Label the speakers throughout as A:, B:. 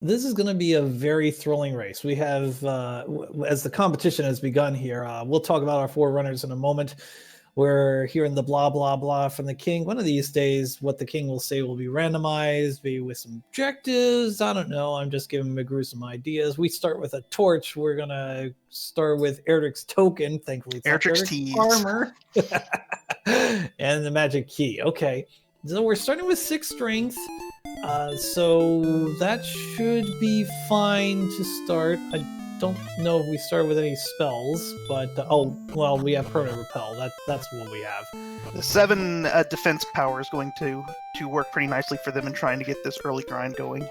A: This is going to be a very thrilling race. We have, as the competition has begun here, we'll talk about our four runners in a moment. We're hearing the blah, blah, blah from the king. One of these days, what the king will say will be randomized, maybe with some objectives. I don't know. I'm just giving McGrew some ideas. We start with a torch. We're going to start with Erdrick's token. Thankfully, it's
B: Erdrick's
A: Erdrick's armor. And the magic key. Okay. So we're starting with 6 strength. So that should be fine to start. I don't know if we start with any spells, but we have permanent repel. That's what we have.
B: The 7 defense power is going to work pretty nicely for them in trying to get this early grind going.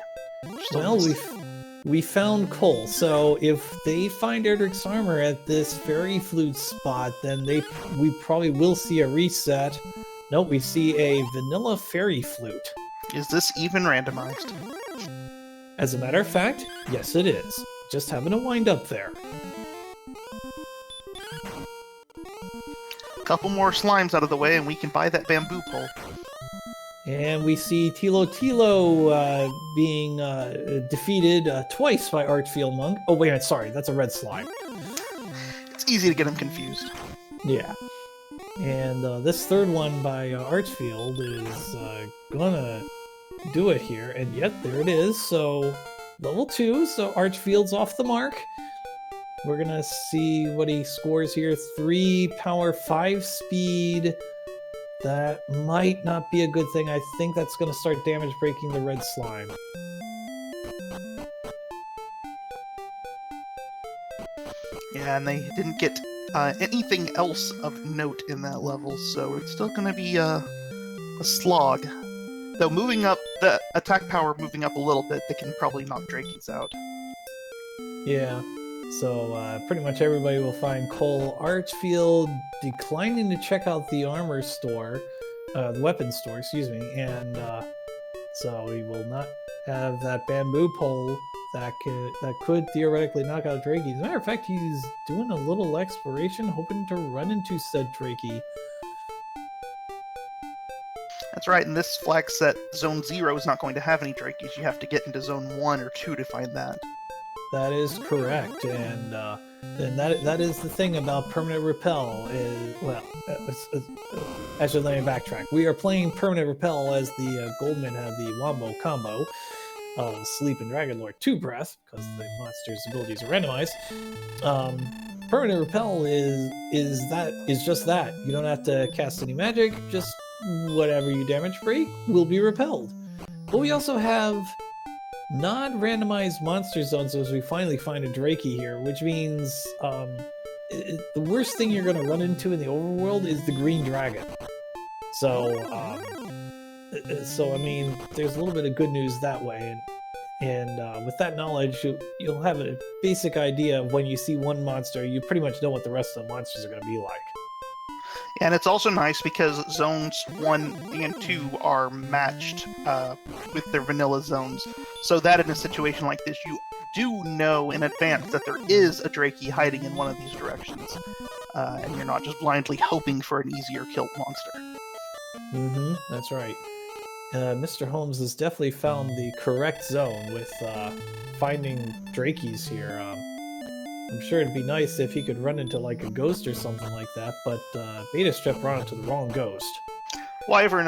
A: Well, we found coal, so if they find Erdrick's armor at this fairy flute spot, then we probably will see a reset. Nope, we see a vanilla fairy flute.
B: Is this even randomized?
A: As a matter of fact, yes it is. Just having to wind up there.
B: A couple more slimes out of the way and we can buy that bamboo pole.
A: And we see Tilo being defeated twice by Archfield Monk. Oh wait, sorry, that's a red slime.
B: It's easy to get him confused.
A: Yeah. And this third one by Archfield is gonna do it here, and yet there it is. So level 2, so Archfield's off the mark. We're gonna see what he scores here. 3 power, 5 speed. That might not be a good thing. I think that's gonna start damage breaking the red slime.
B: Yeah, and they didn't get anything else of note in that level, so it's still going to be a slog. Though moving up, the attack power moving up a little bit, they can probably knock Drakeys out.
A: Yeah, so pretty much everybody will find Cole Archfield declining to check out the armor store, the weapons store, excuse me, and so we will not have that bamboo pole that could theoretically knock out Drakey. As a matter of fact, he's doing a little exploration, hoping to run into said Drakey.
B: That's right, in this flag set, Zone 0 is not going to have any Drakeys. You have to get into Zone 1 or 2 to find that.
A: That is correct, and that is the thing about permanent repel. Actually, let me backtrack. We are playing permanent repel as the Goldman have the Wombo combo. Sleep and Dragon Lord 2 breath, because the monster's abilities are randomized. Permanent repel is just that. You don't have to cast any magic, just whatever you damage break will be repelled. But we also have non-randomized monster zones as we finally find a Drakey here, which means the worst thing you're going to run into in the overworld is the green dragon. So I mean, there's a little bit of good news that way, and with that knowledge, you'll have a basic idea of when you see one monster, you pretty much know what the rest of the monsters are going to be like.
B: And it's also nice because Zones 1 and 2 are matched with their vanilla zones, so that in a situation like this, you do know in advance that there is a Drakey hiding in one of these directions, and you're not just blindly hoping for an easier killed monster.
A: Mm-hmm, that's right. Mr. Holmes has definitely found the correct zone with finding Drakeys here. I'm sure it'd be nice if he could run into like a ghost or something like that, but Beta Strep ran into the wrong ghost.
B: Wyvern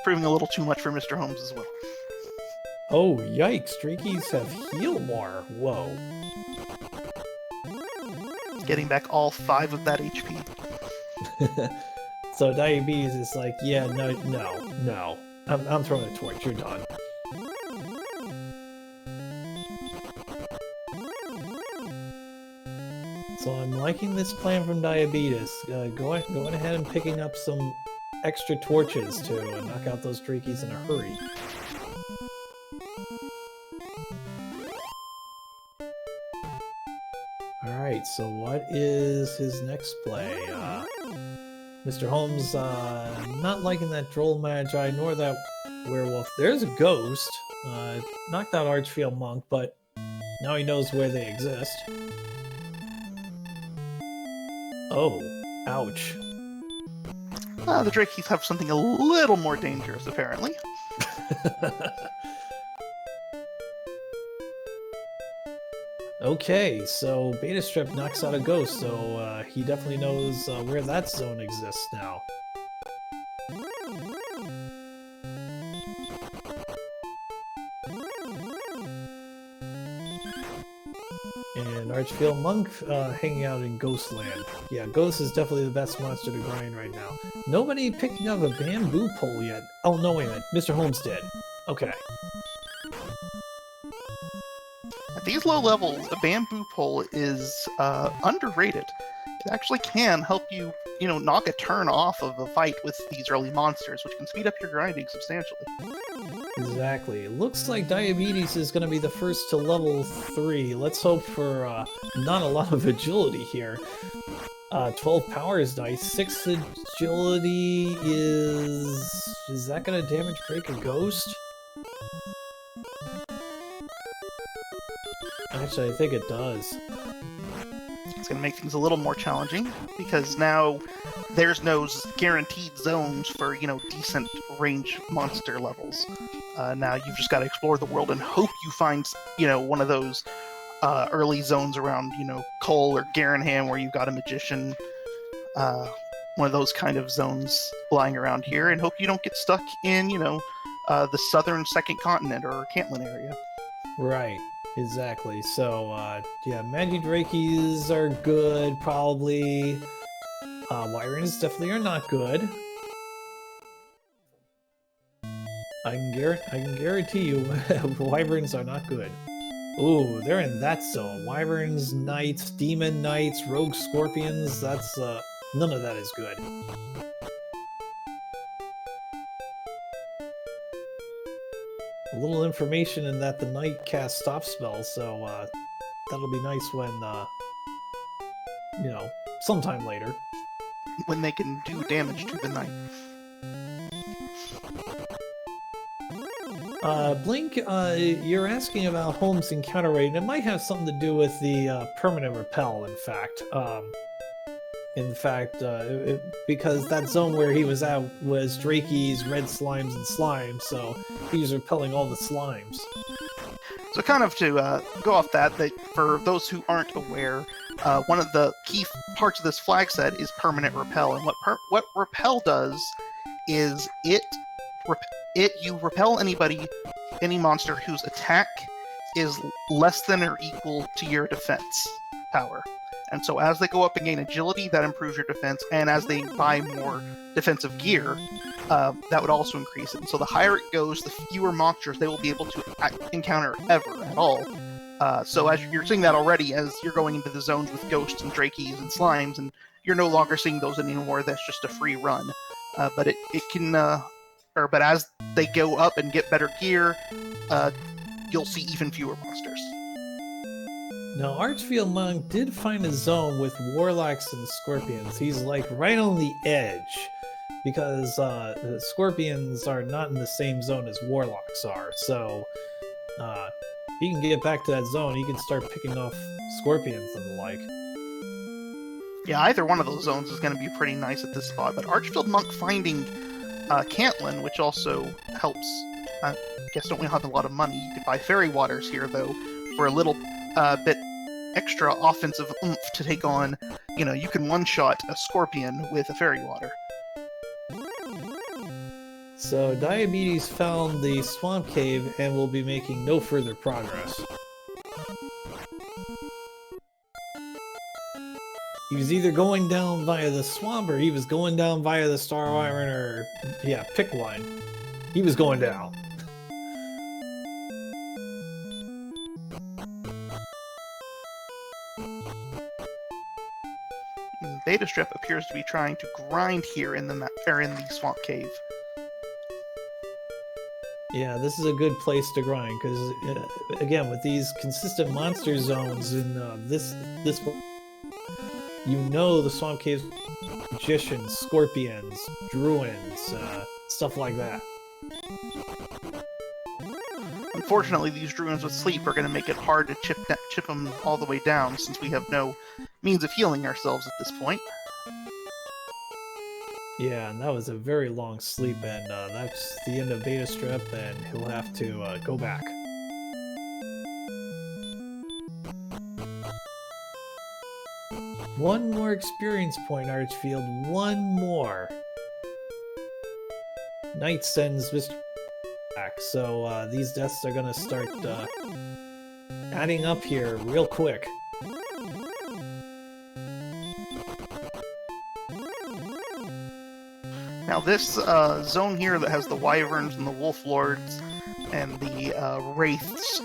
B: proving a little too much for Mr. Holmes as well.
A: Oh, yikes, Drakeys have heal more. Whoa.
B: Getting back all 5 of that HP.
A: So Diabetes is like, yeah, no. I'm throwing a torch, you're done. So I'm liking this plan from Diabetes. Going ahead and picking up some extra torches to knock out those Drakeys in a hurry. Alright, so what is his next play? Mr. Holmes, not liking that Droll Magi nor that werewolf. There's a ghost. Knocked out Archfield Monk, but now he knows where they exist. Oh, ouch.
B: The Drakeys have something a little more dangerous, apparently.
A: Okay, so Beta Strip knocks out a ghost, so he definitely knows where that zone exists now. And Archfield Monk hanging out in Ghostland. Yeah, Ghost is definitely the best monster to grind right now. Nobody picking up a bamboo pole yet. Oh, no, wait a minute. Mr. Holmes did. Okay.
B: At these low levels, a bamboo pole is underrated. It actually can help you, knock a turn off of a fight with these early monsters, which can speed up your grinding substantially.
A: Exactly. It looks like Diabetes is going to be the first to level 3. Let's hope for not a lot of agility here. 12 powers dice, 6 agility is... Is that going to damage break a ghost? Actually, I think it does.
B: It's going to make things a little more challenging, because now there's no guaranteed zones for, decent range monster levels. Now you've just got to explore the world and hope you find, one of those early zones around, Cole or Garanham where you've got a magician. One of those kind of zones lying around here, and hope you don't get stuck in, the southern second continent or Cantlin area.
A: Right. Exactly. So, yeah, Magidrakies are good, probably. Wyrens definitely are not good. I can guarantee you, Wyverns are not good. Ooh, they're in that zone. Wyverns, Knights, Demon Knights, Rogue Scorpions, that's, none of that is good. A little information in that the Knight casts stop spells, so that'll be nice when, sometime later.
B: When they can do damage to the Knight.
A: Blink, you're asking about Holmes' encounter rate, and it might have something to do with the permanent repel, in fact. Because that zone where he was at was Drakey's, red slimes, and slime, so he was repelling all the slimes.
B: So kind of to go off that, for those who aren't aware, one of the key parts of this flag set is permanent repel, and what repel does is you repel any monster whose attack is less than or equal to your defense power. And so as they go up and gain agility, that improves your defense, and as they buy more defensive gear, that would also increase it. And so the higher it goes, the fewer monsters they will be able to encounter ever at all. So as you're seeing that already, as you're going into the zones with ghosts and drakeys and slimes, and you're no longer seeing those anymore, that's just a free run. But but as they go up and get better gear, you'll see even fewer monsters.
A: Now, Archfield Monk did find a zone with Warlocks and Scorpions. He's like right on the edge, because the Scorpions are not in the same zone as Warlocks are. So, he can get back to that zone. He can start picking off Scorpions and the like.
B: Yeah, either one of those zones is going to be pretty nice at this spot. But Archfield Monk finding Cantlin, which also helps. I guess don't we have a lot of money? You could buy fairy waters here, though, for a little bit extra offensive oomph to take on. You can one-shot a Scorpion with a fairy water.
A: So Diabetes found the swamp cave and will be making no further progress. He was either going down via the swamp or he was going down via the Star Iron, or yeah, pick one. He was going down.
B: Beta Strip appears to be trying to grind here in the swamp cave.
A: Yeah, this is a good place to grind, because again, with these consistent monster zones in this the swamp caves, magicians, scorpions, druids, stuff like that.
B: Unfortunately, these druids with sleep are going to make it hard to chip them all the way down, since we have no means of healing ourselves at this point.
A: Yeah, and that was a very long sleep, and that's the end of Beta Strip, and he'll have to go back. One more experience point, Archfield. One more. Knight sends Mr. back, so these deaths are gonna start adding up here real quick.
B: Now this zone here that has the wyverns and the wolf lords and the wraiths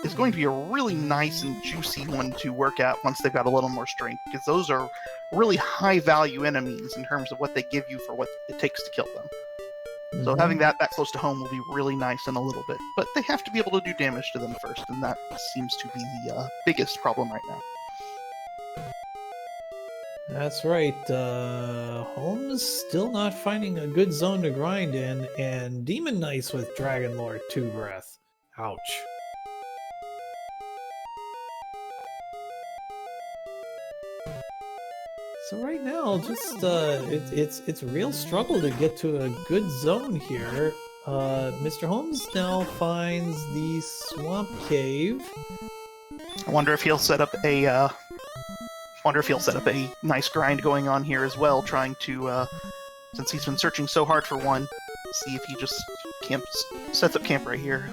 B: is going to be a really nice and juicy one to work at once they've got a little more strength, because those are really high value enemies in terms of what they give you for what it takes to kill them. So having that close to home will be really nice in a little bit, but they have to be able to do damage to them first, and that seems to be the biggest problem right now.
A: That's right. Holmes still not finding a good zone to grind in, and Demon Knights with Dragon Lord 2 Breath. Ouch. So right now, just it's a real struggle to get to a good zone here. Mr. Holmes now finds the swamp cave.
B: I wonder if he'll set up a nice grind going on here as well, trying to, since he's been searching so hard for one, see if he just sets up camp right here.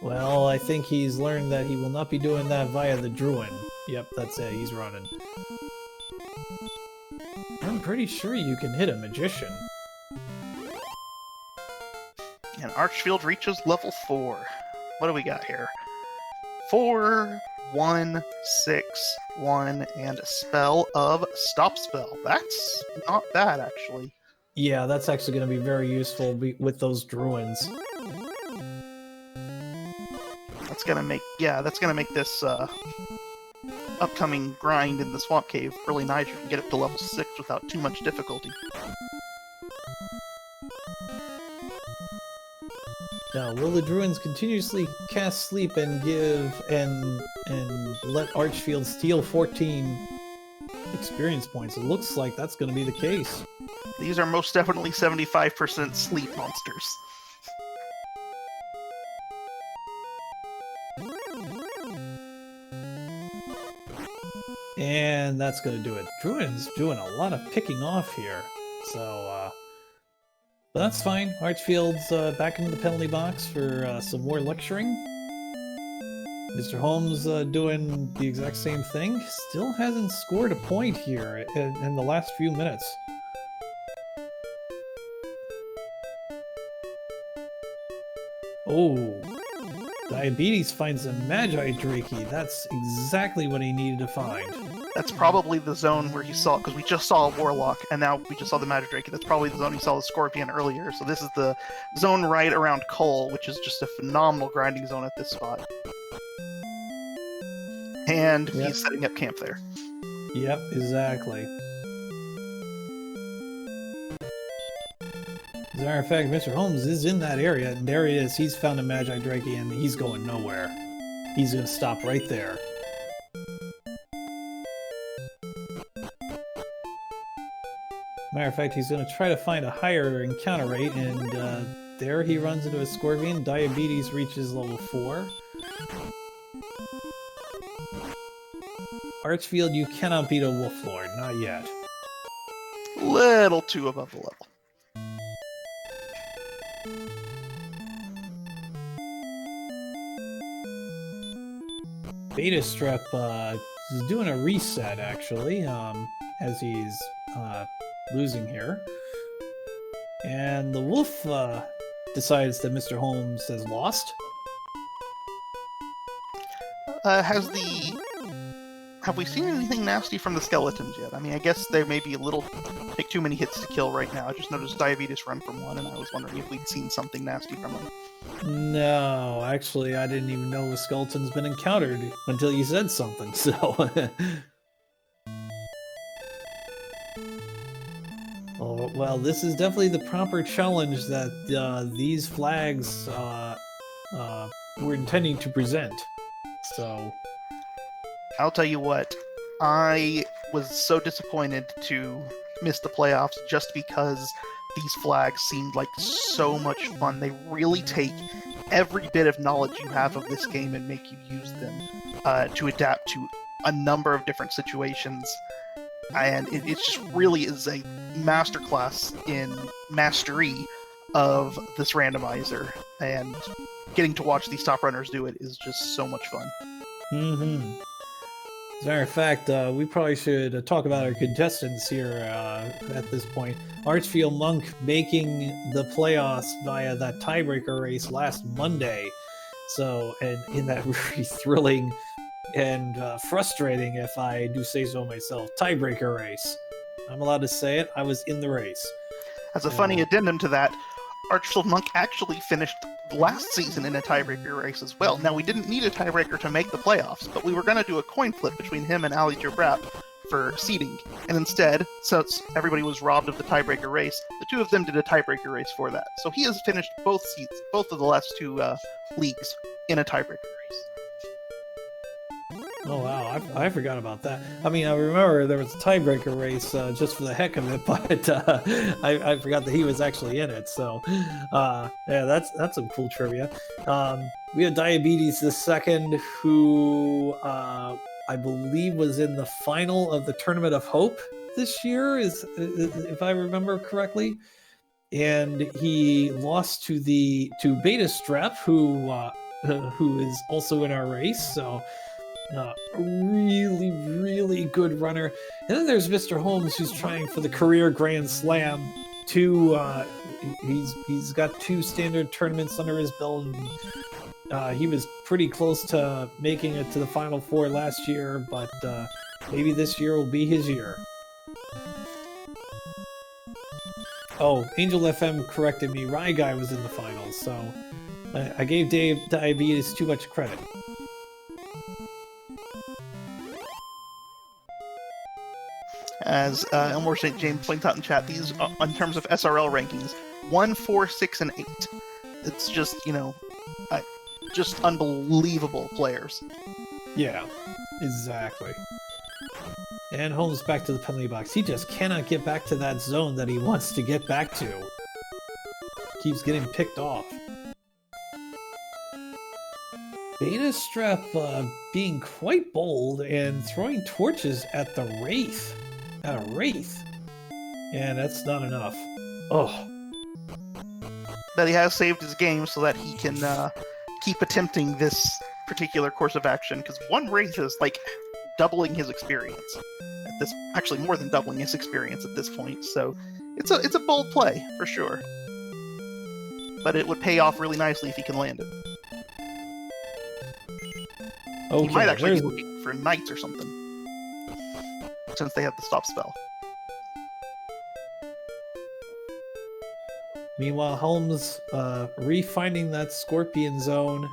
A: Well, I think he's learned that he will not be doing that via the Druid. Yep, that's it, he's running. I'm pretty sure you can hit a magician.
B: And Archfield reaches level 4. What do we got here? 4, 1, 6, 1, and a spell of Stop Spell. That's not bad, actually.
A: Yeah, that's actually going to be very useful with those Druids.
B: That's gonna make this upcoming grind in the Swamp Cave really nice. You can get up to level 6 without too much difficulty.
A: Now, will the Druids continuously cast Sleep and let Archfield steal 14 experience points? It looks like that's going to be the case.
B: These are most definitely 75% sleep monsters.
A: And that's going to do it. Druid's doing a lot of picking off here. So, but that's fine. Archfield's back into the penalty box for some more lecturing. Mr. Holmes doing the exact same thing. Still hasn't scored a point here in the last few minutes. Oh, Diabetes finds a Magi Drakey. That's exactly what he needed to find.
B: That's probably the zone where he saw, because we just saw a Warlock, and now we just saw the Magi Drakey. That's probably the zone he saw the Scorpion earlier. So this is the zone right around Cole, which is just a phenomenal grinding zone at this spot. And he's setting up camp there.
A: Yep, exactly. As a matter of fact, Mr. Holmes is in that area, and there he is. He's found a Magi Drakey, and he's going nowhere. He's going to stop right there. Matter of fact, he's going to try to find a higher encounter rate, and there he runs into a Scorpion. Diabetes reaches level 4. Archfield, you cannot beat a Wolf Lord, not yet.
B: Little too above the level.
A: Beta Strep is doing a reset, actually, as he's losing here. And the wolf decides that Mr. Holmes has lost.
B: Have we seen anything nasty from the skeletons yet? I mean, I guess they may be take too many hits to kill right now. I just noticed Diabetes run from one, and I was wondering if we'd seen something nasty from them.
A: No, actually, I didn't even know a skeleton's been encountered until you said something, so... Oh, well, this is definitely the proper challenge that these flags were intending to present, so...
B: I'll tell you what, I was so disappointed to miss the playoffs just because these flags seemed like so much fun. They really take every bit of knowledge you have of this game and make you use them to adapt to a number of different situations. And it just really is a masterclass in mastery of this randomizer. And getting to watch these top runners do it is just so much fun.
A: Mm-hmm. As a matter of fact, we probably should talk about our contestants here at this point. Archfield Monk making the playoffs via that tiebreaker race last Monday. So, and in that really thrilling and frustrating, if I do say so myself, tiebreaker race. I'm allowed to say it. I was in the race.
B: As a funny addendum to that, Archfield Monk actually finished last season in a tiebreaker race as well. Now, we didn't need a tiebreaker to make the playoffs, but we were going to do a coin flip between him and Ali Jabrap for seeding. And instead, since everybody was robbed of the tiebreaker race, the two of them did a tiebreaker race for that. So he has finished both seats, both of the last two leagues in a tiebreaker race.
A: Oh wow, I forgot about that. I mean, I remember there was a tiebreaker race just for the heck of it, but I forgot that he was actually in it. So, yeah, that's some cool trivia. We had Diabetes the Second, who I believe was in the final of the Tournament of Hope this year, is if I remember correctly, and he lost to Beta Strep, who is also in our race. So. A really, really good runner. And then there's Mr. Holmes, who's trying for the career Grand Slam. He's got 2 standard tournaments under his belt. And, he was pretty close to making it to the Final Four last year, but maybe this year will be his year. Oh, Angel FM corrected me. Rye Guy was in the finals, so I gave Dave Diabetes too much credit.
B: As Elmore St. James points out in chat, these, in terms of SRL rankings, 1, 4, 6, and 8. It's just, just unbelievable players.
A: Yeah, exactly. And Holmes back to the penalty box. He just cannot get back to that zone that he wants to get back to. Keeps getting picked off. Beta Strep being quite bold and throwing torches at the Wraith. At a Wraith. And that's not enough. Oh.
B: But he has saved his game so that he can keep attempting this particular course of action, because one Wraith is like doubling his experience. Actually more than doubling his experience at this point, so it's a bold play, for sure. But it would pay off really nicely if he can land it.
A: Okay,
B: he might actually be looking for Knights or something, since they have the stop spell.
A: Meanwhile, Helm's refinding that Scorpion zone,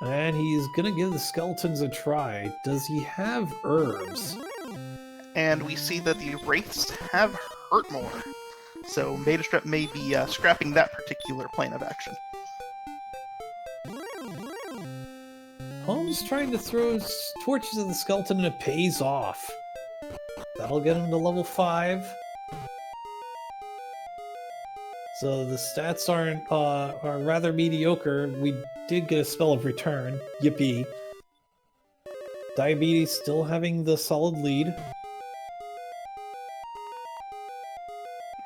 A: and he's gonna give the Skeletons a try. Does he have herbs?
B: And we see that the Wraiths have hurt more, so Beta Strep may be scrapping that particular plane of action.
A: Holmes trying to throw torches at the Skeleton, and it pays off. That'll get him to level 5. So the stats are rather mediocre. We did get a spell of return. Yippee. Diabetes still having the solid lead.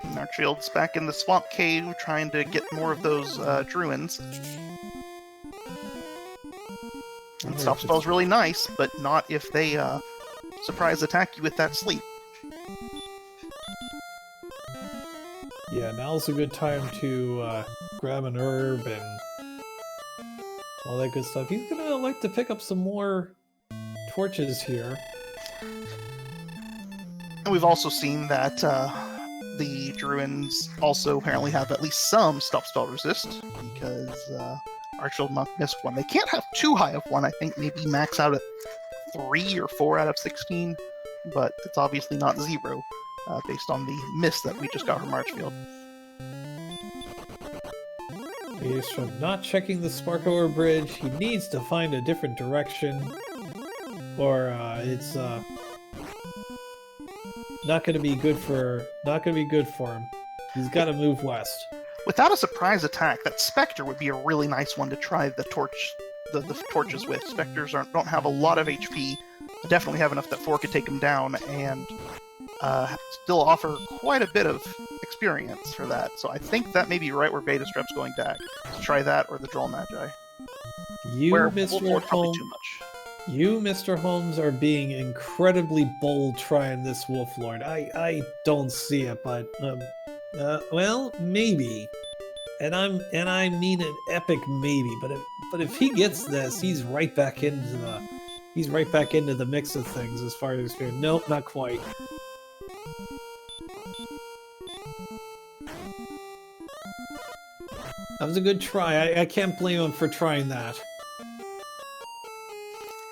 B: Archfield's back in the Swamp Cave trying to get more of those Druins. And stop spell's really nice, but not if they surprise attack you with that sleep.
A: Yeah, now's a good time to grab an herb and all that good stuff. He's gonna like to pick up some more torches here.
B: And we've also seen that the Druids also apparently have at least some stop spell resist, because Archfield Monk missed one. They can't have too high of one. I think maybe max out at 3 or 4 out of 16, but it's obviously not 0 based on the miss that we just got from Archfield.
A: He's from not checking the Sparkover Bridge. He needs to find a different direction, or it's not going to be good for him. He's got to move west.
B: Without a surprise attack, that Spectre would be a really nice one to try the torches with. Spectres don't have a lot of HP, definitely have enough that 4 could take them down, and still offer quite a bit of experience for that. So I think that may be right where Beta Strep's going back. To try that or the Droll Magi.
A: You,
B: Where
A: Mr.
B: Wolflord probably
A: Holmes,
B: too much.
A: you, Mr. Holmes, are being incredibly bold trying this Wolflord. I don't see it, but well, maybe. And I mean an epic maybe. But if he gets this, he's right back into the mix of things as far as experience. Nope, not quite. That was a good try. I can't blame him for trying that.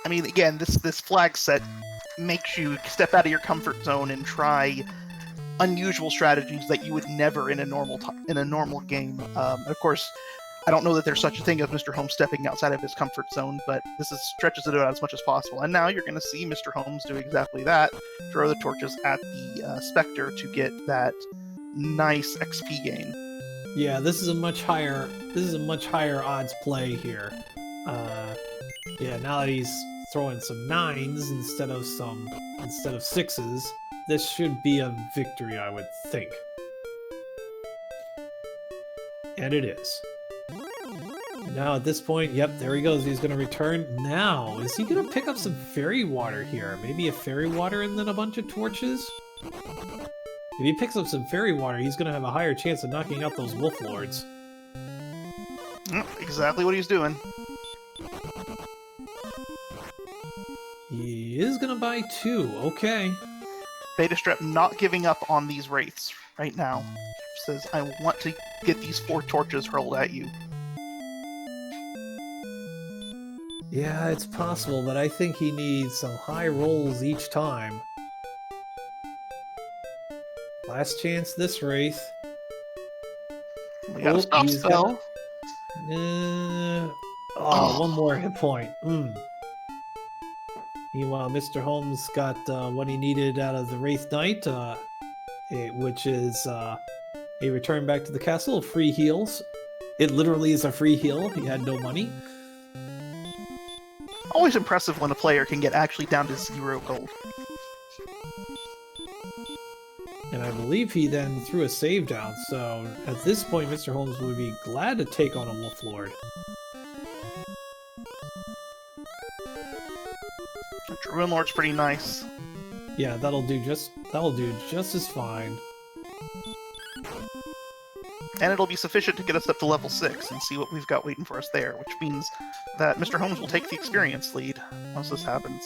B: I mean, again, this flag set makes you step out of your comfort zone and try unusual strategies that you would never in a normal game. Of course, I don't know that there's such a thing as Mr. Holmes stepping outside of his comfort zone, but stretches it out as much as possible. And now you're going to see Mr. Holmes do exactly that: throw the torches at the Spectre to get that nice XP gain.
A: Yeah, this is a much higher odds play here. Yeah, now that he's throwing some 9s instead of 6s, this should be a victory, I would think. And it is. Now at this point, yep, there he goes. He's going to return. Now, is he going to pick up some fairy water here? Maybe a fairy water and then a bunch of torches? If he picks up some fairy water, he's going to have a higher chance of knocking out those wolf lords.
B: Exactly what he's doing.
A: He is going to buy 2. Okay.
B: Beta Strep not giving up on these wraiths right now. Says, I want to get these 4 torches hurled at you.
A: Yeah, it's possible, but I think he needs some high rolls each time. Last chance this wraith.
B: We got a stop spell.
A: One more hit point. Meanwhile, Mr. Holmes got what he needed out of the Wraith Knight, which is a return back to the castle, free heals. It literally is a free heal. He had no money.
B: Always impressive when a player can get actually down to 0 gold.
A: And I believe he then threw a save down, so at this point Mr. Holmes would be glad to take on a Wolf Lord.
B: Druid Lord's pretty nice.
A: Yeah, that'll do just as fine.
B: And it'll be sufficient to get us up to level 6 and see what we've got waiting for us there, which means that Mr. Holmes will take the experience lead once this happens.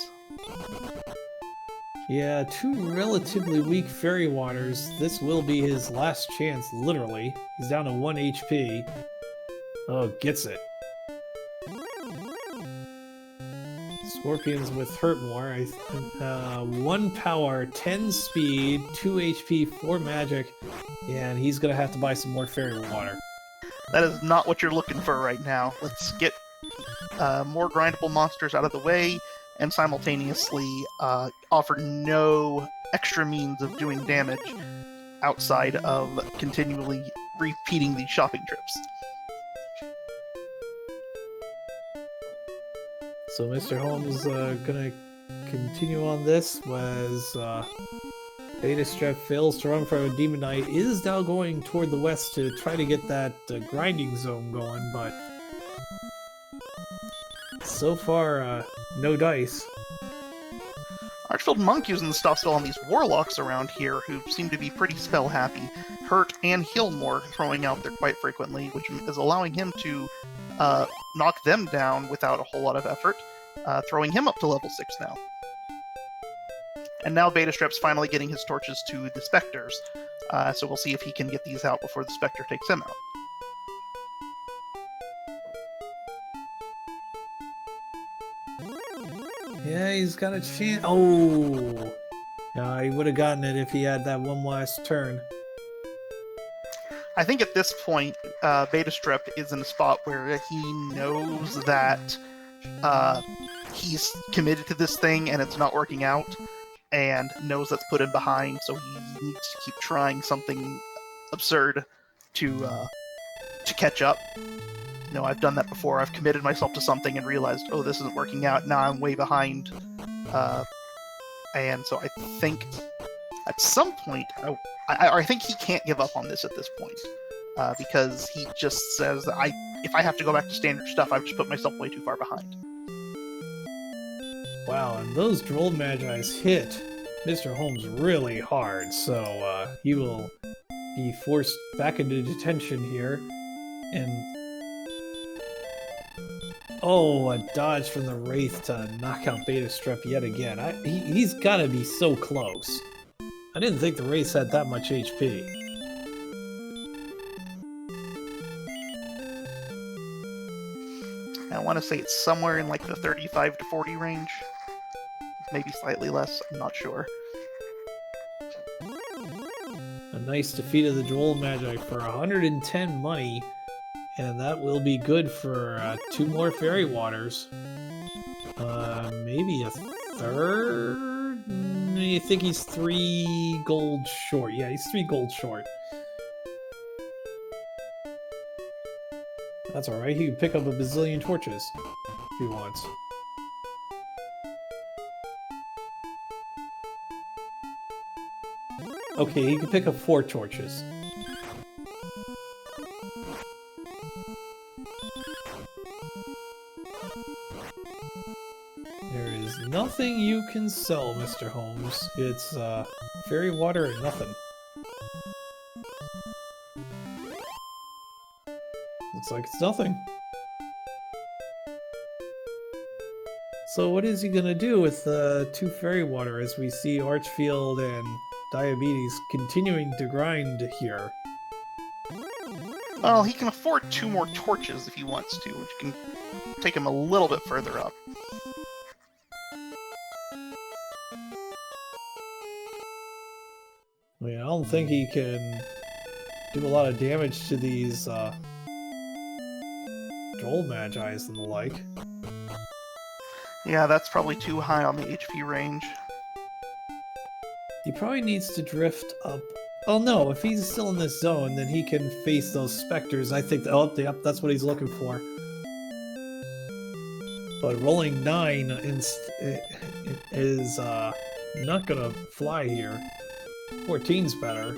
A: Yeah, 2 relatively weak fairy waters. This will be his last chance, literally. He's down to 1 HP. Oh, gets it. Scorpions with hurt more. 1 power, 10 speed, 2 HP, 4 magic. Yeah, and he's gonna have to buy some more fairy water.
B: That is not what you're looking for right now. Let's get more grindable monsters out of the way, and simultaneously offer no extra means of doing damage outside of continually repeating these shopping trips.
A: So Mr. Holmes gonna continue on this, as Beta Strep fails to run from a Demon Knight, is now going toward the west to try to get that grinding zone going, but so far, no dice.
B: Archfield Monk using the stop spell on these warlocks around here who seem to be pretty spell happy. Hurt and heal more throwing out there quite frequently, which is allowing him to knock them down without a whole lot of effort, throwing him up to level 6 now. And now Beta Strep's finally getting his torches to the Spectres, so we'll see if he can get these out before the Spectre takes him out.
A: Yeah, he's got a chance. Oh! No, he would have gotten it if he had that one last turn.
B: I think at this point, Beta Strep is in a spot where he knows that he's committed to this thing and it's not working out, and knows that's put him behind, so he needs to keep trying something absurd to to catch up. You know, I've done that before. I've committed myself to something and realized, oh, this isn't working out. Now I'm way behind. And so I think at some point, I think he can't give up on this at this point. Because he just says that if I have to go back to standard stuff, I've just put myself way too far behind.
A: Wow, and those Droll Magi's hit Mr. Holmes really hard, so he will be forced back into detention here. And oh, a dodge from the Wraith to knock out Beta Strep yet again. He's got to be so close. I didn't think the Wraith had that much HP.
B: I want to say it's somewhere in like the 35 to 40 range. Maybe slightly less, I'm not sure.
A: A nice defeat of the Droll Magi for 110 money. And that will be good for 2 more Fairy Waters. Maybe a third? I think he's 3 gold short. Yeah, he's 3 gold short. That's alright, he can pick up a bazillion torches if he wants. Okay, he can pick up 4 torches. There is nothing you can sell, Mr. Holmes. It's fairy water and nothing. Looks like it's nothing. So what is he gonna do with 2 fairy water as we see Archfield and Diabetes continuing to grind here?
B: Well, he can afford 2 more torches if he wants to, which can take him a little bit further up.
A: I mean, I don't think he can do a lot of damage to these Droll Magi's and the like.
B: Yeah, that's probably too high on the HP range.
A: He probably needs to drift up. Oh no, if he's still in this zone, then he can face those specters. I think, oh, yep, that's what he's looking for. But rolling 9 is not gonna fly here. 14's better.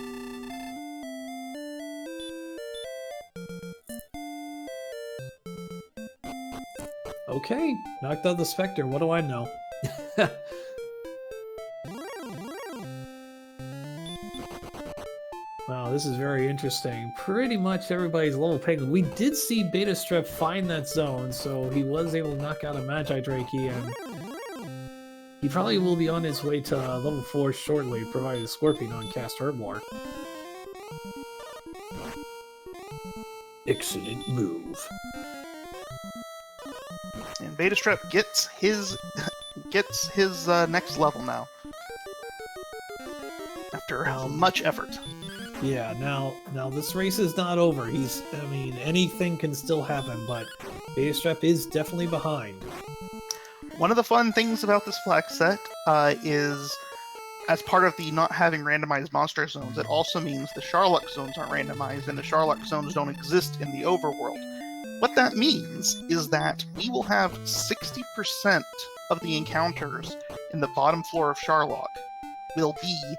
A: Okay, knocked out the Spectre, what do I know? Wow, this is very interesting. Pretty much everybody's level pegging. We did see Beta Strep find that zone, so he was able to knock out a Magi Drakey, and he probably will be on his way to level 4 shortly, provided the Scorpion on cast Herblore. Excellent move.
B: And Beta Strep gets his next level now. After much effort.
A: Yeah, now this race is not over. I mean, anything can still happen, but Beta Strep is definitely behind.
B: One of the fun things about this flag set is, as part of the not having randomized monster zones, it also means the Sharlock zones aren't randomized, and the Sharlock zones don't exist in the overworld. What that means is that we will have 60% of the encounters in the bottom floor of Sharlock will be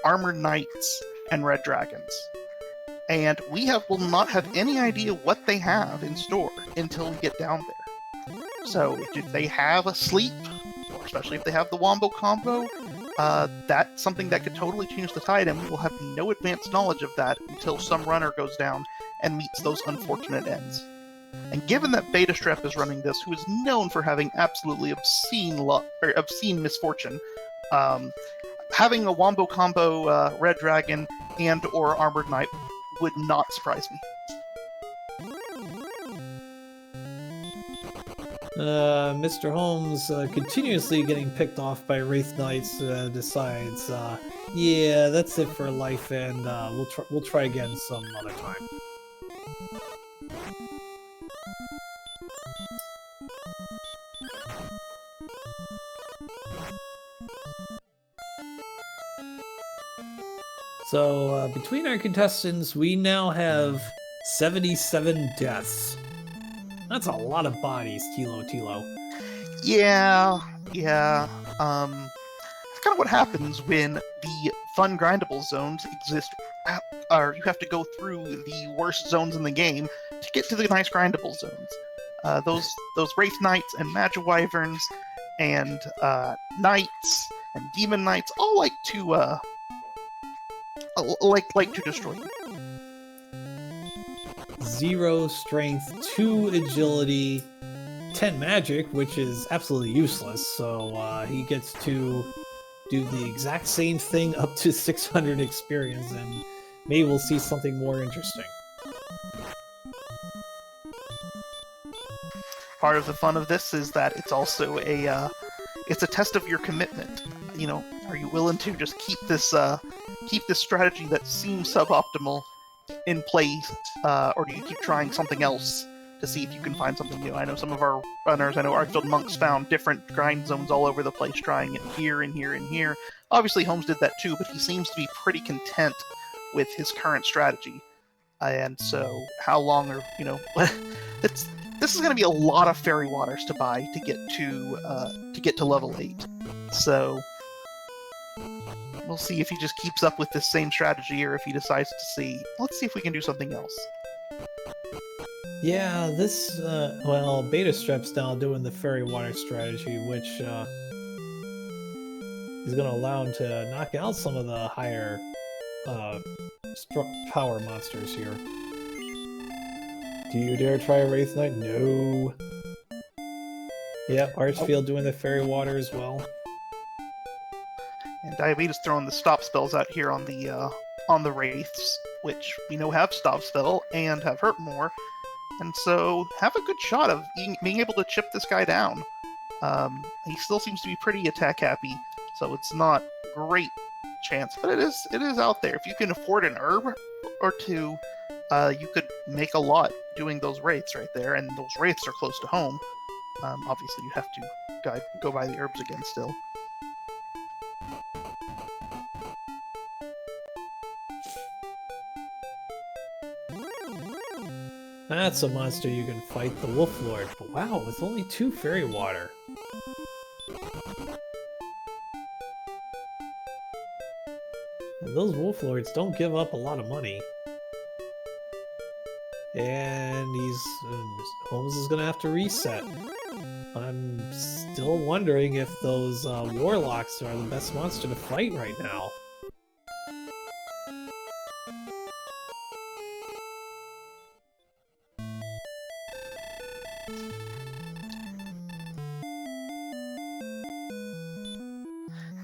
B: Armored Knights and Red Dragons. And we will not have any idea what they have in store until we get down there. So if they have a sleep, or especially if they have the Wombo combo, that's something that could totally change the tide, and we will have no advanced knowledge of that until some runner goes down and meets those unfortunate ends. And given that Beta Strep is running this, who is known for having absolutely obscene misfortune, having a Wombo combo Red Dragon and or Armored Knight would not surprise me.
A: Mr. Holmes, continuously getting picked off by Wraith Knights, decides, yeah, that's it for life, and we'll try again some other time. So, between our contestants, we now have 77 deaths. That's a lot of bodies, Tilo.
B: Yeah, yeah. It's kind of what happens when the fun grindable zones exist, or you have to go through the worst zones in the game to get to the nice grindable zones. Those Wraith Knights and Magic Wyverns and Knights and Demon Knights all like to destroy you.
A: 0 strength, 2 agility, 10 magic, which is absolutely useless. So he gets to do the exact same thing up to 600 experience, and maybe we'll see something more interesting.
B: Part of the fun of this is that it's also it's a test of your commitment. You know, are you willing to just keep this strategy that seems suboptimal in place, or do you keep trying something else to see if you can find something new? I know some of our runners, I know Archfield Monks found different grind zones all over the place, trying it here and here and here. Obviously, Holmes did that too, but he seems to be pretty content with his current strategy. And so, how long are this is going to be a lot of fairy waters to buy to get to level 8. So we'll see if he just keeps up with this same strategy, or if he decides to let's see if we can do something else.
A: Yeah, this, well, Beta Strep's now doing the Fairy Water strategy, which is going to allow him to knock out some of the higher power monsters here. Do you dare try a Wraith Knight? No. Yep, Archfield doing the Fairy Water as well.
B: And Diabetes throwing the stop spells out here on the Wraiths, which we know have stop spell and have hurt more. And so have a good shot of being able to chip this guy down. He still seems to be pretty attack happy, so it's not great chance, but it is out there. If you can afford an herb or two, you could make a lot doing those wraiths right there, and those wraiths are close to home. Obviously, you have to go buy the herbs again still.
A: That's a monster you can fight, the Wolf Lord. But wow, with only 2 Fairy Water. And those Wolf Lords don't give up a lot of money. And Holmes is gonna have to reset. I'm still wondering if those Warlocks are the best monster to fight right now.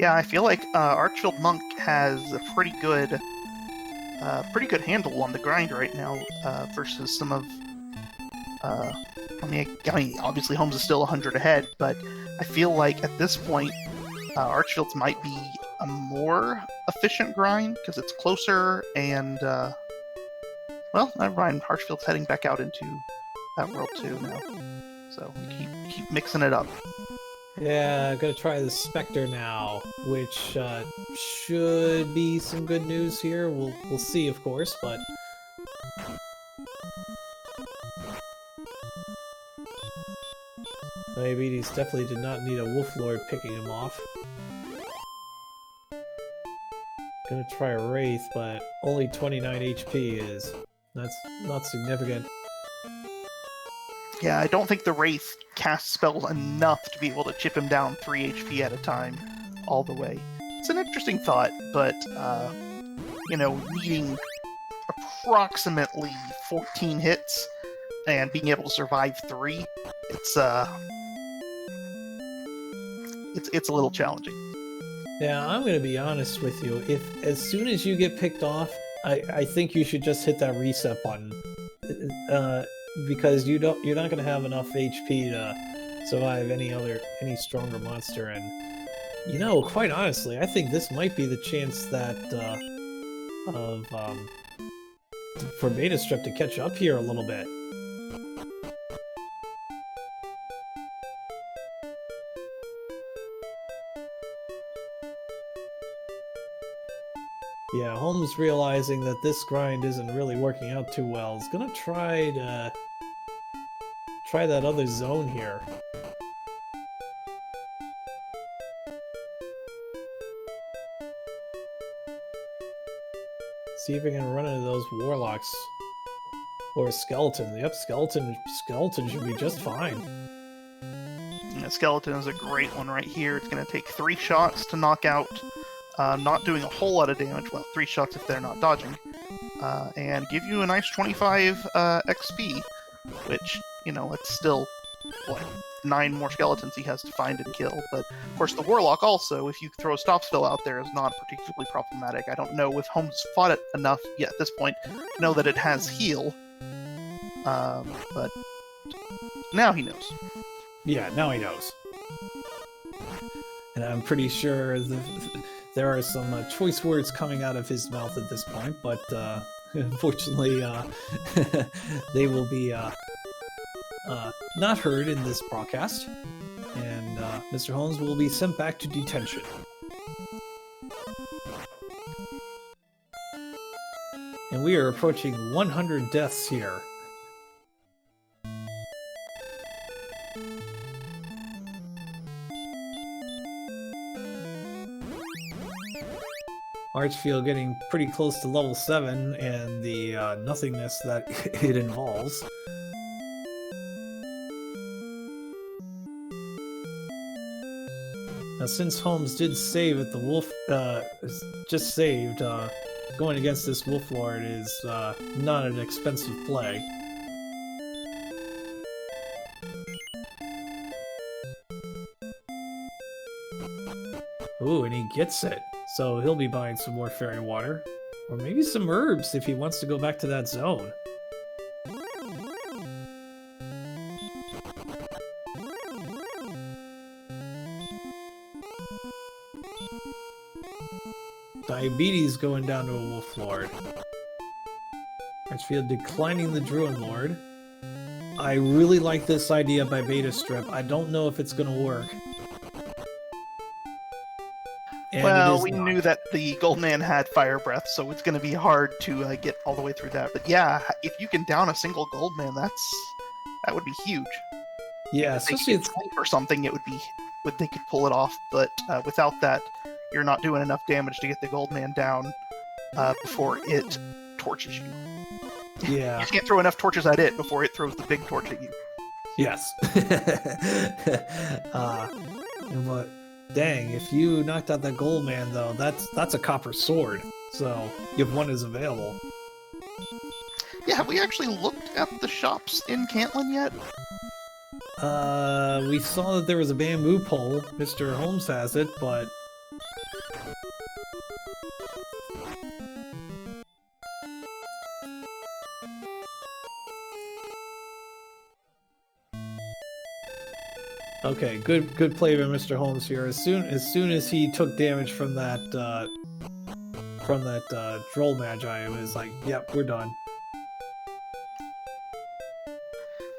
B: Yeah, I feel like Archfield Monk has a pretty good handle on the grind right now versus some of. I mean, obviously Holmes is still 100 ahead, but I feel like at this point, Archfield's might be a more efficient grind because it's closer and. Well, never mind. Archfield's heading back out into that world too now, so we keep mixing it up.
A: Yeah, I'm gonna try the Spectre now, which should be some good news here. We'll see, of course, but Diabetes definitely did not need a Wolf Lord picking him off. Gonna try a Wraith, but only 29 HP that's not significant.
B: Yeah, I don't think the Wraith casts spells enough to be able to chip him down 3 HP at a time all the way. It's an interesting thought, but, needing approximately 14 hits and being able to survive 3, it's a little challenging.
A: Yeah, I'm gonna be honest with you. If as soon as you get picked off, I think you should just hit that reset button. Because you're not going to have enough HP to survive any stronger monster, and quite honestly, I think this might be the chance that for Beta Strep to catch up here a little bit. Yeah, Holmes realizing that this grind isn't really working out too well is gonna try that other zone here. See if we can run into those warlocks. Or a skeleton. Yep, skeleton should be just fine.
B: And skeleton is a great one right here. It's going to take 3 shots to knock out, not doing a whole lot of damage. Well, 3 shots if they're not dodging. And give you a nice 25 XP, which, you know, it's still, what, 9 more skeletons he has to find and kill. But, of course, the Warlock also, if you throw a stop spell out there, is not particularly problematic. I don't know if Holmes fought it enough yet at this point to know that it has heal. But now he knows.
A: Yeah, now he knows. And I'm pretty sure there are some choice words coming out of his mouth at this point, but unfortunately, they will be not heard in this broadcast, and Mr. Holmes will be sent back to detention. And we are approaching 100 deaths here. Archfield getting pretty close to level 7 and the nothingness that it involves. Now, since Holmes did save at the wolf, just saved, going against this wolf lord is not an expensive play. Ooh, and he gets it. So he'll be buying some more fairy water. Or maybe some herbs if he wants to go back to that zone. Diabetes going down to a wolf lord. Archfield declining the Druid Lord. I really like this idea by Beta Strip. I don't know if it's going to work.
B: And well, we knew that the Goldman had Fire Breath, so it's going to be hard to get all the way through that. But yeah, if you can down a single Goldman, that would be huge.
A: Yeah,
B: if
A: especially
B: they could or something, it would be. They could pull it off, but without that, you're not doing enough damage to get the Goldman down before it torches you.
A: Yeah,
B: you can't throw enough torches at it before it throws the big torch at you.
A: Yes. But dang, if you knocked out that gold man, though, that's a copper sword. So if one is available.
B: Yeah, have we actually looked at the shops in Cantlin yet?
A: We saw that there was a bamboo pole. Mr. Holmes has it, but okay, good play by Mr. Holmes here. As soon as he took damage from that Droll Magi, it was like, yep, we're done.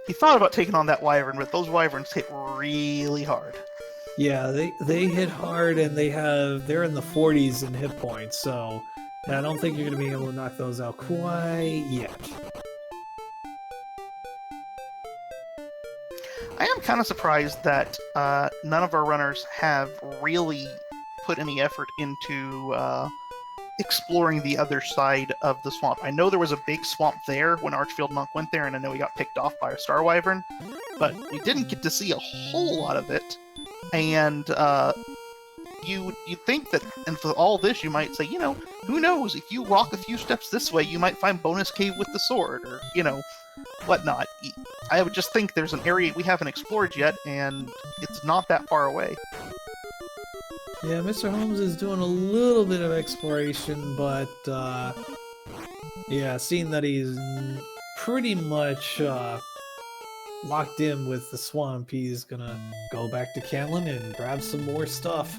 B: He thought about taking on that Wyvern, but those Wyverns hit really hard.
A: Yeah, they hit hard, and they're in the 40s in hit points, so I don't think you're gonna be able to knock those out quite yet.
B: I am kind of surprised that none of our runners have really put any effort into exploring the other side of the swamp. I know there was a big swamp there when Archfield Monk went there, and I know he got picked off by a Star Wyvern, but we didn't get to see a whole lot of it. And you'd think that, and for all this, you might say, you know, who knows? If you walk a few steps this way, you might find bonus cave with the sword, or, you know, whatnot. I would just think there's an area we haven't explored yet, and it's not that far away.
A: Yeah, Mr. Holmes is doing a little bit of exploration, but yeah, seeing that he's pretty much locked in with the swamp, he's gonna go back to Cantlin and grab some more stuff.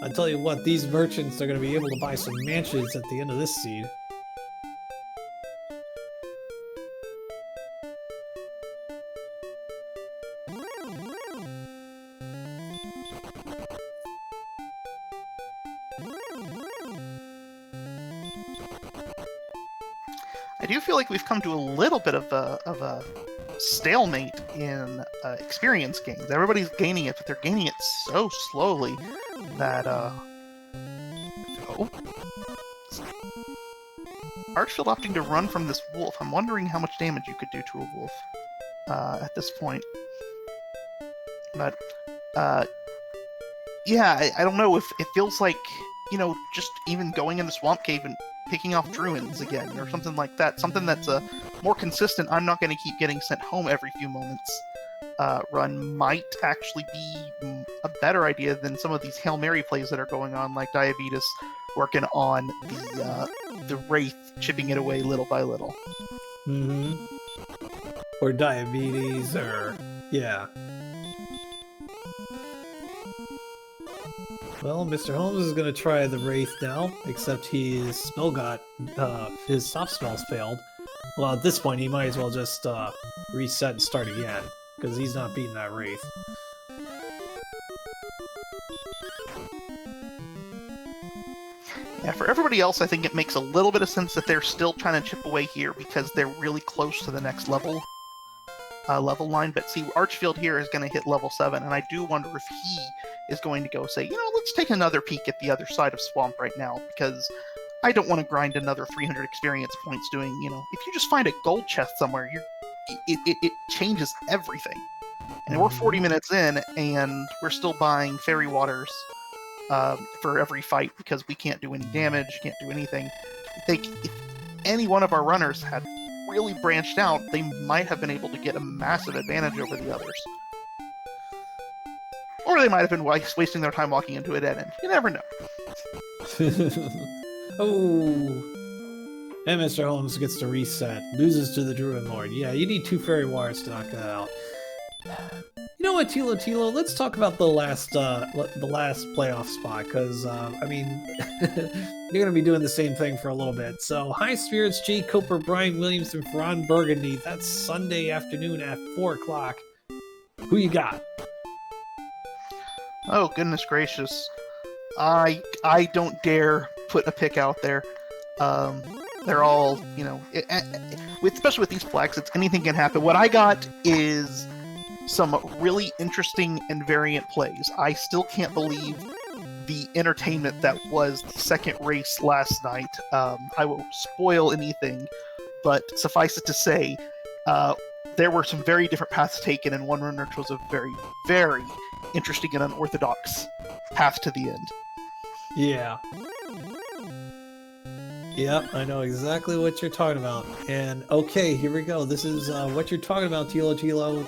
A: I tell you what, these merchants are gonna be able to buy some mansions at the end of this seed.
B: I do feel like we've come to a little bit of a stalemate in experience gains. Everybody's gaining it, but they're gaining it so slowly that Archfield opting to run from this wolf. I'm wondering how much damage you could do to a wolf at this point. But yeah, I don't know if it feels like, just even going into Swamp Cave and picking off Druins again, or something like that. Something that's more consistent, I'm not going to keep getting sent home every few moments. Run might actually be a better idea than some of these Hail Mary plays that are going on, like Diabetes working on the Wraith, chipping it away little by little.
A: Mm-hmm. Or Diabetes, or... yeah. Well, Mr. Holmes is going to try the Wraith now, except his spell his soft spells failed. Well, at this point, he might as well just reset and start again, because he's not beating that Wraith.
B: Yeah, for everybody else, I think it makes a little bit of sense that they're still trying to chip away here because they're really close to the next level line. But see, Archfield here is going to hit level 7, and I do wonder if he is going to go say, let's take another peek at the other side of Swamp right now, because I don't want to grind another 300 experience points doing, if you just find a gold chest somewhere, it changes everything. And we're 40 minutes in, and we're still buying fairy waters for every fight because we can't do any damage, can't do anything. I think if any one of our runners had really branched out, they might have been able to get a massive advantage over the others. Or they might have been wasting their time walking into a dead end. You never know.
A: Oh. And Mr. Holmes gets to reset. Loses to the Druid Lord. Yeah, you need 2 Fairy Waters to knock that out. You know what, Tilo? Let's talk about the last playoff spot, because, you're going to be doing the same thing for a little bit. So, High Spirits, Jay Coper, Brian Williams, and Ron Burgundy. That's Sunday afternoon at 4 o'clock. Who you got?
B: Oh, goodness gracious. I don't dare put a pick out there. They're all, especially with these flags, anything can happen. What I got is some really interesting and variant plays. I still can't believe the entertainment that was the second race last night. I won't spoil anything, but suffice it to say, there were some very different paths taken, and one runner chose a very, very interesting and unorthodox path to the end.
A: Yeah. Yep, I know exactly what you're talking about. And okay, here we go. This is what you're talking about, Tilo.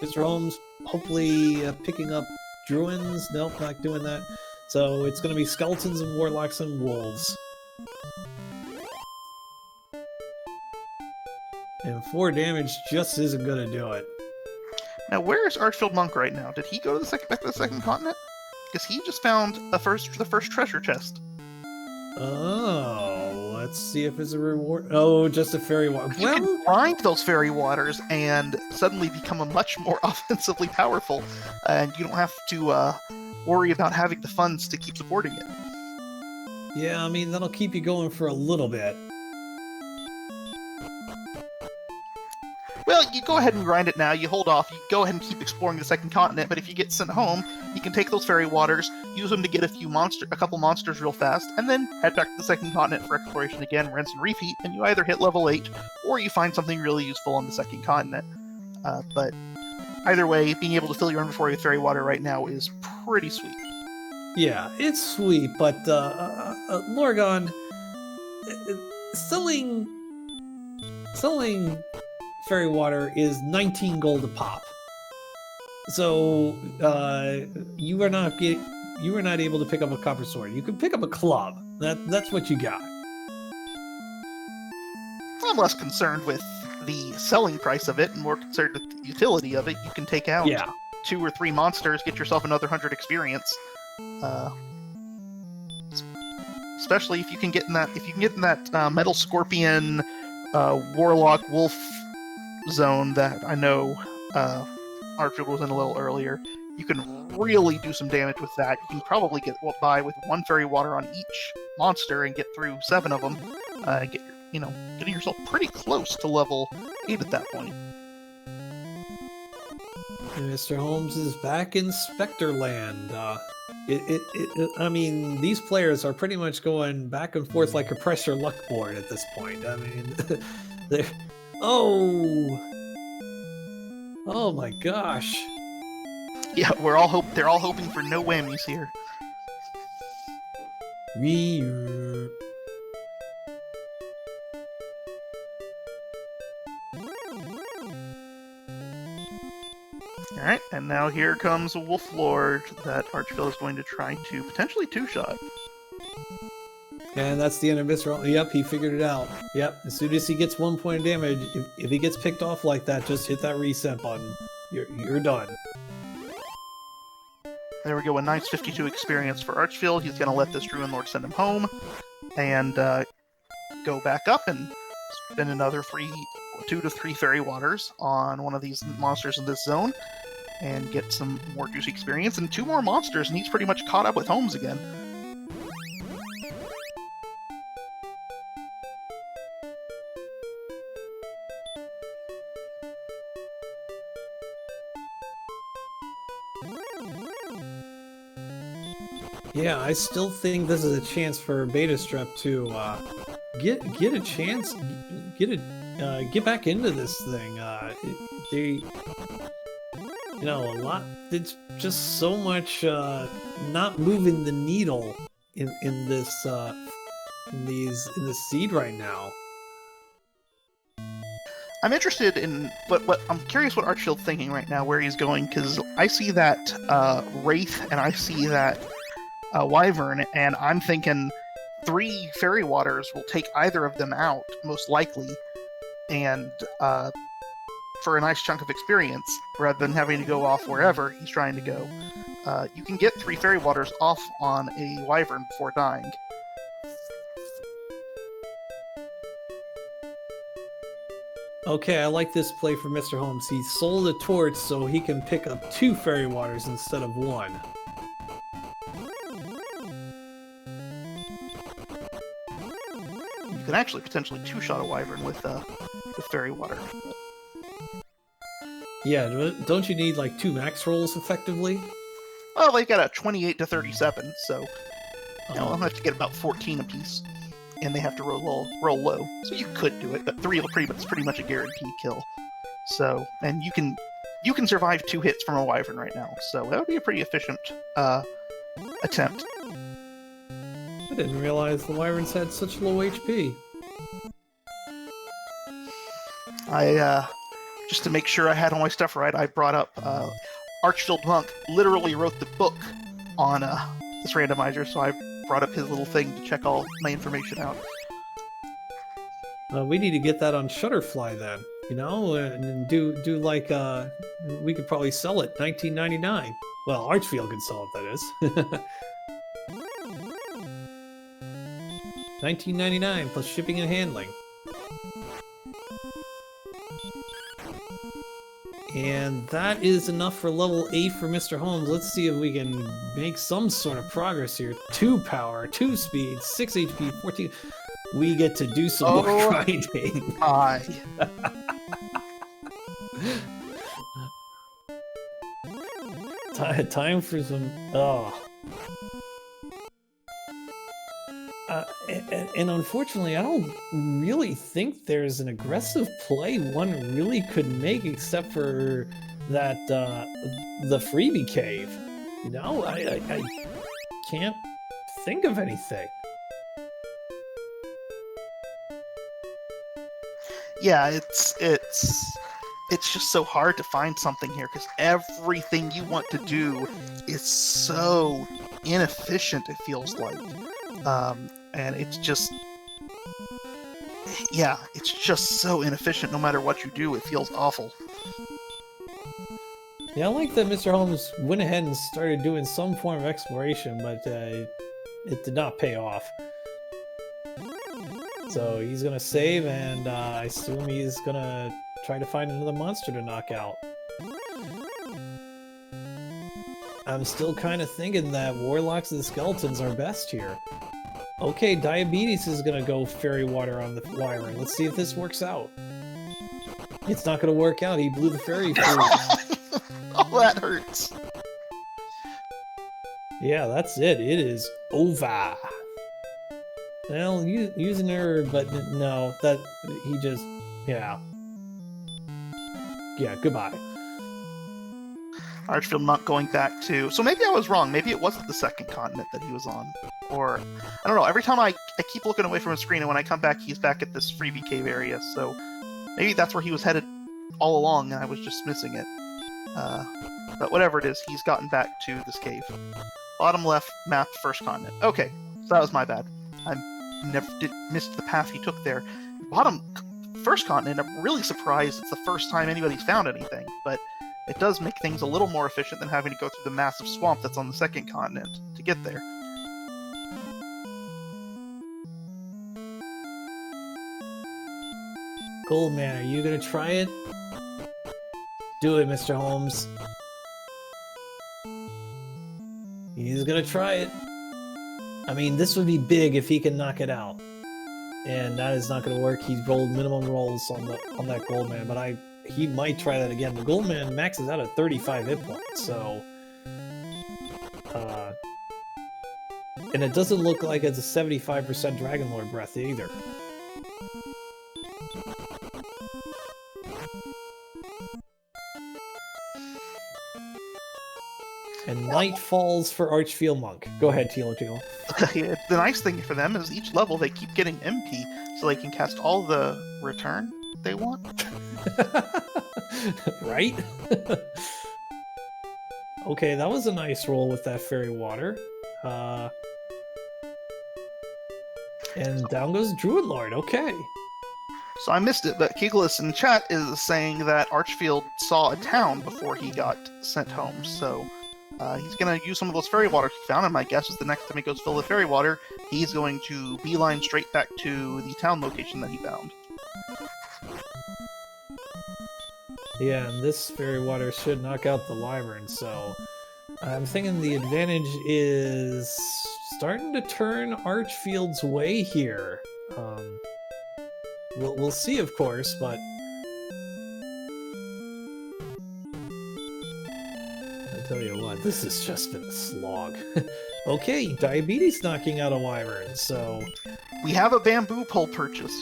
A: Mr. Holmes, hopefully picking up Druins. Nope, not doing that. So it's going to be Skeletons and Warlocks and Wolves. And 4 damage just isn't going to do it.
B: Now, where is Archfield Monk right now? Did he go to back to the second continent? Because he just found the first treasure chest.
A: Oh, let's see if it's a reward. Oh, just a fairy water.
B: You can grind those fairy waters and suddenly become a much more offensively powerful, and you don't have to worry about having the funds to keep supporting it.
A: Yeah, that'll keep you going for a little bit.
B: Well, you go ahead and grind it now, you hold off, you go ahead and keep exploring the second continent, but if you get sent home, you can take those fairy waters, use them to get a couple monsters real fast, and then head back to the second continent for exploration again, rinse and repeat, and you either hit level 8, or you find something really useful on the second continent. But either way, being able to fill your inventory with fairy water right now is pretty sweet.
A: Yeah, it's sweet, but Lorgon, selling fairy water is 19 gold a pop. So you were not able to pick up a copper sword. You could pick up a club. That's what you got.
B: I'm less concerned with the selling price of it and more concerned with the utility of it. You can take out 2 or 3 monsters, get yourself another 100 experience. Especially if you can get in that Metal Scorpion Warlock Wolf zone that I know Archfield was in a little earlier. You can really do some damage with that. You can probably get by with 1 fairy water on each monster and get through 7 of them. Get getting yourself pretty close to level 8 at that point.
A: And Mr. Holmes is back in Spectre Land. I mean, these players are pretty much going back and forth like a pressure luck board at this point. I mean, they're... Oh! Oh my gosh.
B: Yeah, they're all hoping for no whammies here. Alright, and now here comes a Wolf Lord that Archfield is going to try to potentially two-shot.
A: And that's the end of Mr. Holmes. Yep, he figured it out. Yep, as soon as he gets 1 point of damage, if he gets picked off like that, just hit that reset button. You're done.
B: There we go, a nice 52 experience for Archfield. He's going to let this Druid Lord send him home, and go back up and spend another 2 to 3 Fairy Waters on one of these monsters in this zone, and get some more juicy experience, and 2 more monsters, and he's pretty much caught up with Holmes again.
A: Yeah, I still think this is a chance for Beta Strep to get a chance, get back into this thing. A lot. It's just so much not moving the needle in this seed right now.
B: I'm interested in what I'm curious what Archfield's thinking right now, where he's going, because I see that Wraith and I see that Wyvern, and I'm thinking 3 Fairy Waters will take either of them out, most likely, and for a nice chunk of experience, rather than having to go off wherever he's trying to go. You can get 3 Fairy Waters off on a Wyvern before dying.
A: Okay, I like this play for Mr. Holmes. He sold a torch so he can pick up 2 Fairy Waters instead of 1.
B: You can actually potentially two-shot a Wyvern with Fairy Water.
A: Yeah, don't you need like 2 max rolls effectively?
B: Well, they got a 28 to 37, so I'll have to get about 14 apiece, and they have to roll low. So you could do it, but 3 will pretty much a guaranteed kill. So, and you can survive 2 hits from a Wyvern right now, so that would be a pretty efficient attempt.
A: I didn't realize the Wyverns had such low HP.
B: Just to make sure I had all my stuff right, I brought up Archfield Monk literally wrote the book on this randomizer, so I brought up his little thing to check all my information out.
A: We need to get that on Shutterfly then, and do like we could probably sell it $19.99. Well, Archfield could sell it, that is. $19.99 plus shipping and handling. And that is enough for level 8 for Mr. Holmes. Let's see if we can make some sort of progress here. 2 power, 2 speed, 6 HP, 14. We get to do some more grinding. Time for some... And unfortunately, I don't really think there's an aggressive play one really could make except for that the freebie cave. I can't think of anything.
B: Yeah, it's just so hard to find something here because everything you want to do is so inefficient, it feels like. And it's just so inefficient. No matter what you do, it feels awful.
A: Yeah, I like that Mr. Holmes went ahead and started doing some form of exploration, but it did not pay off. So he's gonna save, and I assume he's gonna try to find another monster to knock out. I'm still kind of thinking that Warlocks and Skeletons are best here. Okay, Diabetes is gonna go fairy water on the Wyvern. Let's see if this works out. It's not gonna work out. He blew the fairy food.
B: Oh, that hurts.
A: Yeah, that's it. It is over. Well, using her, but no, that he just, yeah, goodbye.
B: Archfield not going back to. So maybe I was wrong. Maybe it wasn't the second continent that he was on, or I don't know. Every time I keep looking away from his screen, and when I come back, he's back at this freebie cave area. So maybe that's where he was headed all along, and I was just missing it. But whatever it is, he's gotten back to this cave. Bottom left map, first continent. Okay, so that was my bad. I missed the path he took there. Bottom first continent, I'm really surprised it's the first time anybody's found anything, but it does make things a little more efficient than having to go through the massive swamp that's on the second continent to get there.
A: Goldman, are you gonna try it? Do it, Mr. Holmes. He's gonna try it. I mean, this would be big if he can knock it out. And that is not gonna work. He's rolled minimum rolls on that Goldman, but he might try that again. The Goldman maxes out at 35 hit points, so and it doesn't look like it's a 75% Dragon Lord breath either. And night falls for Archfield Monk. Go ahead, Tilo.
B: The nice thing for them is each level they keep getting MP, so they can cast all the return they want.
A: Right? Okay, that was a nice roll with that fairy water. And down goes Druid Lord. Okay.
B: So I missed it, but Keglis in chat is saying that Archfield saw a town before he got sent home, so he's going to use some of those fairy waters he found, and my guess is the next time he goes fill the fairy water, he's going to beeline straight back to the town location that he found.
A: Yeah, and this fairy water should knock out the Wyvern, so I'm thinking the advantage is starting to turn Archfield's way here. We'll see, of course, but I tell you what, this has just been a slog. Okay, Diabetes knocking out a Wyvern, so
B: we have a bamboo pole purchase.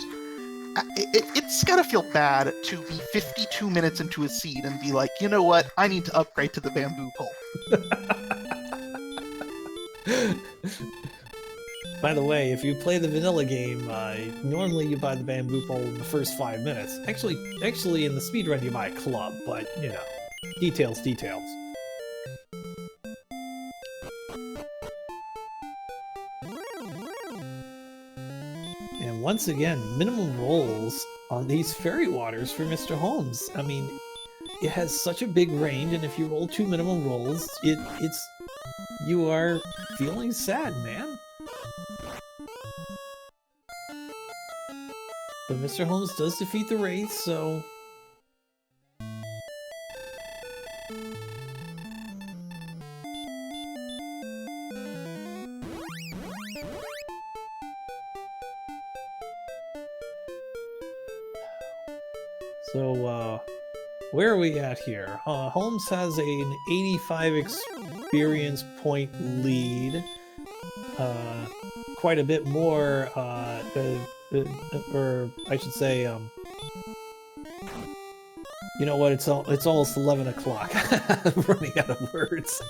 B: It's gotta feel bad to be 52 minutes into a seed and be like, you know what, I need to upgrade to the bamboo pole.
A: By the way, if you play the vanilla game, normally you buy the bamboo pole in the first 5 minutes. Actually, in the speedrun you buy a club, but, you know, details. And once again, minimum rolls on these fairy waters for Mr. Holmes. I mean, it has such a big range, and if you roll 2 minimum rolls, you are feeling sad, man. But Mr. Holmes does defeat the Wraith, so where are we at here? Holmes has an 85 experience point lead. Quite a bit more, or I should say, you know what, it's almost 11 o'clock. I'm running out of words.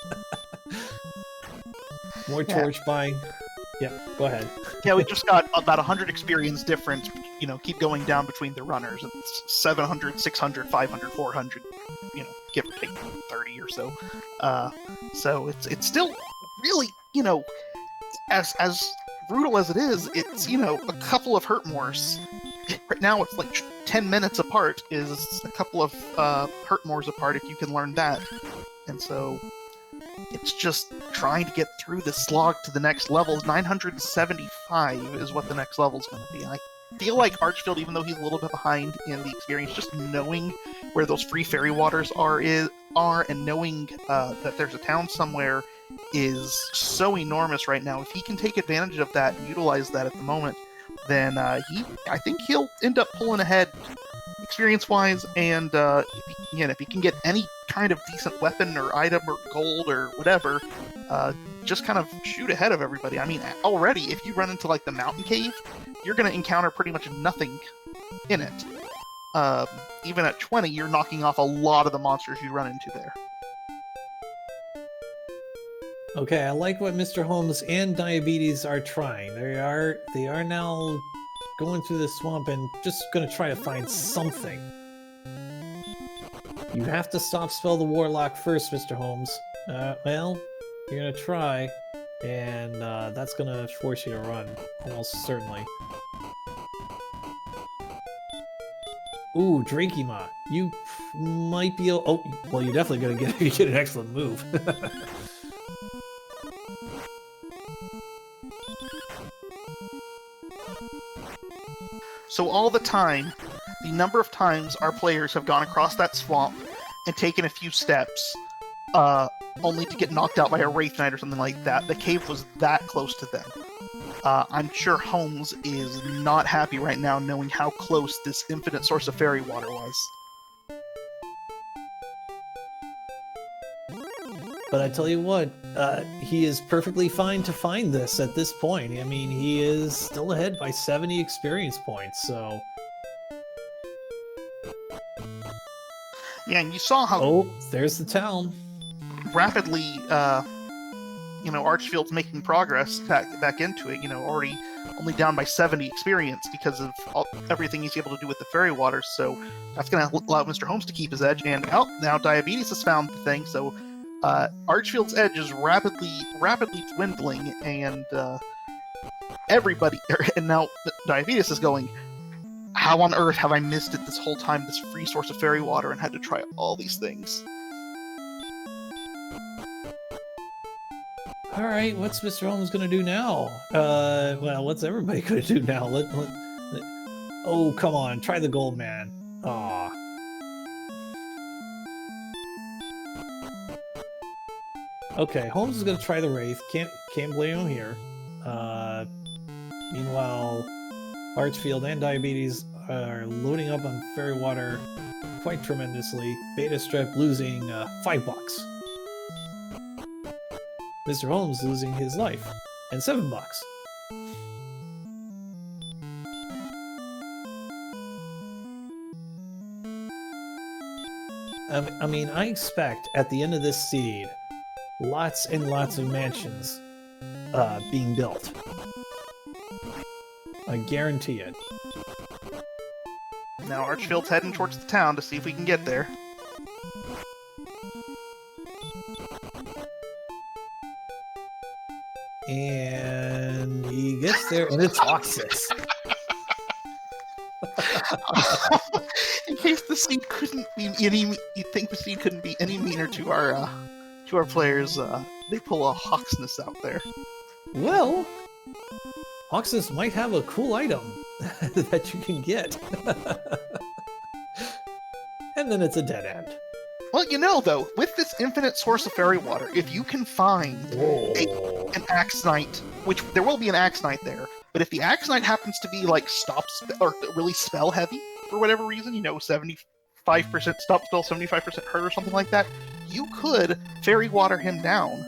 A: More torch buying. Yeah, go ahead.
B: Yeah, we just got about 100 experience difference, you know, keep going down between the runners. It's 700, 600, 500, 400, you know, give or take 30 or so. So it's still really, you know, as brutal as it is, it's, you know, a couple of Hurtmores. Right now it's like 10 minutes apart is a couple of Hurtmores apart if you can learn that. And so it's just trying to get through the slog to the next level. 975 is what the next level's going to be. I feel like Archfield, even though he's a little bit behind in the experience, just knowing where those free fairy waters are and knowing that there's a town somewhere is so enormous right now. If he can take advantage of that and utilize that at the moment, then I think he'll end up pulling ahead experience-wise, and if he can get any kind of decent weapon or item or gold or whatever, just kind of shoot ahead of everybody. I mean, already, if you run into like the mountain cave, you're going to encounter pretty much nothing in it. Even at 20, you're knocking off a lot of the monsters you run into there.
A: Okay, I like what Mr. Holmes and Diabetes are trying. They are now going through the swamp and just going to try to find something. You have to stop spell the Warlock first, Mr. Holmes. Well, you're going to try, and that's going to force you to run, almost certainly. Ooh, Drakima. You might be... Oh, well, you're definitely going to get an excellent move.
B: So all the time, the number of times our players have gone across that swamp and taken a few steps, only to get knocked out by a Wraith Knight or something like that. The cave was that close to them. I'm sure Holmes is not happy right now knowing how close this infinite source of fairy water was.
A: But I tell you what, he is perfectly fine to find this at this point. I mean, he is still ahead by 70 experience points, so...
B: Yeah, and you saw how...
A: Oh, there's the town.
B: Rapidly, Archfield's making progress back into it, already only down by 70 experience because of everything he's able to do with the fairy waters, so that's going to allow Mr. Holmes to keep his edge, and now Diabetes has found the thing, so Archfield's edge is rapidly dwindling, and everybody, and now Diabetes is going, how on earth have I missed it this whole time, this free source of fairy water, and had to try all these things?
A: Alright, what's Mr. Holmes gonna do now? Well, what's everybody gonna do now? Oh, come on, try the gold man. Aw. Okay, Holmes is gonna try the Wraith. Can't blame him here. Meanwhile, Archfield and Diabetes are loading up on fairy water quite tremendously. Beta Strip losing $5. Mr. Holmes losing his life and $7. I mean, I expect at the end of this seed, lots and lots of mansions being built. I guarantee it.
B: Now Archfield's heading towards the town to see if we can get there.
A: And he gets there, and it's Oxus.
B: In case the scene couldn't be any, you'd think the scene couldn't be any meaner to our players. They pull a Hawksness out there.
A: Well, Oxus might have a cool item that you can get, and then it's a dead end.
B: Well, though, with this infinite source of fairy water, if you can find an Axe Knight, which there will be an Axe Knight there, but if the Axe Knight happens to be like or really spell heavy for whatever reason, 75% stop spell, 75% hurt or something like that, you could fairy water him down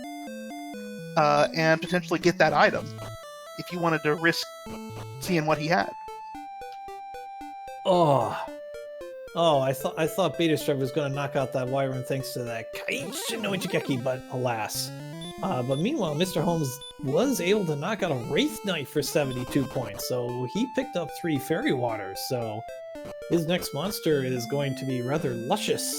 B: and potentially get that item if you wanted to risk seeing what he had.
A: Oh, I thought Beta Strip was going to knock out that Wyvern thanks to that Kaich no Ichigeki, but alas. But meanwhile, Mr. Holmes was able to knock out a Wraith Knight for 72 points, so he picked up 3 Fairy Waters, so his next monster is going to be rather luscious.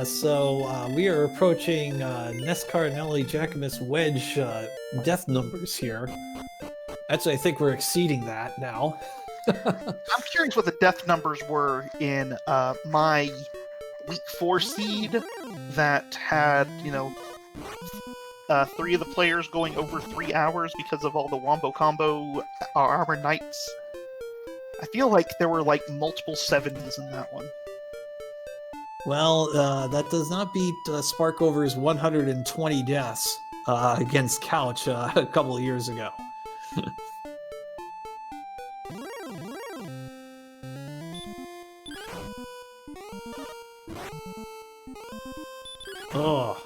A: So we are approaching Nescarnelli Jacobus Wedge death numbers here. Actually, I think we're exceeding that now.
B: I'm curious what the death numbers were in my week 4 seed that had, 3 of the players going over 3 hours because of all the Wombo Combo Armor Knights. I feel like there were like multiple 70s in that one.
A: Well, that does not beat Sparkover's 120 deaths against Couch a couple of years ago. Oh,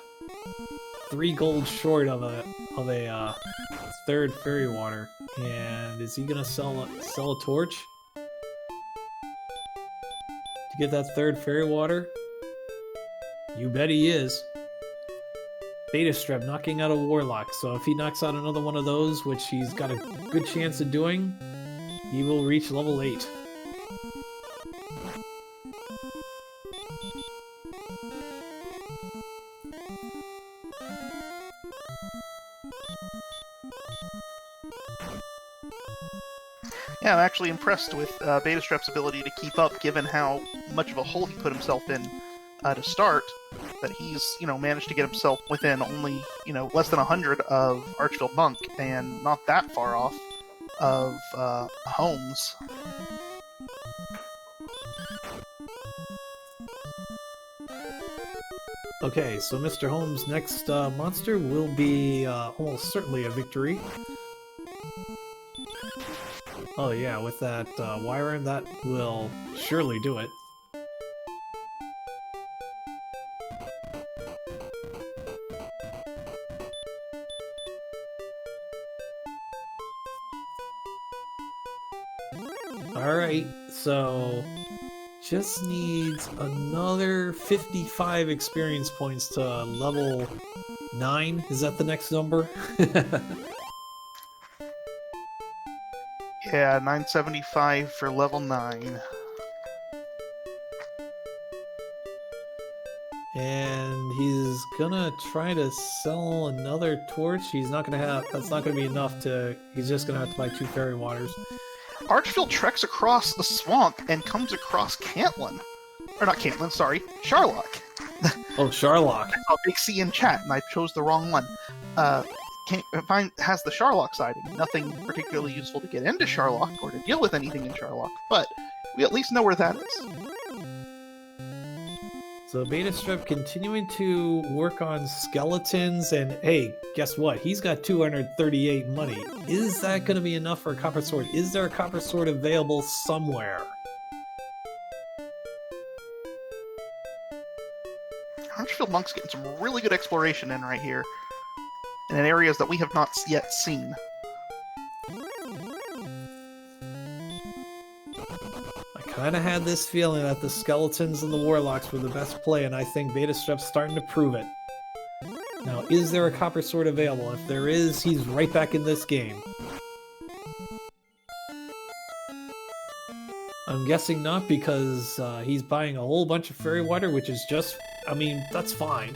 A: 3 gold short of a third fairy water, and is he gonna sell a torch to get that third fairy water? You bet he is. Beta Strep knocking out a Warlock, so if he knocks out another one of those, which he's got a good chance of doing, he will reach level 8.
B: Yeah, I'm actually impressed with Beta Strep's ability to keep up, given how much of a hole he put himself in to start. That he's, managed to get himself within only, less than 100 of Archfield Monk, and not that far off of Holmes.
A: Okay, so Mr. Holmes' next monster will be almost certainly a victory. Oh yeah, with that Wyvern, that will surely do it. Alright, so just needs another 55 experience points to level 9. Is that the next number?
B: Yeah, 975 for level 9.
A: And he's gonna try to sell another torch. He's not gonna have, that's not gonna be enough to, he's just gonna have to buy 2 fairy waters.
B: Archfield treks across the swamp and comes across Cantlin. Or not Cantlin, sorry, Sharlock.
A: Oh, Sharlock.
B: I saw Big C in chat, and I chose the wrong one. Has the Sharlock sighting. Nothing particularly useful to get into Sharlock or to deal with anything in Sharlock, but we at least know where that is.
A: So Beta Strep continuing to work on skeletons, and hey, guess what? He's got 238 money. Is that going to be enough for a copper sword? Is there a copper sword available somewhere?
B: Archfield Monk's getting some really good exploration in right here, and in areas that we have not yet seen.
A: I kind of had this feeling that the skeletons and the warlocks were the best play, and I think Beta Strep's starting to prove it. Now, is there a copper sword available? If there is, he's right back in this game. I'm guessing not, because he's buying a whole bunch of fairy water, which is just, I mean, that's fine.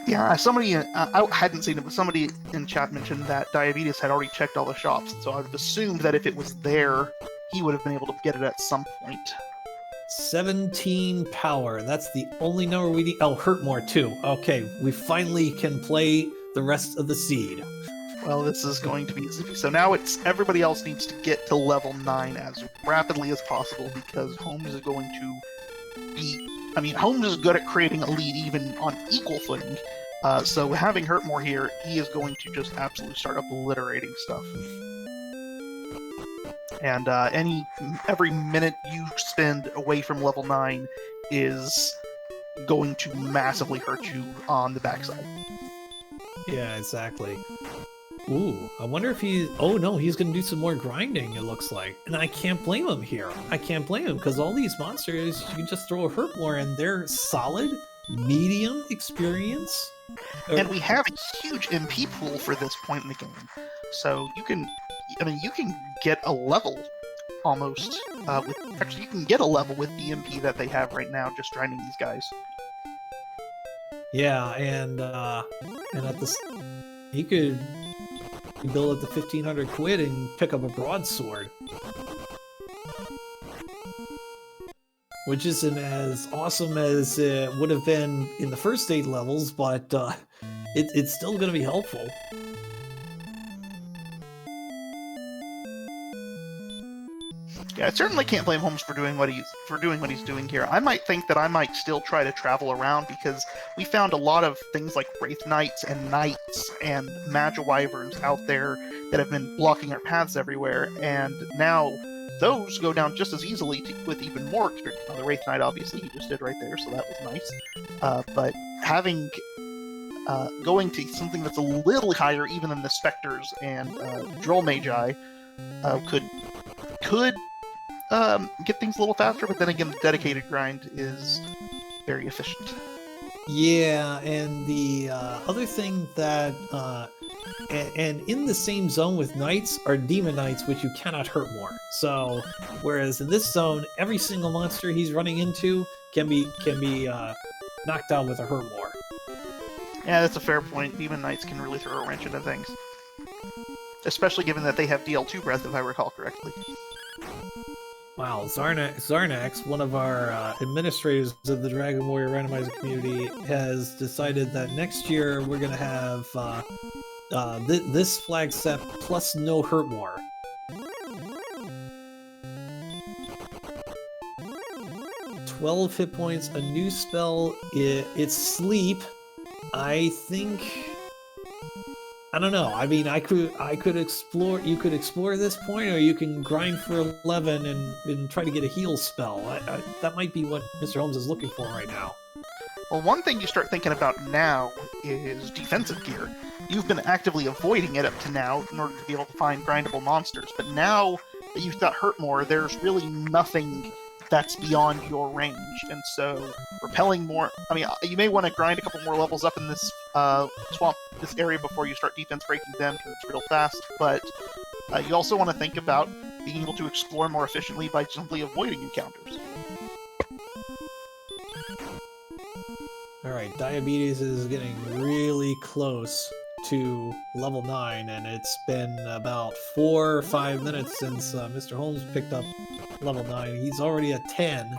B: Yeah, somebody, I hadn't seen it, but somebody in chat mentioned that Diabetes had already checked all the shops, so I would have assumed that if it was there, he would have been able to get it at some point.
A: 17 power. That's the only number we need. Oh, hurt more too. Okay, we finally can play the rest of the seed.
B: Well, this is going to be zippy. So now it's everybody else needs to get to level 9 as rapidly as possible, because Holmes is going to be... I mean, Holmes is good at creating a lead even on equal footing. So having Hurtmore here, he is going to just absolutely start obliterating stuff. And every minute you spend away from level 9 is going to massively hurt you on the backside.
A: Yeah, exactly. Ooh, I wonder if he's... Oh no, he's going to do some more grinding, it looks like. And I can't blame him here. I can't blame him, because all these monsters, you can just throw a Hurtmore and they're solid, medium experience.
B: And we have a huge MP pool for this point in the game. So you can... I mean, you can get a level almost actually, you can get a level with the MP that they have right now, just grinding these guys.
A: Yeah, and at this, he could bill at the 1,500 quid and pick up a broadsword, which isn't as awesome as it would have been in the first 8 levels, but it's still going to be helpful.
B: Yeah, I certainly can't blame Holmes for doing what he's doing here. I might think that I might still try to travel around because we found a lot of things like Wraith Knights and Knights and Magi Wyverns out there that have been blocking our paths everywhere, and now those go down just as easily with even more experience. Now, the Wraith Knight, obviously, he just did right there, so that was nice. But having going to something that's a little higher even than the Spectres and Droll Magi could get things a little faster, but then again, the dedicated grind is very efficient.
A: Yeah, and the other thing that, and in the same zone with Knights are Demon Knights, which you cannot hurt more. So, whereas in this zone, every single monster he's running into can be knocked out with a hurt more.
B: Yeah, that's a fair point. Demon Knights can really throw a wrench into things. Especially given that they have DL2 breath, if I recall correctly.
A: Wow, Zarnax, one of our administrators of the Dragon Warrior Randomizer community, has decided that next year we're going to have this flag set plus no hurt more. "12 hit points, a new spell, it's Sleep. I think... I don't know. I mean, I could explore. You could explore this point, or you can grind for 11 and try to get a heal spell. That might be what Mr. Holmes is looking for right now.
B: Well, one thing you start thinking about now is defensive gear. You've been actively avoiding it up to now in order to be able to find grindable monsters, but now that you've got hurt more, there's really nothing that's beyond your range, and so repelling more... I mean, you may want to grind a couple more levels up in this swamp, this area, before you start defense breaking them, because it's real fast, but you also want to think about being able to explore more efficiently by simply avoiding encounters.
A: Alright, Diabetes is getting really close to level 9, and it's been about 4 or 5 minutes since Mr. Holmes picked up level 9. He's already at 10.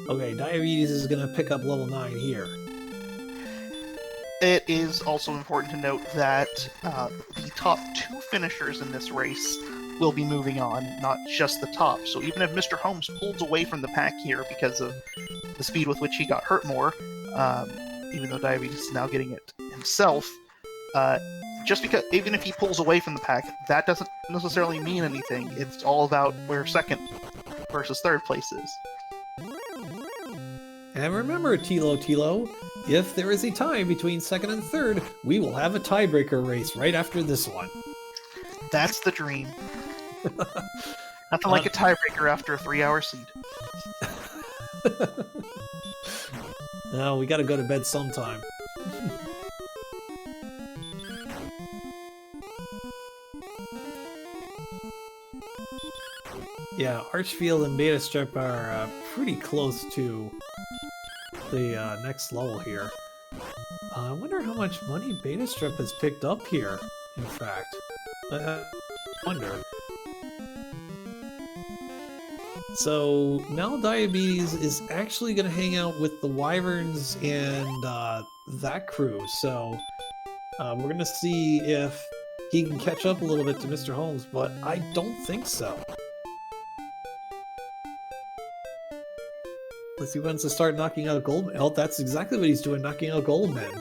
A: Okay, Diabetes is going to pick up level 9 here.
B: It is also important to note that the top 2 finishers in this race will be moving on, not just the top. So even if Mr. Holmes pulls away from the pack here because of the speed with which he got hurt more, even though Diabetes is now getting it himself, just because, even if he pulls away from the pack, that doesn't necessarily mean anything. It's all about where second versus third place is.
A: And remember, Tilo, if there is a tie between second and third, we will have a tiebreaker race right after this one.
B: That's the dream. Nothing like a tiebreaker after a 3-hour seed.
A: No, we gotta go to bed sometime. Yeah, Archfield and Beta Strip are pretty close to the next level here. I wonder how much money Beta Strip has picked up here, in fact. I wonder. So now Diabetes is actually going to hang out with the Wyverns and that crew. So we're going to see if he can catch up a little bit to Mr. Holmes, but I don't think so. Unless he wants to start knocking out Goldman. Oh, that's exactly what he's doing, knocking out Goldman.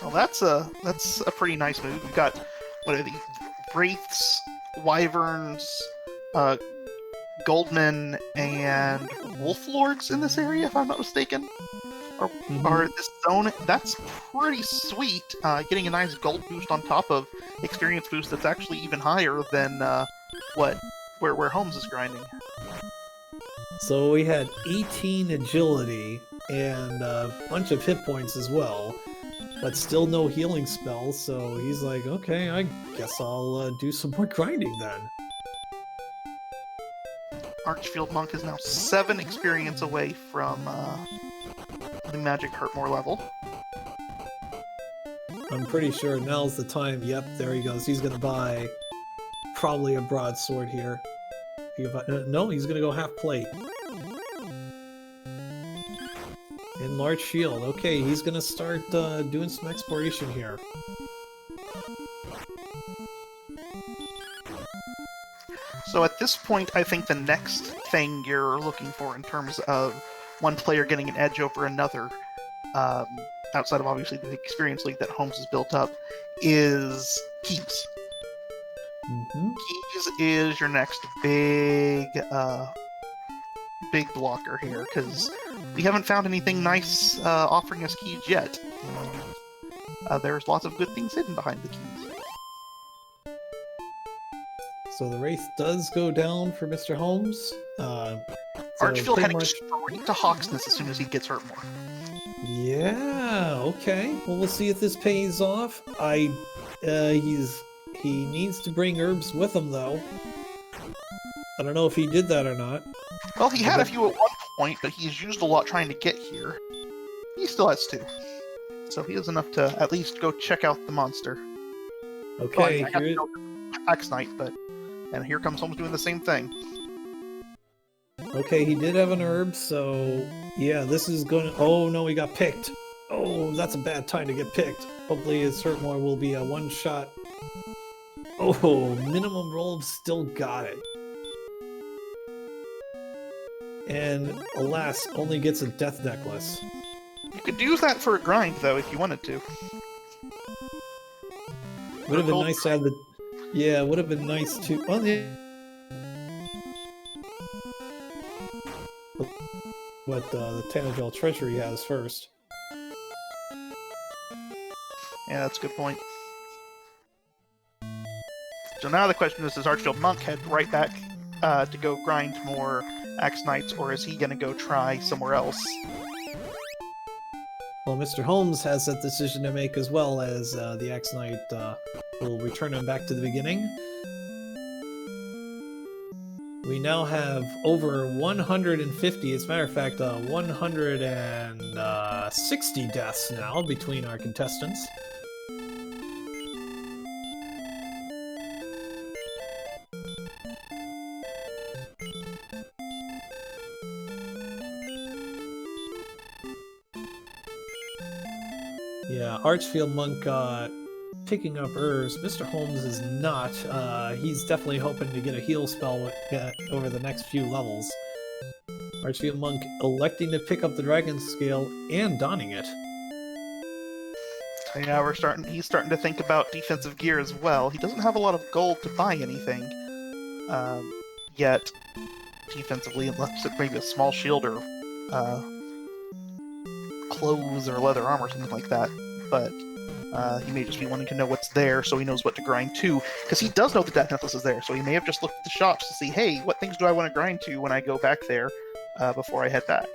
B: Well, that's a pretty nice move. We've got, what are these? Wraiths, Wyverns, Goldman, and Wolf Lords in this area, if I'm not mistaken. Or this zone. That's pretty sweet. Getting a nice gold boost on top of experience boost that's actually even higher than where Holmes is grinding.
A: So we had 18 agility and a bunch of hit points as well, but still no healing spells, so he's like, okay, I guess I'll do some more grinding then.
B: Archfield Monk is now 7 experience away from the Magic Hurtmore level.
A: I'm pretty sure now's the time. Yep, there he goes. He's gonna buy probably a broadsword here. No, he's gonna go half plate. Enlarged shield. Okay, he's gonna start doing some exploration here.
B: So at this point, I think the next thing you're looking for in terms of one player getting an edge over another, outside of obviously the experience league that Holmes has built up, is keys. Keys is your next big blocker here, because we haven't found anything nice offering us keys yet. There's lots of good things hidden behind the keys.
A: So the race does go down for Mr. Holmes.
B: Archfield heading straight to Hawksness as soon as he gets hurt more.
A: Yeah, okay. Well, we'll see if this pays off. He needs to bring herbs with him, though. I don't know if he did that or not.
B: Well, he had a few at one point, but he's used a lot trying to get here. He still has 2. So he has enough to at least go check out the monster.
A: Okay,
B: Axe Knight, and here comes Holmes doing the same thing.
A: Okay, he did have an herb, so yeah, this is going to... Oh, no, he got picked. Oh, that's a bad time to get picked. Hopefully his Hurtmore will be a one-shot. Oh, minimum roll, still got it. And alas, only gets a death necklace.
B: You could use that for a grind, though, if you wanted to.
A: Would have been nice to have the... Yeah, would have been nice to... Well, yeah. What the Tanagel Treasury has first.
B: Yeah, that's a good point. So now the question is, does Archfield Monk head right back to go grind more Axe Knights, or is he going to go try somewhere else?
A: Well, Mr. Holmes has that decision to make as well, as the Axe Knight will return him back to the beginning. We now have over 150, as a matter of fact, 160 deaths now between our contestants. Yeah, Archfield Monk picking up herbs. Mr. Holmes is not. He's definitely hoping to get a heal spell over the next few levels. Archfield Monk electing to pick up the Dragon Scale and donning it.
B: Yeah, he's starting to think about defensive gear as well. He doesn't have a lot of gold to buy anything yet, defensively, unless it's maybe a small shield or clothes or leather armor or something like that. But he may just be wanting to know what's there so he knows what to grind to, because he does know the Death Necklace is there, so he may have just looked at the shops to see, hey, what things do I want to grind to when I go back there before I head back.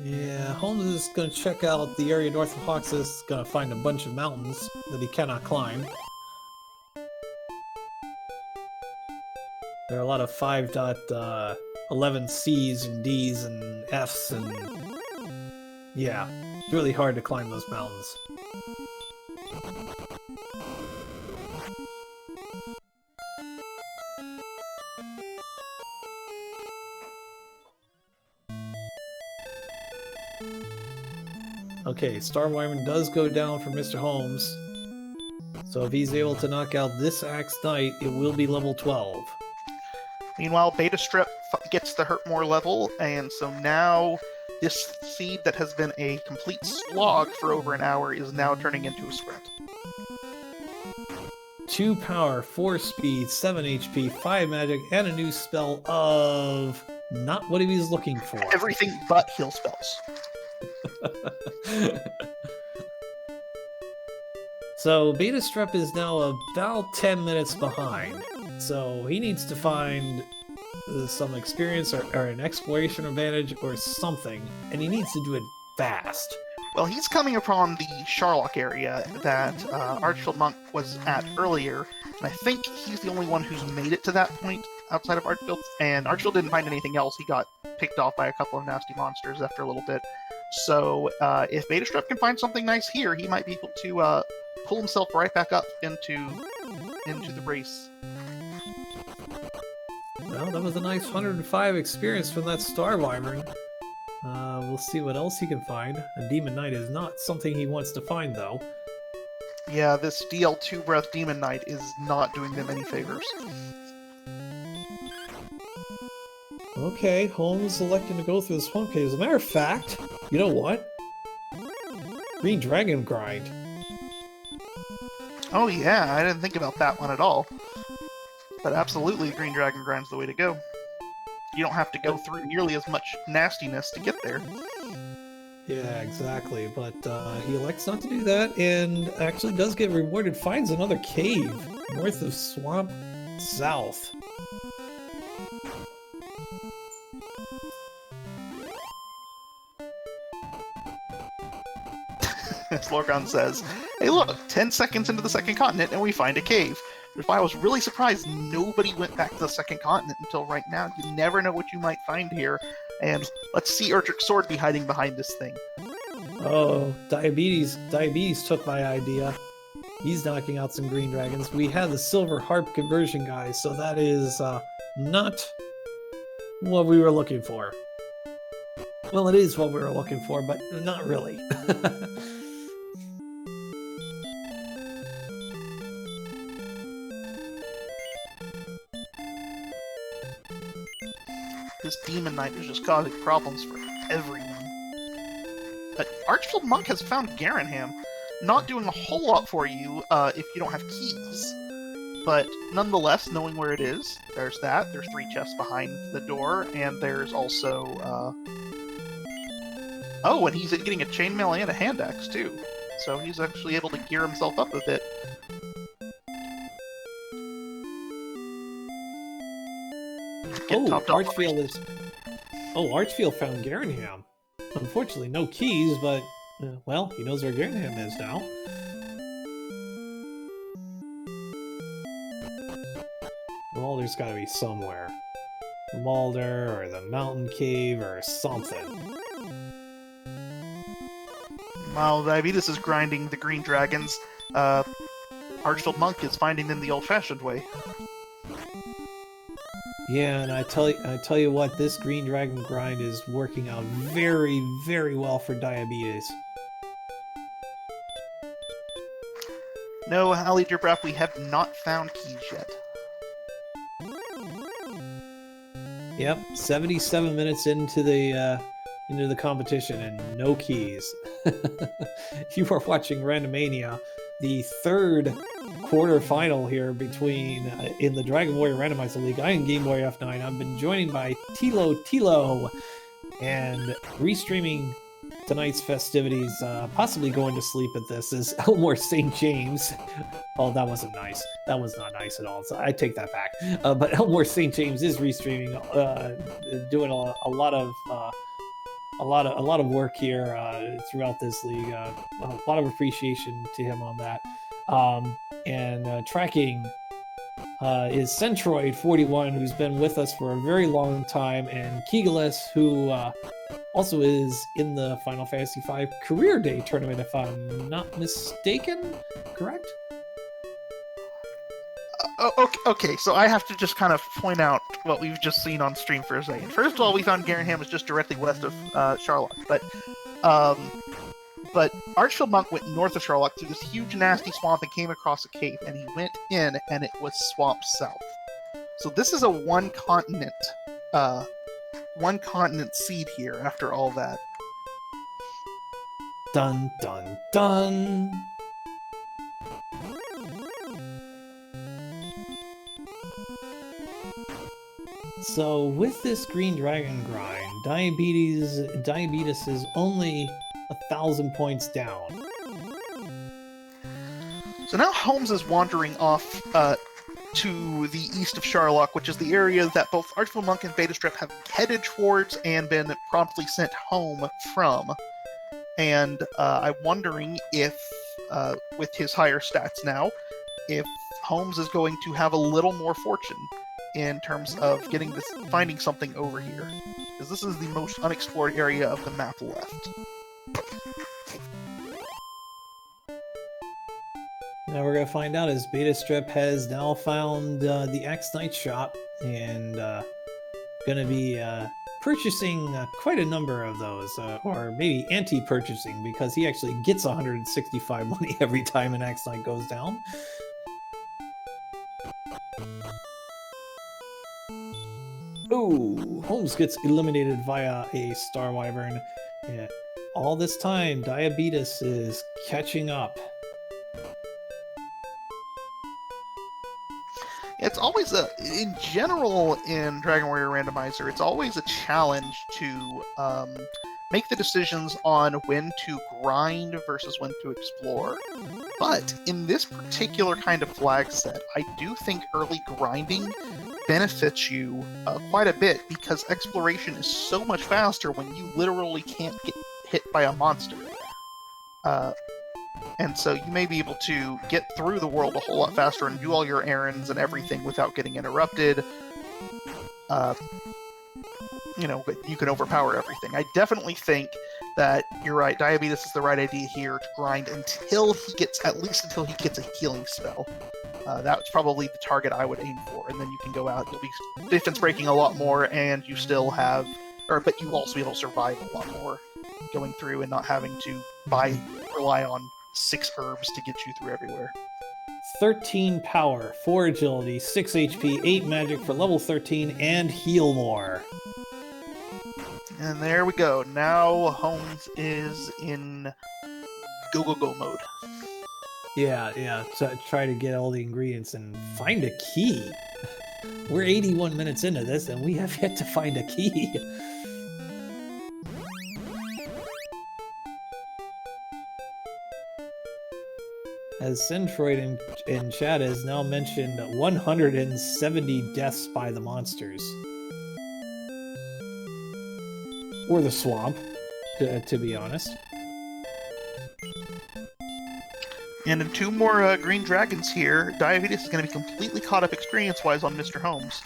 A: Yeah, Holmes is going to check out the area north of Hawksness, going to find a bunch of mountains that he cannot climb. There are a lot of 5.11 C's and D's and F's, and yeah, it's really hard to climb those mountains. Okay, Star Wyvern does go down for Mr. Holmes. So if he's able to knock out this Axe Knight, it will be level 12.
B: Meanwhile, Beta Strip gets the Hurtmore level, and so now this seed that has been a complete slog for over an hour is now turning into a sprint.
A: 2 power, 4 speed, 7 HP, 5 magic, and a new spell of... not what he was looking for.
B: Everything but heal spells.
A: So Beta Strep is now about 10 minutes behind. So he needs to find some experience or an exploration advantage or something, and he needs to do it fast.
B: Well, he's coming upon the Sharlock area that Archfield Monk was at earlier, and I think he's the only one who's made it to that point outside of Archfield, and Archfield didn't find anything else. He got picked off by a couple of nasty monsters after a little bit. So if Beta Strep can find something nice here, he might be able to pull himself right back up into the race.
A: Well, that was a nice 105 experience from that Star Wyvern. We'll see what else he can find. A Demon Knight is not something he wants to find, though.
B: Yeah, this DL2 Breath Demon Knight is not doing them any favors.
A: Okay, Holmes electing to go through the swamp cave. As a matter of fact, you know what? Green Dragon Grind.
B: Oh yeah, I didn't think about that one at all. But absolutely, Green Dragon Grind's the way to go. You don't have to go through nearly as much nastiness to get there.
A: Yeah, exactly. But he elects not to do that, and actually does get rewarded. Finds another cave north of Swamp South.
B: As Lorgon says, hey look, 10 seconds into the second continent and we find a cave. Which is why I was really surprised nobody went back to the second continent until right now. You never know what you might find here. And let's see Erdrick's sword be hiding behind this thing.
A: Oh, Diabetes took my idea. He's knocking out some green dragons. We have the silver harp conversion, guys, so that is not what we were looking for. Well, it is what we were looking for, but not really.
B: This Demon Knight is just causing problems for everyone. But Archfield Monk has found Garanham. Not doing a whole lot for you if you don't have keys. But nonetheless, knowing where it is, there's that. There's 3 chests behind the door, and there's also... Oh, and he's getting a chainmail and a hand axe, too. So he's actually able to gear himself up a bit.
A: Archfield found Garanham. Unfortunately, no keys, but, well, he knows where Garanham is now. Mulder's gotta be somewhere. Mulder, or the mountain cave, or something.
B: While Diabetes is grinding the green dragons, Archfield Monk is finding them the old-fashioned way.
A: Yeah, and I tell you what, this green dragon grind is working out very, very well for Diabetes.
B: No, I'll eat your breath, we have not found keys yet.
A: Yep, 77 minutes into the competition and no keys. You are watching Randomania, the third quarterfinal here between in the Dragon Warrior Randomizer League. I am Game Boy F9. I've been joined by Tilo, and restreaming tonight's festivities, possibly going to sleep at this, is Elmore St. James. Oh, that wasn't nice. That was not nice at all. So I take that back. But Elmore St. James is restreaming, doing a lot of work here throughout this league. A lot of appreciation to him on that. And tracking is Centroid41, who's been with us for a very long time, and Keegalis, who also is in the Final Fantasy V Career Day tournament, if I'm not mistaken. Correct?
B: Okay, so I have to just kind of point out what we've just seen on stream for a second. First of all, we found Garanham was just directly west of Charlock, but Archfield Monk went north of Charlock through this huge nasty swamp and came across a cave, and he went in, and it was Swamp South. So this is a one continent seed here after all that.
A: Dun dun dun. So with this green dragon grind, Diabetes is only 1,000 points down.
B: So now Holmes is wandering off to the east of Charlock, which is the area that both Archfield Monk and Beta Strip have headed towards and been promptly sent home from. And I'm wondering if, with his higher stats now, if Holmes is going to have a little more fortune in terms of finding something over here. Because this is the most unexplored area of the map left.
A: Now we're going to find out as Beta Strip has now found the X Knight shop and going to be purchasing quite a number of those, or maybe anti-purchasing, because he actually gets 165 money every time an Axe Knight goes down. Oh, Holmes gets eliminated via a Star Wyvern. Yeah. All this time, Diabetes is catching up.
B: It's always in general in Dragon Warrior Randomizer, it's always a challenge to make the decisions on when to grind versus when to explore. But in this particular kind of flag set, I do think early grinding benefits you quite a bit, because exploration is so much faster when you literally can't get hit by a monster. And so you may be able to get through the world a whole lot faster and do all your errands and everything without getting interrupted. But you can overpower everything. I definitely think that you're right. Diabetes is the right idea here to grind until he gets a healing spell. That's probably the target I would aim for, and then you can go out. You'll be defense breaking a lot more, and you still have, but you also be able to survive a lot more going through and not having to rely on 6 herbs to get you through everywhere.
A: 13 power, 4 agility, 6 HP, 8 magic for level 13, and heal more.
B: And there we go. Now Holmes is in go mode.
A: Yeah. Try to get all the ingredients and find a key. We're 81 minutes into this, and we have yet to find a key. As Centroid in chat has now mentioned 170 deaths by the monsters. Or the swamp, to be honest.
B: And in 2 more green dragons here, Diabetes is going to be completely caught up experience-wise on Mr. Holmes.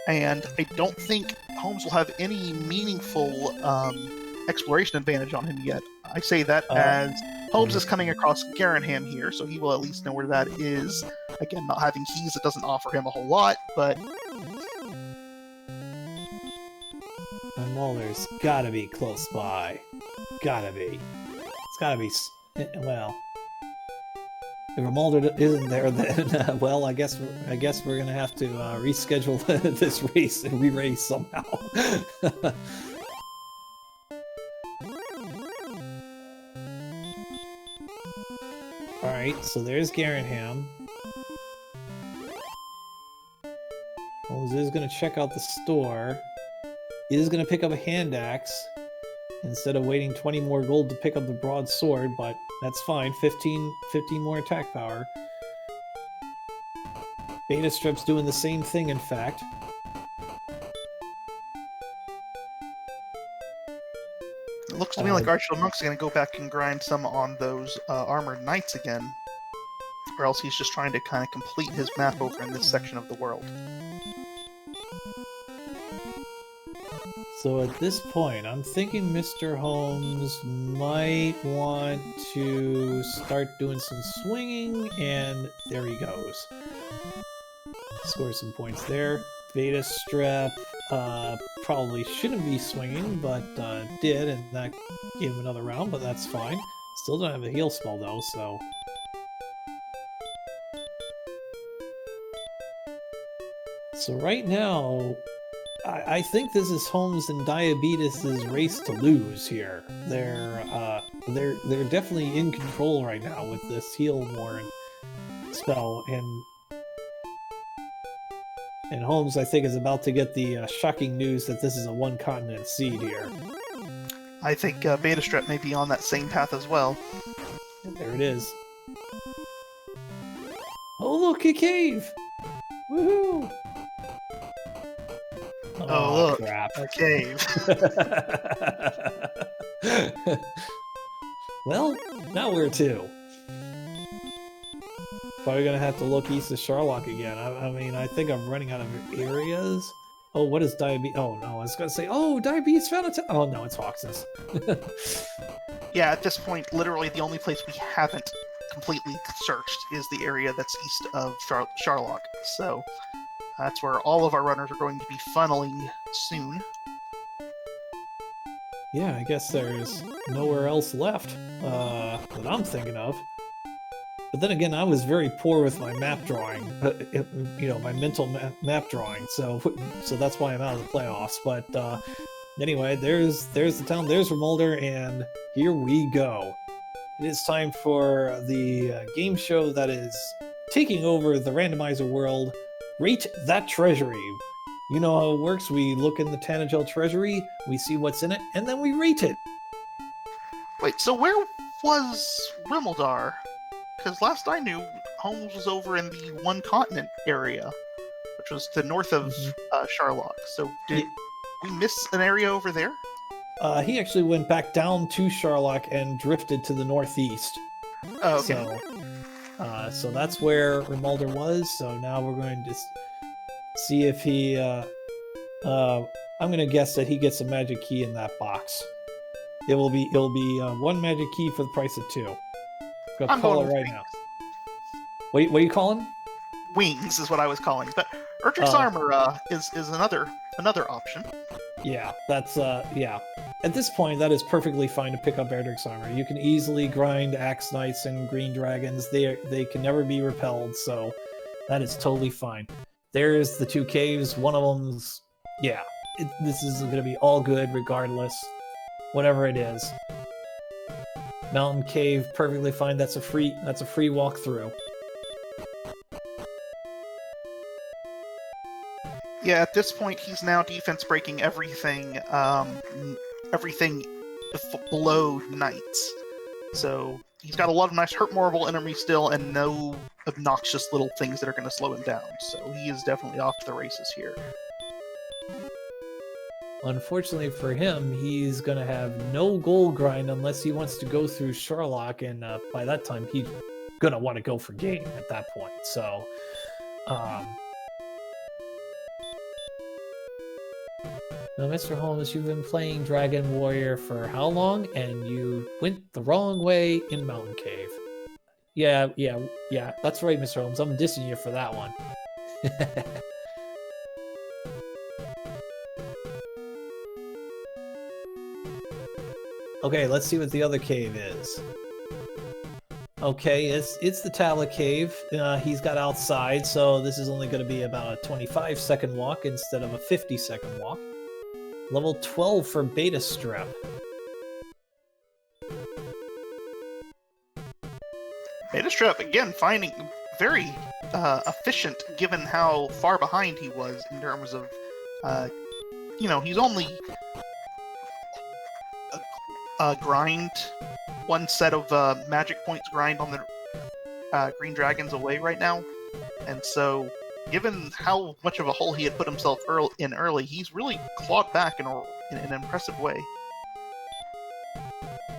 B: And I don't think Holmes will have any meaningful exploration advantage on him yet. I say that as Holmes is coming across Garanham here, so he will at least know where that is. Again, not having keys, it doesn't offer him a whole lot, but...
A: Mulder's gotta be close by. Gotta be. It's gotta be... well... If Mulder isn't there, then, well, I guess we're gonna have to reschedule this race and re-race somehow. Alright, so there's Garanham. Holmes is gonna check out the store. He is gonna pick up a hand axe instead of waiting 20 more gold to pick up the broadsword, but that's fine. 15 more attack power. Beta Strip's doing the same thing, in fact.
B: It looks to me like Archfield Monk's going to go back and grind some on those armored knights again. Or else he's just trying to kind of complete his map over in this section of the world.
A: So at this point, I'm thinking Mr. Holmes might want to start doing some swinging, and there he goes. Score some points there. Beta Strip probably shouldn't be swinging, but did, and that gave him another round, but that's fine. Still don't have a heal spell, though, so... So right now... I think this is Holmes and Diabetes' race to lose here. They're definitely in control right now with this heal more spell, and Holmes, I think, is about to get the shocking news that this is a one-continent seed here.
B: I think Beta Strep may be on that same path as well.
A: And there it is. Oh, look, a cave! Woohoo!
B: Oh, look,
A: crap.
B: a cave.
A: Well, now where to? Probably gonna have to look east of Sharlock again. I mean, I think I'm running out of areas. Oh, what is Diabetes? Oh, no, I was gonna say, oh, Diabetes found it. Oh, no, it's Foxes.
B: Yeah, at this point, literally the only place we haven't completely searched is the area that's east of Sharlock. So, That's where all of our runners are going to be funneling soon.
A: Yeah, I guess there's nowhere else left that I'm thinking of. But then again, I was very poor with my map drawing, my mental map drawing. So that's why I'm out of the playoffs. But anyway, there's the town, there's Remolder, and here we go. It is time for the game show that is taking over the randomizer world. Rate that treasury. You know how it works. We look in the Tanagel treasury, we see what's in it, and then we rate it.
B: Wait, so where was Rimeldar? Because last I knew, Holmes was over in the One Continent area, which was to the north of Charlock. So did we miss an area over there?
A: He actually went back down to Charlock and drifted to the northeast.
B: Oh, okay.
A: So that's where Remolder was. So now we're going to see if he... I'm going to guess that he gets a magic key in that box. It'll be one magic key for the price of two.
B: I'm
A: call
B: going
A: it right
B: wings.
A: now. What are you calling?
B: Wings is what I was calling. But Erdrick's armor is another option.
A: Yeah, that's yeah. At this point, that is perfectly fine to pick up Erdrick's armor. You can easily grind Axe Knights and Green Dragons. They can never be repelled, so that is totally fine. There's the two caves. One of them's this is going to be all good regardless, whatever it is. Mountain Cave, perfectly fine. That's a free walkthrough.
B: Yeah, at this point, he's now defense breaking everything, below Knights. So he's got a lot of nice hurt moreable enemies still, and no obnoxious little things that are going to slow him down. So he is definitely off to the races here.
A: Unfortunately for him, he's going to have no gold grind unless he wants to go through Charlock, and by that time, he's going to want to go for game at that point. So, now, Mr. Holmes, you've been playing Dragon Warrior for how long? And you went the wrong way in Mountain Cave. Yeah, that's right, Mr. Holmes. I'm dissing you for that one. Okay, let's see what the other cave is. Okay, it's the Tablet Cave. He's got outside, so this is only going to be about a 25-second walk instead of a 50-second walk. Level 12 for Beta Strep.
B: Beta Strep, again, finding very efficient given how far behind he was in terms of, he's only grind, one set of magic points grind on the Green Dragons away right now. And so, given how much of a hole he had put himself early, he's really clawed back in an impressive way.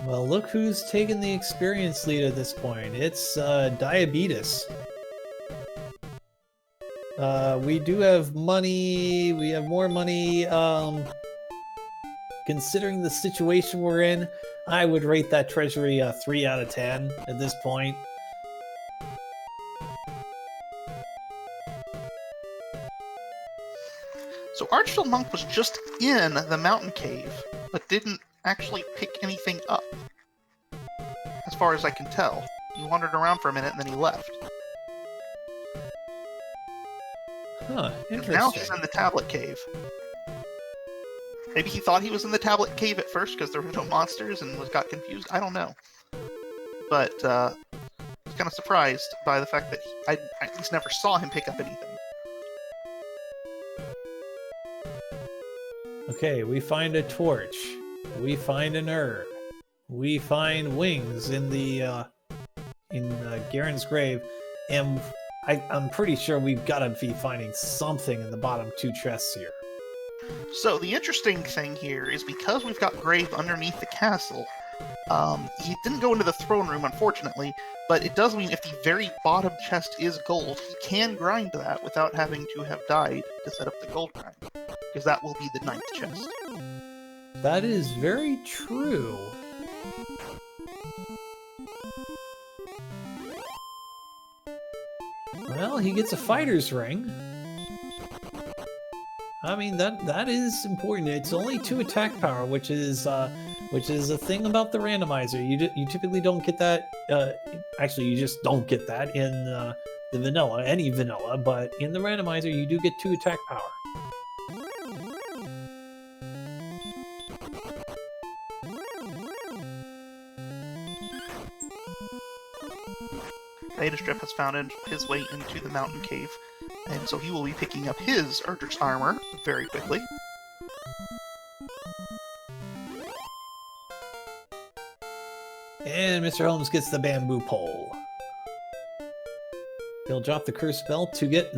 A: Well, look who's taking the experience lead at this point. It's Diabetes. We do have money. We have more money. Considering the situation we're in, I would rate that treasury a 3 out of 10 at this point.
B: So Archfield Monk was just in the mountain cave, but didn't actually pick anything up. As far as I can tell. He wandered around for a minute and then he left.
A: Huh, interesting.
B: Now he's in the tablet cave. Maybe he thought he was in the tablet cave at first because there were no monsters and got confused. I don't know. But I was kind of surprised by the fact that I at least never saw him pick up anything.
A: Okay, we find a torch. We find an herb. We find wings in the Garen's grave, and I'm pretty sure we've got to be finding something in the bottom two chests here.
B: So the interesting thing here is because we've got Grave underneath the castle, he didn't go into the throne room, unfortunately, but it does mean if the very bottom chest is gold, he can grind that without having to have died to set up the gold grind, because that will be the 9th chest.
A: That is very true. Well, he gets a fighter's ring. I mean that is important. It's only 2 attack power, which is a thing about the randomizer. You typically don't get that. Actually, you just don't get that in the vanilla, any vanilla. But in the randomizer, you do get 2 attack power.
B: Beta Strip has found his way into the mountain cave, and so he will be picking up his Erdrick's armor very quickly.
A: And Mr. Holmes gets the bamboo pole. He'll drop the curse spell to get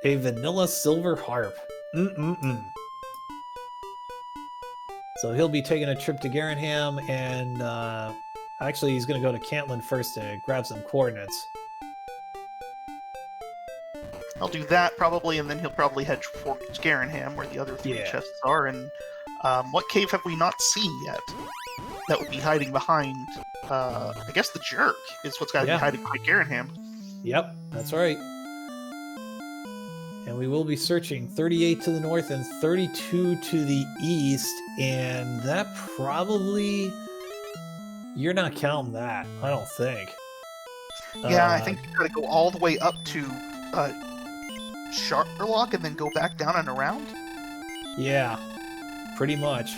A: a vanilla silver harp. So he'll be taking a trip to Garenham, and actually he's going to go to Cantland first to grab some coordinates.
B: I'll do that probably, and then he'll probably head for Garenham, where the other 3 chests are. And what cave have we not seen yet? That would be hiding behind. I guess the jerk is what's got to be hiding behind Garenham.
A: Yep, that's right. And we will be searching 38 to the north and 32 to the east, and that probably... You're not counting that, I don't think.
B: Yeah, I think you gotta go all the way up to Sharlock and then go back down and around?
A: Yeah, pretty much.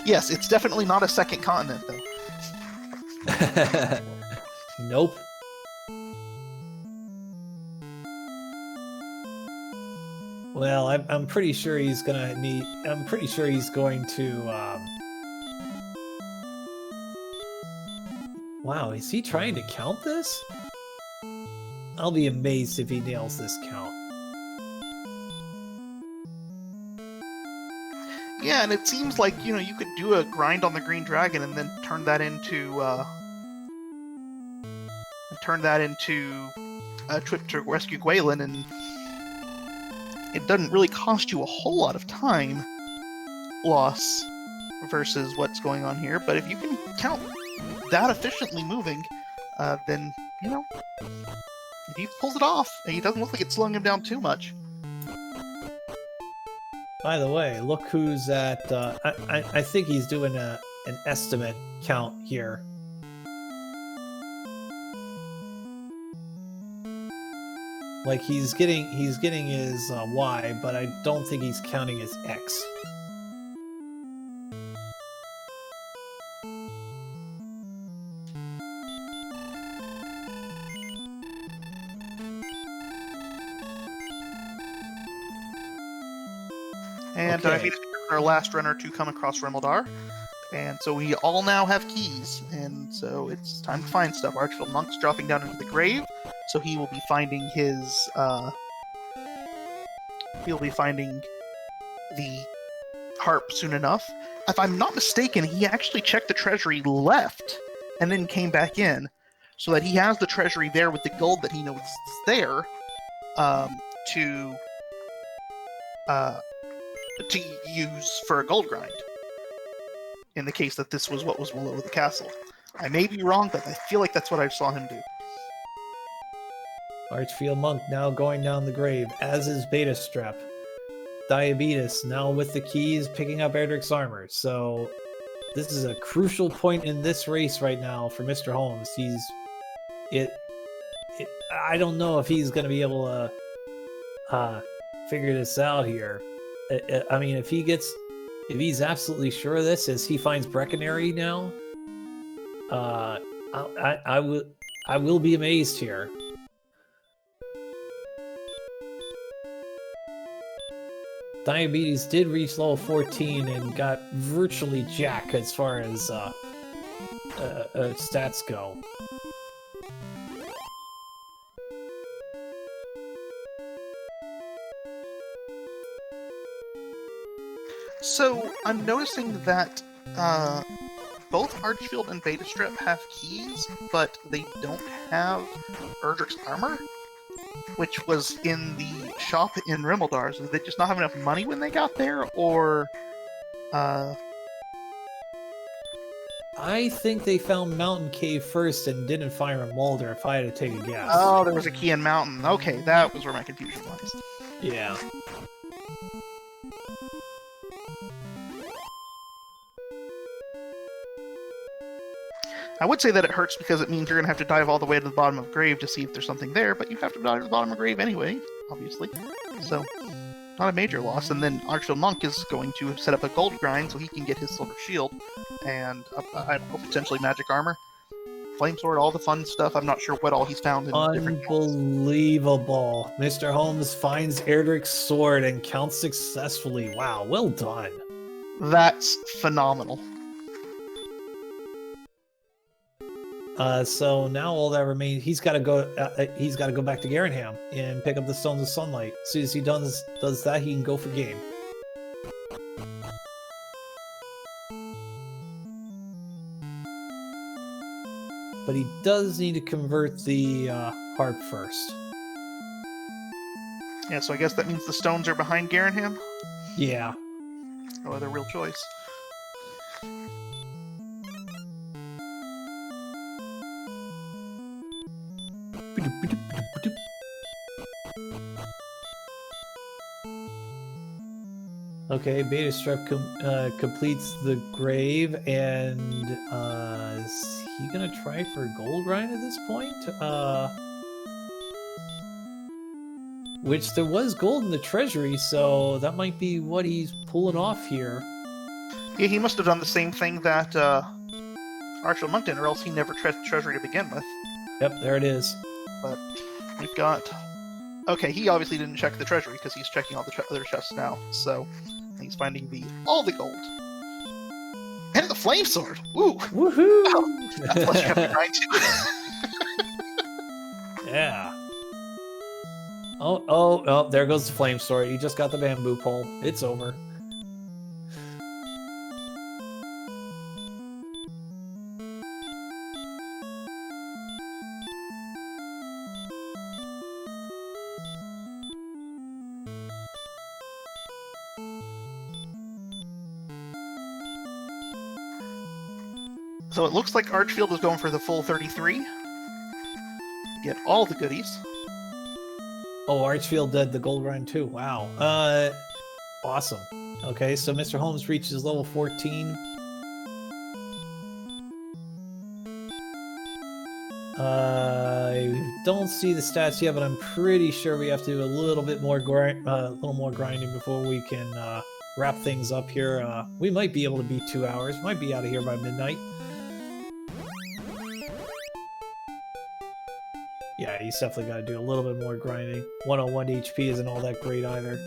B: Yes, it's definitely not a second continent, though.
A: Nope. Well, I'm pretty sure he's gonna need... I'm pretty sure he's going to... Wow, is he trying to count this? I'll be amazed if he nails this count.
B: Yeah, and it seems like, you know, you could do a grind on the Green Dragon and then turn that into a trip to rescue Gwaelin, and it doesn't really cost you a whole lot of time loss versus what's going on here. But if you can count that efficiently moving, then, you know, if he pulls it off, he doesn't look like it's slowing him down too much.
A: By the way, look who's at... I think he's doing an estimate count here. Like, he's getting his Y, but I don't think he's counting his X.
B: And
A: Okay.
B: our last runner to come across Remeldar. And so we all now have keys, and so it's time to find stuff. Archfield Monk's dropping down into the grave, so he will be finding his, he'll be finding the harp soon enough. If I'm not mistaken, he actually checked the treasury, left, and then came back in, so that he has the treasury there with the gold that he knows is there, to use for a gold grind, in the case that this was what was below the castle. I may be wrong, but I feel like that's what I saw him do.
A: Archfield Monk now going down the grave, as is Beta Strep. Diabetes now with the keys, picking up Erdrick's armor. So this is a crucial point in this race right now for Mr. Holmes. I don't know if he's going to be able to figure this out here. I mean, if he's absolutely sure of this, as he finds Breckenary now, I will be amazed here. Diabetes did reach level 14 and got virtually jack as far as stats go.
B: So I'm noticing that both Archfield and Beta Strip have keys, but they don't have Erdrick's armor, which was in the shop in Remeldar. So did they just not have enough money when they got there, or
A: I think they found Mountain Cave first and didn't find Remolder, if I had to take a guess.
B: Oh, there was a key in Mountain. Okay, that was where my confusion was.
A: Yeah.
B: I would say that it hurts because it means you're going to have to dive all the way to the bottom of the grave to see if there's something there, but you have to dive to the bottom of the grave anyway, obviously. So, not a major loss. And then Archfield Monk is going to set up a gold grind so he can get his silver shield and potentially magic armor, flame sword, all the fun stuff. I'm not sure what all he's found in different counts.
A: Unbelievable. Mr. Holmes finds Erdrick's sword and counts successfully. Wow, well done.
B: That's phenomenal.
A: So now all that remains, he's got to go. He's got to go back to Garenham and pick up the Stones of Sunlight. As soon as he does that, he can go for game. But he does need to convert the harp first.
B: Yeah, so I guess that means the stones are behind Garenham?
A: Yeah.
B: No other real choice.
A: Okay, Beta Strep completes the grave, and is he gonna try for a gold grind at this point? Which there was gold in the treasury, so that might be what he's pulling off here.
B: Yeah, he must have done the same thing that Archfield Monk did, or else he never treasured treasury to begin with.
A: Yep, there it is.
B: But we've got... Okay, he obviously didn't check the treasury because he's checking all the other chests now, so he's finding all the gold. And the flame sword! Woo!
A: Woohoo!
B: Wow. That's less you have to grind to.
A: Yeah. Oh, there goes the flame sword. He just got the bamboo pole. It's over.
B: So it looks like Archfield is going for the full 33. Get all the goodies.
A: Oh, Archfield did the gold grind too. Wow. Awesome. Okay, so Mr. Holmes reaches level 14. I don't see the stats yet, but I'm pretty sure we have to do a little bit more grinding before we can wrap things up here. We might be able to beat 2 hours. Might be out of here by midnight. Yeah, he's definitely got to do a little bit more grinding. 101 HP isn't all that great either.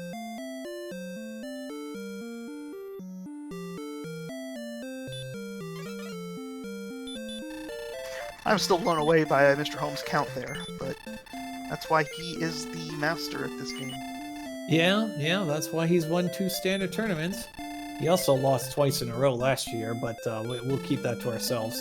B: I'm still blown away by Mr. Holmes' count there, but that's why he is the master at this game.
A: Yeah, that's why he's won 2 standard tournaments. He also lost twice in a row last year, but we'll keep that to ourselves.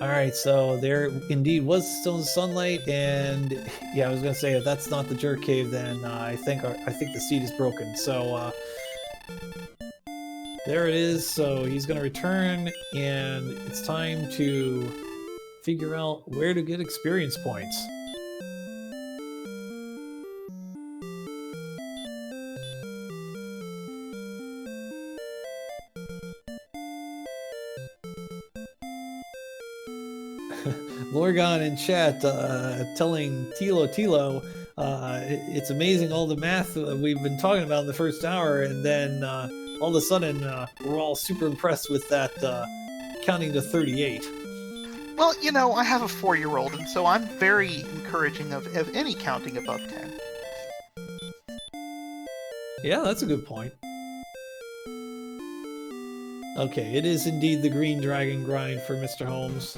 A: Alright, so there indeed was Stones of Sunlight, and yeah, I was gonna say if that's not the Jerk Cave, then I think the seed is broken. So there it is. So he's gonna return, and it's time to figure out where to get experience points. Lorgon in chat telling Tilo, it's amazing all the math we've been talking about in the first hour, and then all of a sudden we're all super impressed with that counting to 38.
B: Well, you know, I have a 4-year-old, and so I'm very encouraging of any counting above 10.
A: Yeah, that's a good point. Okay, it is indeed the Green Dragon grind for Mr. Holmes.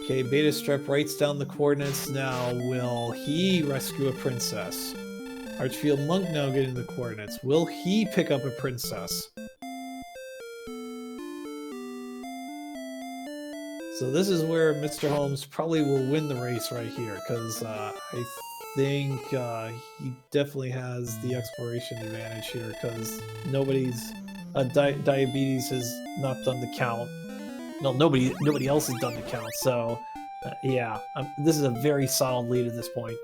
A: Okay, Beta Strep writes down the coordinates now. Will he rescue a princess? Archfield Monk now getting the coordinates. Will he pick up a princess? So this is where Mr. Holmes probably will win the race right here, because I think he definitely has the exploration advantage here, because nobody's Diabetes has not done the count. No, nobody else has done the count. So, yeah, this is a very solid lead at this point.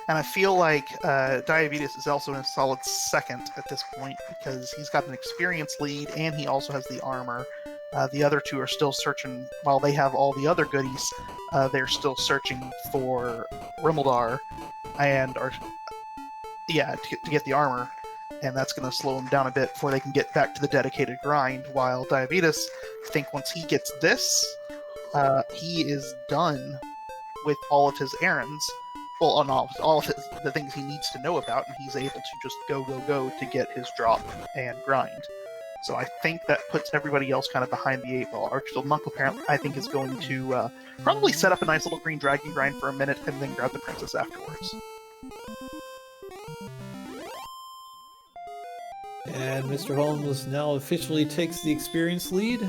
B: And I feel like Diabetes is also in a solid second at this point because he's got an experience lead and he also has the armor. The other two are still searching, while they have all the other goodies, they're still searching for Rimmeldar and are, to get the armor. And that's going to slow them down a bit before they can get back to the dedicated grind. While Diabetes, I think once he gets this, he is done with all of his errands. Well, on all of the things he needs to know about, and he's able to just go to get his drop and grind. So I think that puts everybody else kind of behind the eight ball. Archfield Monk, apparently, I think, is going to probably set up a nice little green dragon grind for a minute and then grab the princess afterwards.
A: And Mr. Holmes now officially takes the experience lead.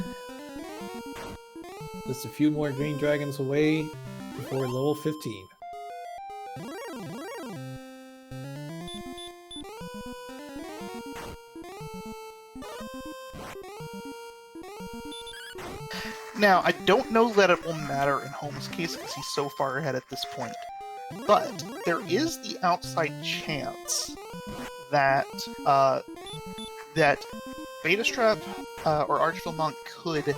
A: Just a few more green dragons away before level 15.
B: Now, I don't know that it will matter in Holmes' case because he's so far ahead at this point, but there is the outside chance that that Betastrap or Archfield Monk could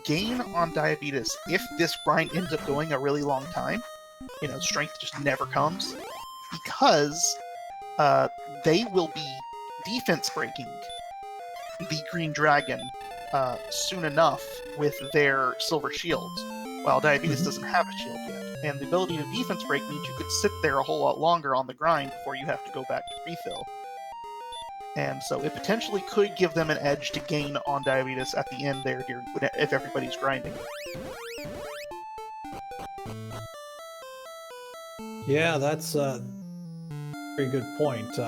B: gain on Diabetes if this grind ends up going a really long time. You know, strength just never comes, because they will be defense breaking the Green Dragon soon enough with their silver shields, while Diabetes doesn't have a shield yet. And the ability to defense break means you could sit there a whole lot longer on the grind before you have to go back to refill. And so it potentially could give them an edge to gain on Diabetes at the end there if everybody's grinding.
A: Yeah, that's a very good point.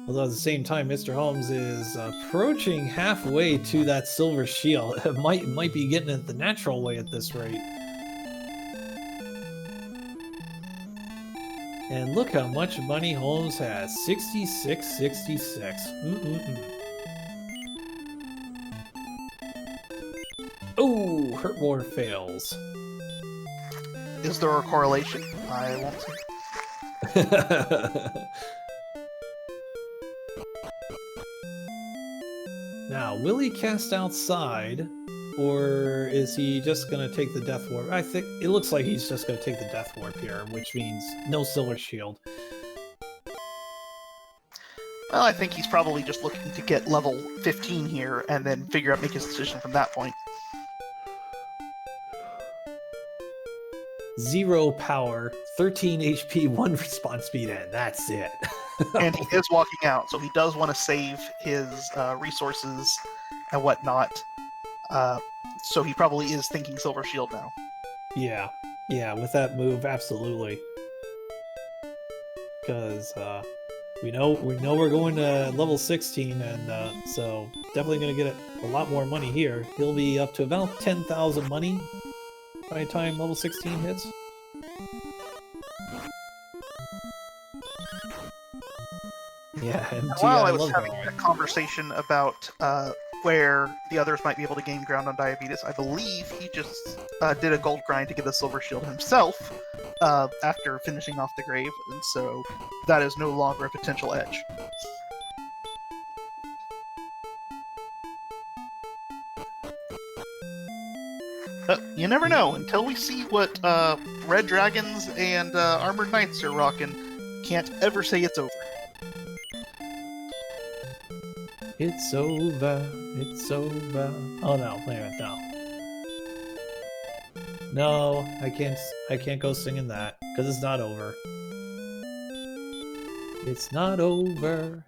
A: Although at the same time, Mr. Holmes is approaching halfway to that silver shield. It might be getting it the natural way at this rate. And look how much money Holmes has. 66. Oh, Hurt Ward fails.
B: Is there a correlation? I won't say.
A: Now, will he cast outside, or is he just going to take the Death Warp? I think it looks like he's just going to take the Death Warp here, which means no Silver Shield.
B: Well, I think he's probably just looking to get level 15 here and then make his decision from that point.
A: 0 power, 13 HP, 1 response speed, and that's it.
B: And he is walking out, so he does want to save his resources and whatnot. So he probably is thinking Silver Shield now.
A: Yeah, with that move, absolutely. Because we know we're going to level 16, and so definitely going to get a lot more money here. He'll be up to about 10,000 money by the time level 16 hits. Yeah, and
B: while I was having a conversation about where the others might be able to gain ground on Diabetes, I believe he just did a gold grind to get a Silver Shield himself after finishing off the grave, and so that is no longer a potential edge. You never know. Until we see what Red Dragons and Armored Knights are rocking, can't ever say it's over.
A: It's over. Oh no, wait a minute, no. No, I can't go singing that, because it's not over. It's not over.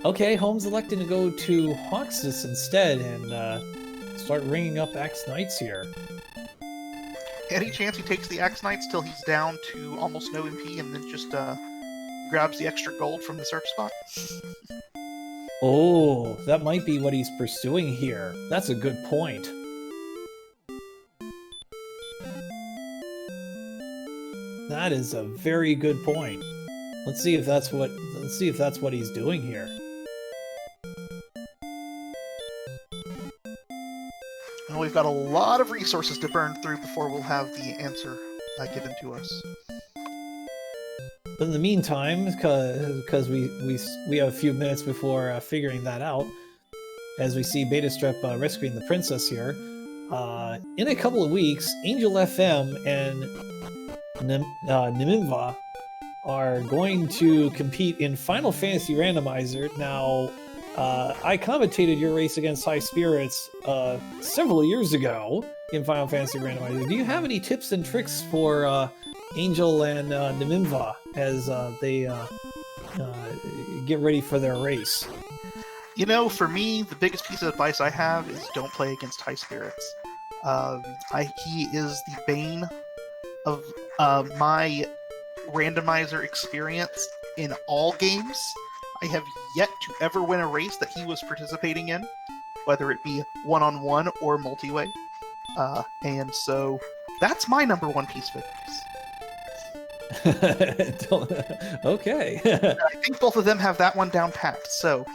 A: Okay, Holmes electing to go to Hawksness instead and start ringing up Axe Knights here.
B: Any chance he takes the Axe Knights till he's down to almost no MP and then just grabs the extra gold from the search spot?
A: Oh, that might be what he's pursuing here. That's a good point. That is a very good point. Let's see if that's what he's doing here.
B: Well, we've got a lot of resources to burn through before we'll have the answer given to us.
A: But in the meantime, because we have a few minutes before figuring that out, as we see Beta Strep rescuing the princess here, in a couple of weeks, Angel FM and Nimimva are going to compete in Final Fantasy Randomizer. Now, I commentated your race against High Spirits several years ago in Final Fantasy Randomizer. Do you have any tips and tricks for Angel and Nimimva as they get ready for their race?
B: You know, for me, the biggest piece of advice I have is don't play against High Spirits. He is the bane of my randomizer experience in all games. I have yet to ever win a race that he was participating in, whether it be one-on-one or multi-way. And so that's my number one piece of advice.
A: Okay.
B: I think both of them have that one down packed. So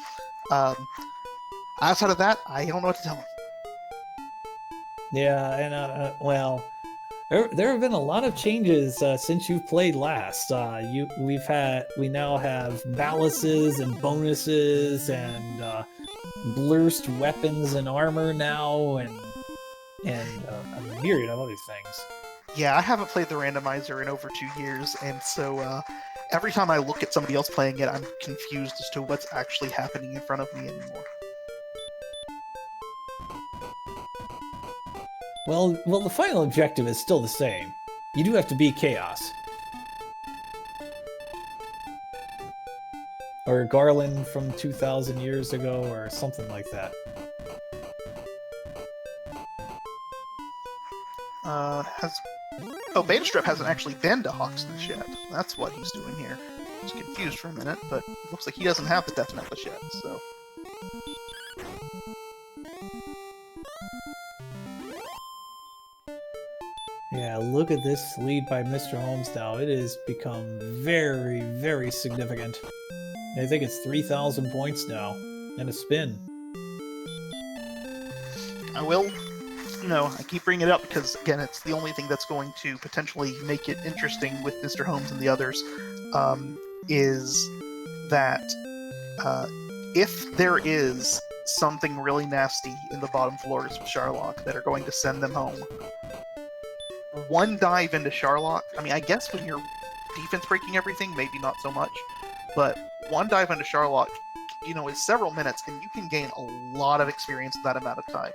B: outside of that, I don't know what to tell them.
A: Yeah, and well, there have been a lot of changes since you've played last. We now have ballasts and bonuses and blurst weapons and armor now, and a myriad of other things.
B: Yeah, I haven't played the randomizer in over 2 years, and so every time I look at somebody else playing it, I'm confused as to what's actually happening in front of me anymore.
A: Well, the final objective is still the same. You do have to beat Chaos. Or Garland from 2,000 years ago, or something like that.
B: Beta Strep hasn't actually been to Hawksness yet. That's what he's doing here. I was confused for a minute, but it looks like he doesn't have the Death Necklace yet, so...
A: Yeah, look at this lead by Mr. Holmes now. It has become very, very significant. I think it's 3,000 points now, and a spin.
B: I keep bringing it up because, again, it's the only thing that's going to potentially make it interesting with Mr. Holmes and the others, is that if there is something really nasty in the bottom floors of Sharlock that are going to send them home, one dive into Sharlock, I mean, I guess when you're defense breaking everything, maybe not so much, but one dive into Sharlock, is several minutes, and you can gain a lot of experience in that amount of time.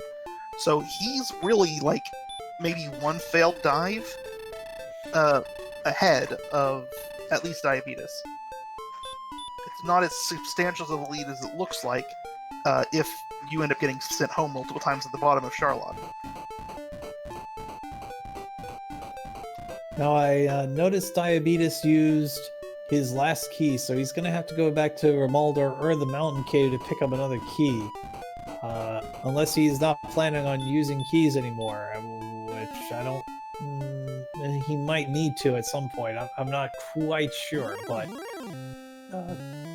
B: So he's really, maybe one failed dive ahead of at least Diabetes. It's not as substantial of a lead as it looks like if you end up getting sent home multiple times at the bottom of Sharlock.
A: Now, I noticed Diabetes used his last key, so he's going to have to go back to Ramaldor or the Mountain Cave to pick up another key. Unless he's not planning on using keys anymore, which I don't... he might need to at some point. I'm not quite sure, but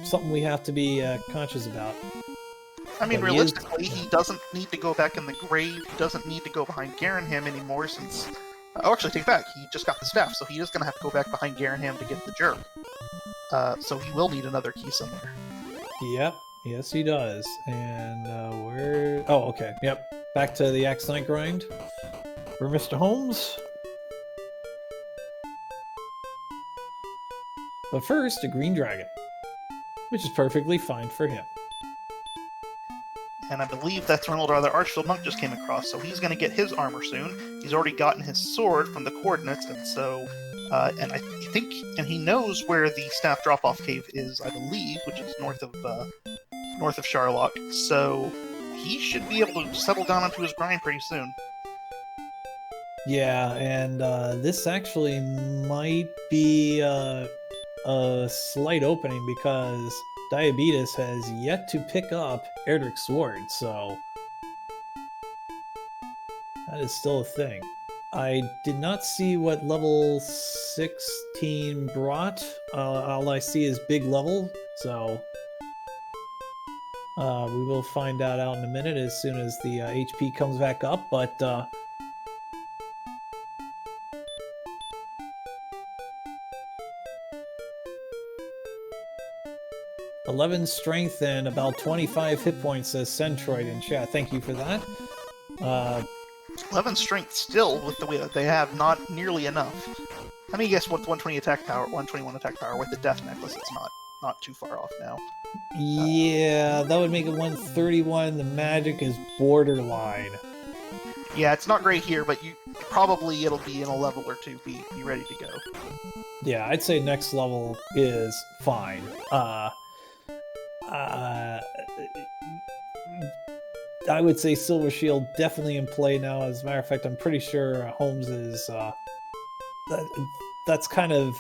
A: something we have to be conscious about.
B: I mean, realistically, he doesn't need to go back in the grave. He doesn't need to go behind Garenham anymore since... Oh, actually, take back. He just got the staff, so he is going to have to go back behind Garenham to get the jerk. So he will need another key somewhere.
A: Yep. Yes, he does. And where... Oh, okay. Yep. Back to the Axonite grind for Mr. Holmes. But first, a green dragon, which is perfectly fine for him.
B: And I believe that's Ronald, or the Archfield Monk just came across, so he's going to get his armor soon. He's already gotten his sword from the coordinates, and so... and I think... And he knows where the staff drop-off cave is, I believe, which is north of Sharlock, so he should be able to settle down onto his grind pretty soon.
A: Yeah, and this actually might be a slight opening because Diabetes has yet to pick up Erdrick's sword, so that is still a thing. I did not see what level 16 brought. All I see is big level, so we will find out in a minute as soon as the HP comes back up, but 11 strength and about 25 hit points, says Centroid in chat. Thank you for that.
B: 11 strength still, with the way that they have, not nearly enough. I mean, guess what? 120 attack power, 121 attack power with the Death Necklace. It's not too far off now.
A: Yeah, that would make it 131. The magic is borderline.
B: Yeah, it's not great here, but probably it'll be in a level or two. Be ready to go.
A: Yeah, I'd say next level is fine. I would say Silver Shield definitely in play now. As a matter of fact, I'm pretty sure Holmes is that's kind of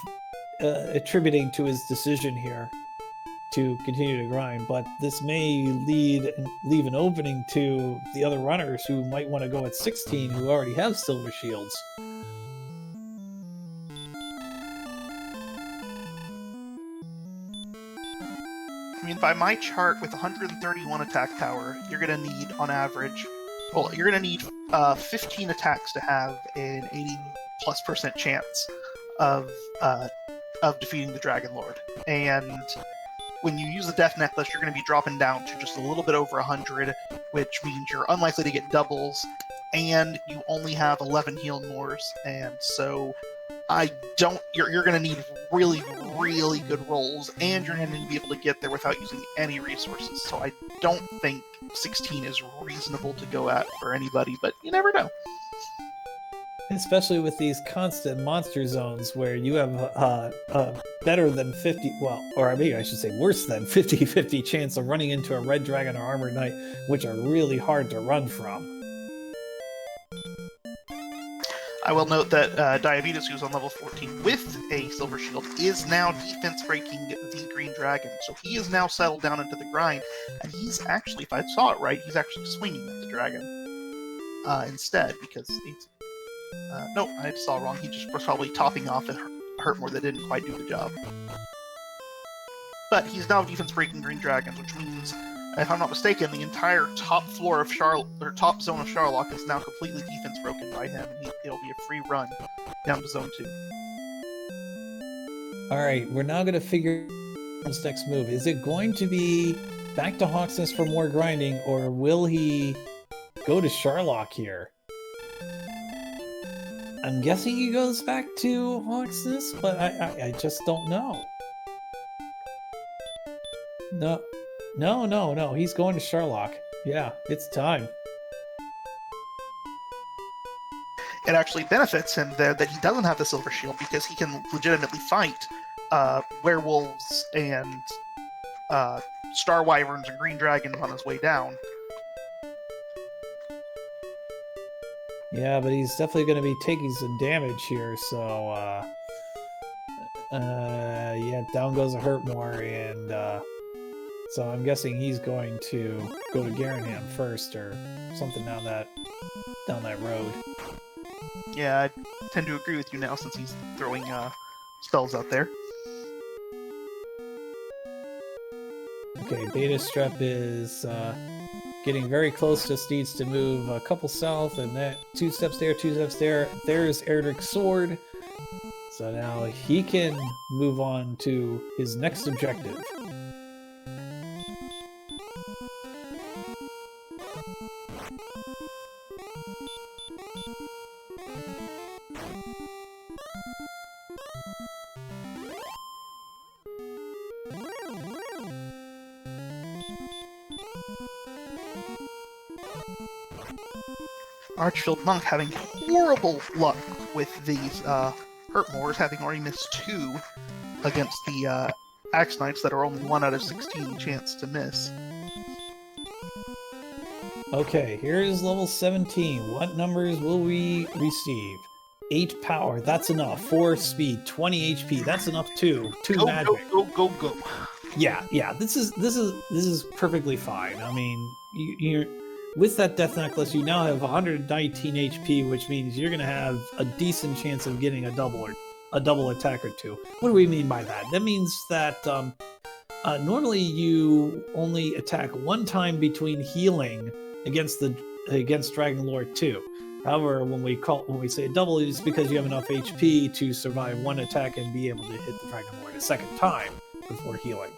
A: attributing to his decision here to continue to grind, but this may leave an opening to the other runners who might want to go at 16 who already have Silver Shields.
B: I mean, by my chart, with 131 attack power, you're going to need, on average, well, you're going to need 15 attacks to have an 80+% chance of defeating the Dragon Lord. And when you use the Death Necklace, you're going to be dropping down to just a little bit over 100, which means you're unlikely to get doubles, and you only have 11 heal mores, and so you're going to need really, really good rolls, and you're going to be able to get there without using any resources. So I don't think 16 is reasonable to go at for anybody, but you never know.
A: Especially with these constant monster zones where you have better than 50, well, or maybe I should say worse than 50-50 chance of running into a Red Dragon or Armored Knight, which are really hard to run from.
B: I will note that Diabetes, who's on level 14 with a Silver Shield, is now defense breaking the Green Dragon. So he is now settled down into the grind, and he's actually, if I saw it right, he's actually swinging at the dragon instead, because he's... no, I saw wrong. He just was probably topping off and hurt more that didn't quite do the job. But he's now defense breaking Green Dragons, which means, if I'm not mistaken, the entire top floor of top zone of Charlock is now completely defense broken by him, and it'll be a free run down to zone 2.
A: Alright, we're now going to figure out his next move. Is it going to be back to Hawksness for more grinding, or will he go to Charlock here? I'm guessing he goes back to Hawksness, but I just don't know. No, he's going to Charlock. Yeah, it's time.
B: It actually benefits him there that he doesn't have the Silver Shield, because he can legitimately fight werewolves and star wyverns and green dragons on his way down.
A: Yeah, but he's definitely going to be taking some damage here, so yeah, down goes a hurt more, and so I'm guessing he's going to go to Garanham first, or something down that road.
B: Yeah, I tend to agree with you now, since he's throwing spells out there.
A: Okay, Beta Strep is getting very close, just needs to move a couple south, and that 2 steps there, 2 steps there. There's Erdrick's sword. So now he can move on to his next objective.
B: Archfield Monk having horrible luck with these hurt mores, having already missed 2 against the Axe Knights that are only 1 out of 16 chance to miss.
A: Okay, here is level 17. What numbers will we receive? 8 power, that's enough. 4 speed, 20 HP, that's enough too. 2 magic.
B: Go.
A: Yeah. This is perfectly fine. I mean, you're with that death necklace. You now have 119 HP, which means you're gonna have a decent chance of getting a double attack or two. What do we mean by that? That means that normally you only attack one time between healing against Dragon Lord 2. However, when we say a double, it's because you have enough HP to survive one attack and be able to hit the Dragon Lord a second time before healing.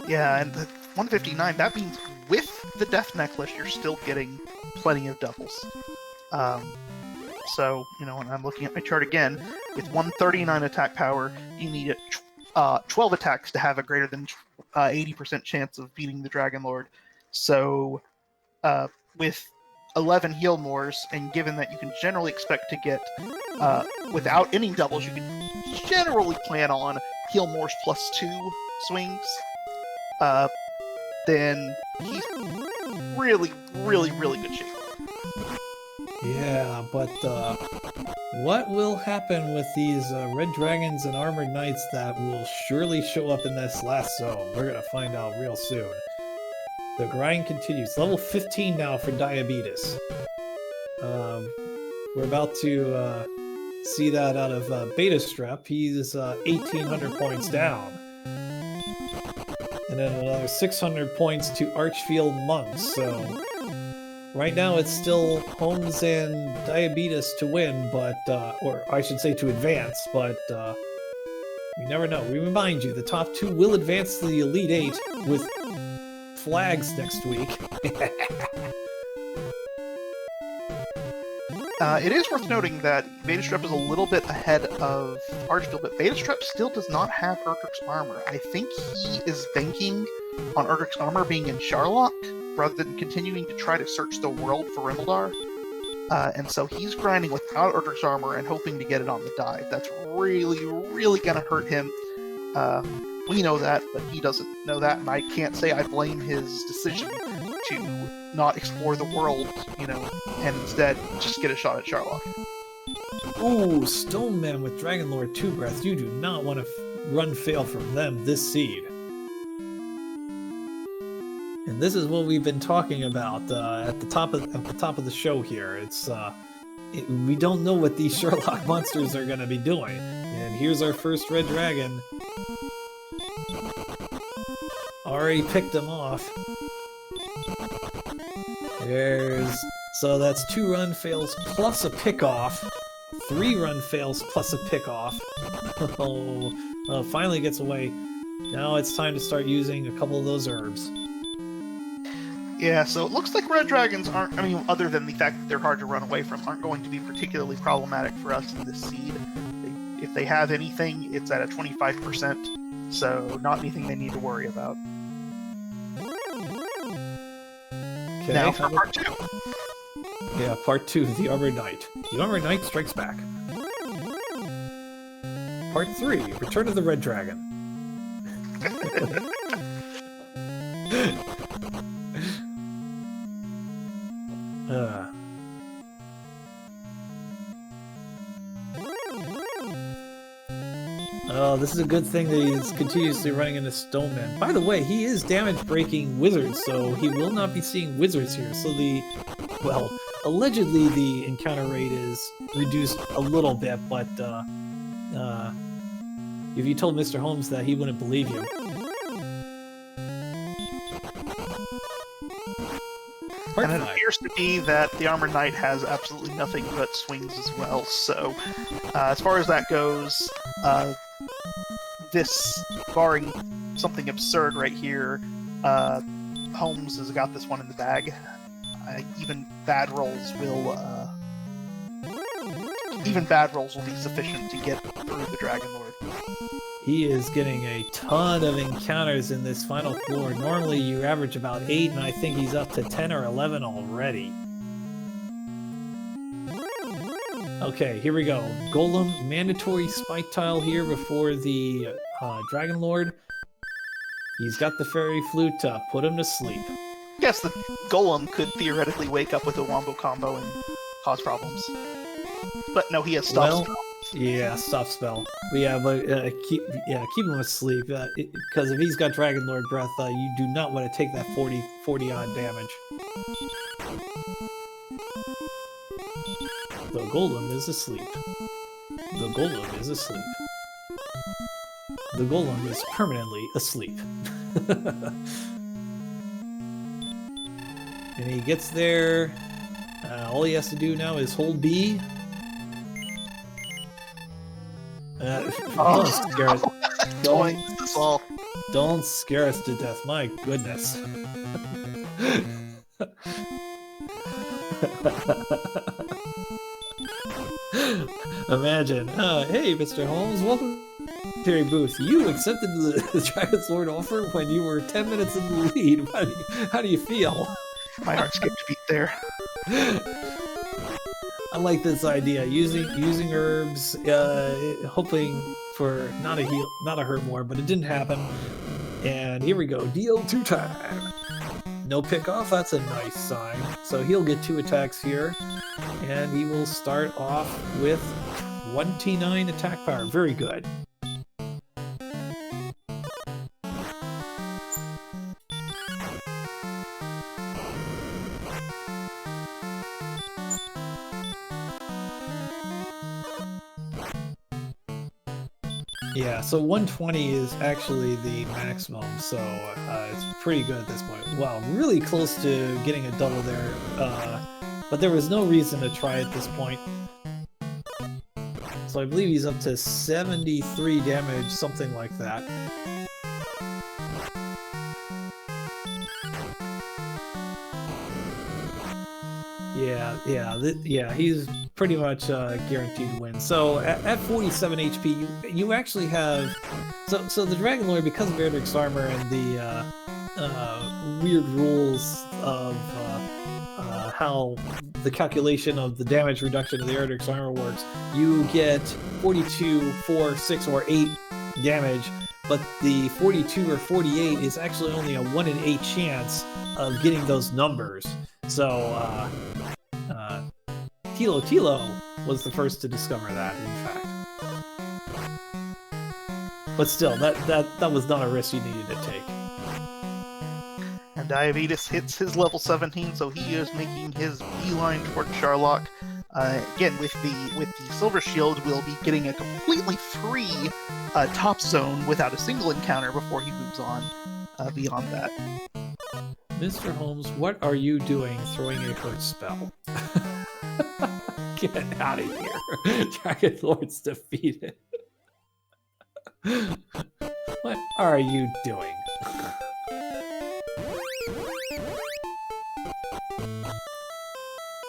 B: Yeah, and the 159, that means with the death necklace, you're still getting plenty of doubles. So, when I'm looking at my chart again, with 139 attack power, you need 12 attacks to have a greater than 80% chance of beating the Dragon Lord. So, with 11 heal mores, and given that you can generally expect to get, without any doubles, you can generally plan on heal mores +2 swings, then he's really, really, really good shape.
A: Yeah, but what will happen with these red dragons and armored knights that will surely show up in this last zone? We're gonna find out real soon. The grind continues. Level 15 now for Diabetes. We're about to see that out of Beta Strep. He's 1,800 points down. And then another 600 points to Archfield Monks. So right now it's still Holmes and Diabetes to win, but or I should say to advance, but we never know. We remind you, the top two will advance to the Elite Eight with flags next week.
B: It is worth noting that Beta Strep is a little bit ahead of Archfield, but Beta Strep still does not have Erdrick's armor. I think he is banking on Erdrick's armor being in Sharlock, rather than continuing to try to search the world for Rimeldar. And so he's grinding without Erdrick's armor and hoping to get it on the dive. That's really, really gonna hurt him. We know that, but he doesn't know that, and I can't say I blame his decision to not explore the world, and instead just get a shot at Sharlock.
A: Ooh, Stoneman with Dragon Lord 2 Breath. You do not want to run fail from them this seed. And this is what we've been talking about at the top of the show here. It's we don't know what these Sherlock monsters are going to be doing. And here's our first red dragon. Already picked him off. So that's 2 run fails plus a pick-off, 3 run fails plus a pick-off. Finally gets away. Now it's time to start using a couple of those herbs.
B: Yeah, so it looks like red dragons aren't, other than the fact that they're hard to run away from, aren't going to be particularly problematic for us in this seed. If they have anything, it's at a 25%, so not anything they need to worry about.
A: Okay,
B: now for part 2.
A: Yeah, part 2, the Armored Knight. The Armored Knight strikes back. Part 3, Return of the Red Dragon. Oh, this is a good thing that he's continuously running into Stoneman. By the way, he is damage-breaking wizards, so he will not be seeing wizards here. So allegedly the encounter rate is reduced a little bit, but if you told Mr. Holmes that, he wouldn't believe you.
B: And it appears to be that the Armored Knight has absolutely nothing but swings as well, so as far as that goes, this, barring something absurd right here, Holmes has got this one in the bag. Even bad rolls will be sufficient to get through the Dragon Lord.
A: He is getting a ton of encounters in this final floor. Normally you average about 8, and I think he's up to 10 or 11 already. Okay, here we go. Golem, mandatory spike tile here before the Dragon Lord. He's got the fairy flute to put him to sleep.
B: Yes, the Golem could theoretically wake up with a wombo combo and cause problems. But no, he has stop
A: Yeah, stop spell. But yeah, but keep him asleep because if he's got Dragon Lord breath, you do not want to take that 40 odd damage. The golem is asleep. The golem is asleep. The golem is permanently asleep. And he gets there. All he has to do now is hold B. Don't scare us. Don't scare us to death. My goodness. Imagine. Hey, Mr. Holmes, welcome to Terry Booth. You accepted the Dragon's Lord offer when you were 10 minutes in the lead. How do you feel?
B: My heart skipped a beat there.
A: I like this idea. Using herbs, hoping for not a hurt more, but it didn't happen. And here we go. DL2 time. No pick off. That's a nice sign. So he'll get 2 attacks here, and he will start off with 29 attack power. Very good. Yeah, so 120 is actually the maximum, so it's pretty good at this point. Wow, really close to getting a double there, but there was no reason to try at this point. So I believe he's up to 73 damage, something like that. Yeah, he's pretty much guaranteed to win. So at 47 HP, you actually have... So the Dragon Lord, because of Erdrick's armor and the weird rules of how the calculation of the damage reduction of the Erdrick's armor works, you get 42, 4, 6, or 8 damage, but the 42 or 48 is actually only a 1 in 8 chance of getting those numbers. So, Tilo was the first to discover that, in fact. But still, that was not a risk you needed to take.
B: And Diabetes hits his level 17, so he is making his beeline toward Sharlock. Again, with the Silver Shield, we'll be getting a completely free top zone without a single encounter before he moves on beyond that.
A: Mr. Holmes, what are you doing throwing a hurt spell? Get out of here. Dragon Lord's defeated. What are you doing?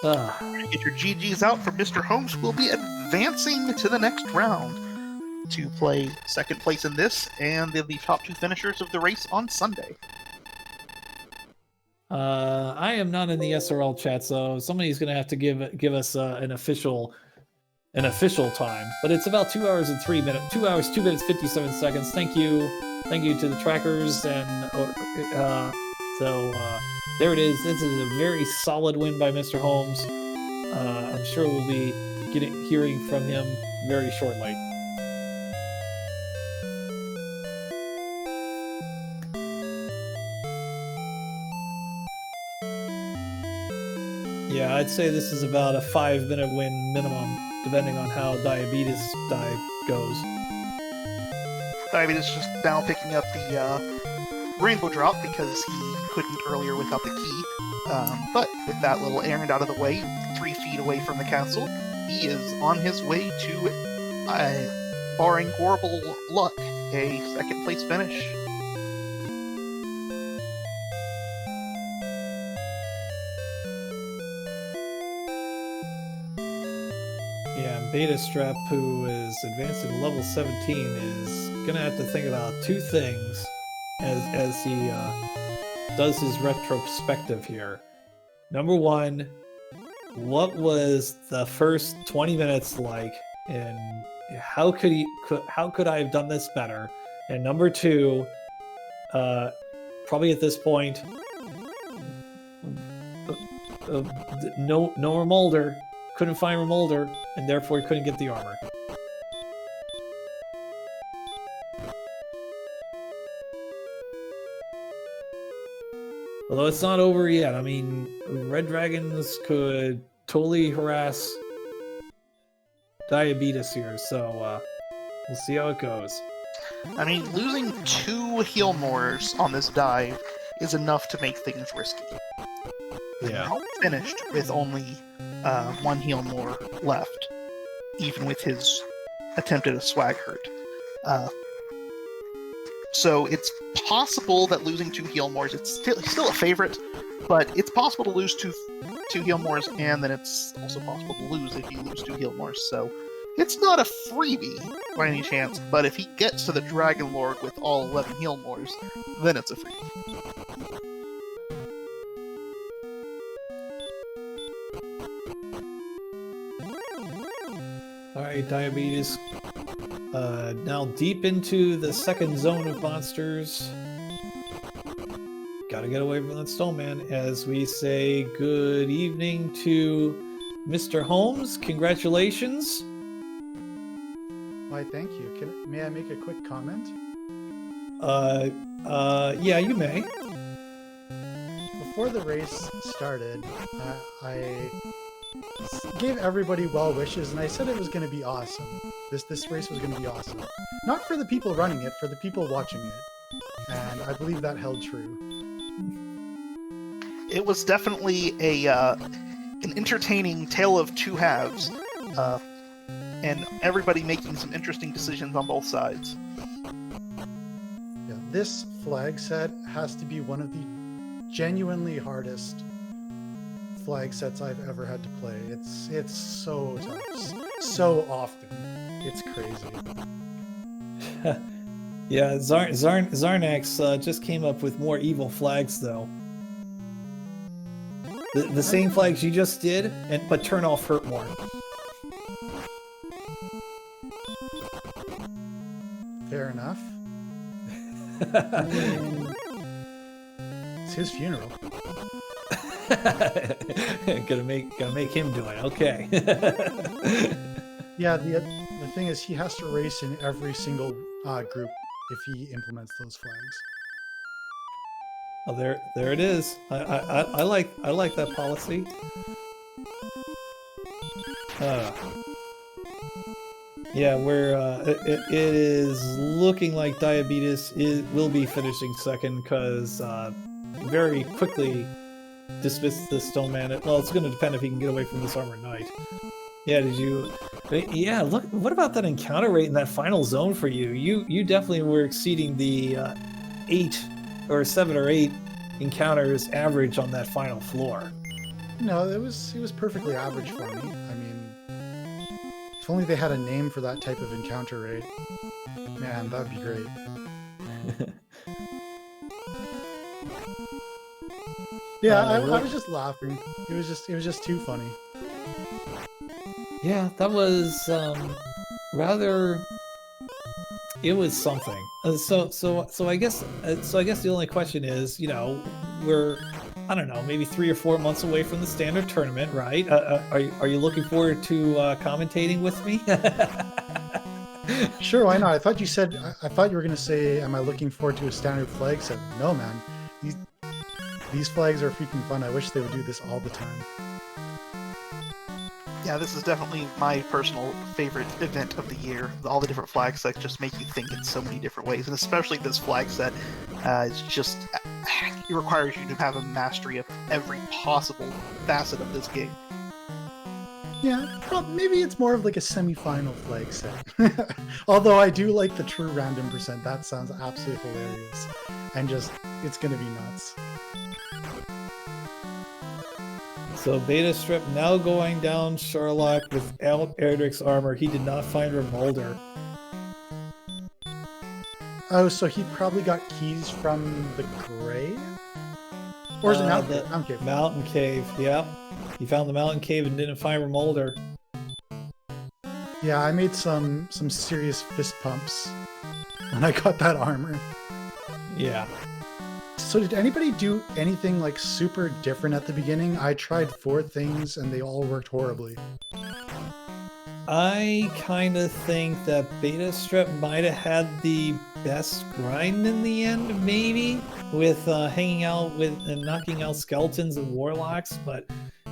B: Get your GGs out for Mr. Holmes, who will be advancing to the next round to play second place in this and the top 2 finishers of the race on Sunday.
A: I am not in the SRL chat, so somebody's gonna have to give us an official time. But it's about 2 hours and 3 minutes. 2 hours, 2 minutes, 57 seconds. Thank you to the trackers, and there it is. This is a very solid win by Mr. Holmes. I'm sure we'll be hearing from him very shortly. Yeah, I'd say this is about a 5-minute win minimum, depending on how Diabetes dive goes.
B: Diabetes just now picking up the Rainbow Drop because he couldn't earlier without the key. But with that little errand out of the way, 3 feet away from the castle, he is on his way to, barring horrible luck, a second place finish.
A: Beta Strap, who is advanced to level 17, is gonna have to think about 2 things as he does his retrospective here. Number 1, what was the first 20 minutes like, and how could I have done this better? And number 2, probably at this point, no Remolder. Couldn't find Remolder, and therefore he couldn't get the armor. Although it's not over yet. I mean, red dragons could totally harass Diabetes here, so we'll see how it goes.
B: I mean, losing 2 heal mores on this dive is enough to make things risky.
A: Yeah.
B: Now finished with only 1 heal more left, even with his attempt at a swag hurt. So it's possible that losing 2 heal mores, it's still a favorite, but it's possible to lose two heal mores, and then it's also possible to lose if you lose 2 heal mores. So it's not a freebie by any chance, but if he gets to the Dragon Lord with all 11 heal mores, then it's a freebie.
A: Alright, Diabetes. Now deep into the second zone of monsters. Gotta get away from that stone man as we say good evening to Mr. Holmes. Congratulations.
C: Why, thank you. May I make a quick comment?
A: Yeah, you may.
C: Before the race started, I gave everybody well wishes, and I said it was going to be awesome. This race was going to be awesome. Not for the people running it, for the people watching it. And I believe that held true.
B: It was definitely an entertaining tale of two halves, and everybody making some interesting decisions on both sides.
C: Yeah, this flag set has to be one of the genuinely hardest flag sets I've ever had to play. It's so tough, so often. It's crazy.
A: Yeah, Zarnax just came up with more evil flags though. The same flags you just did, but turn off hurt more.
C: Fair enough. I mean, it's his funeral.
A: Gonna make him do it. Okay.
C: Yeah, the thing is, he has to race in every single group if he implements those flags.
A: Oh, there it is. I like that policy. Yeah, it is looking like Diabetes will be finishing second because very quickly dismissed the Stone Man. Well, it's going to depend if he can get away from this Armored Knight. Yeah, yeah, look, what about that encounter rate in that final zone for you? You definitely were exceeding the 8 or 7 or 8 encounters average on that final floor.
C: No, it was perfectly average for me. I mean, if only they had a name for that type of encounter rate. Man, that'd be great. Yeah, I was just laughing. It was just too funny.
A: Yeah, that was rather. It was something. So I guess the only question is, we're, I don't know, maybe 3 or 4 months away from the standard tournament, right? Are you looking forward to commentating with me?
C: Sure, why not? I thought you were gonna say, am I looking forward to a standard flag set? No, man. These flags are freaking fun. I wish they would do this all the time.
B: Yeah, this is definitely my personal favorite event of the year. All the different flag sets just make you think in so many different ways, and especially this flag set, it requires you to have a mastery of every possible facet of this game.
C: Yeah, maybe it's more of like a semi-final flag set. Although I do like the true random percent. That sounds absolutely hilarious, and it's gonna be nuts.
A: So Beta Strip now going down Sherlock without Erdrick's armor. He did not find Remolder.
C: Oh, so he probably got keys from the grave? Or is it Mountain Cave?
A: Mountain Cave, yeah. He found the Mountain Cave and didn't find Remolder.
C: Yeah, I made some serious fist pumps when I got that armor.
A: Yeah.
C: So did anybody do anything like super different at the beginning? I tried 4 things and they all worked horribly.
A: I kind of think that Beta Strep might have had the best grind in the end, maybe, with hanging out with and knocking out skeletons and warlocks. But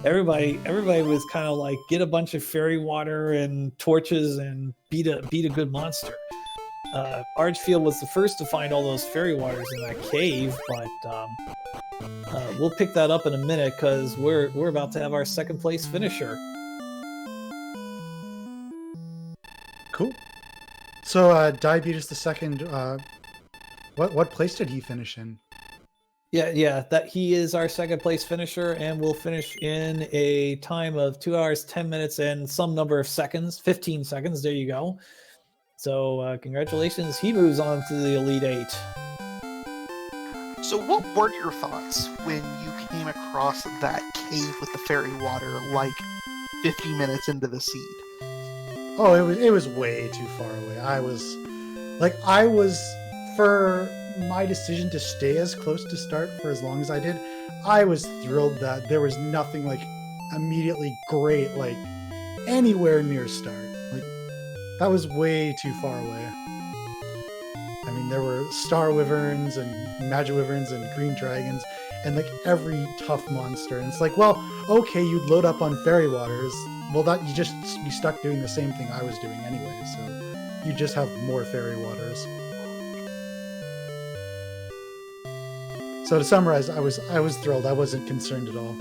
A: everybody was kind of like, get a bunch of fairy water and torches and beat a good monster. Archfield was the first to find all those fairy waters in that cave, but we'll pick that up in a minute because we're about to have our second place finisher.
C: Cool. So Diabetes the second, what place did he finish in?
A: Yeah, that he is our second place finisher, and will finish in a time of 2 hours, 10 minutes, and some number of seconds, 15 seconds. There you go. So congratulations, he moves on to the Elite Eight.
B: So what were your thoughts when you came across that cave with the fairy water like 50 minutes into the seed?
C: Oh, it was way too far away. I was for my decision to stay as close to start for as long as I did. I was thrilled that there was nothing like immediately great like anywhere near start. Like that was way too far away. I mean, there were star wyverns and magic wyverns and green dragons and like every tough monster. And it's like, well, okay, you'd load up on fairy waters. Well, that you just be stuck doing the same thing I was doing anyway. So you just have more fairy waters. So to summarize, I was thrilled. I wasn't concerned at all.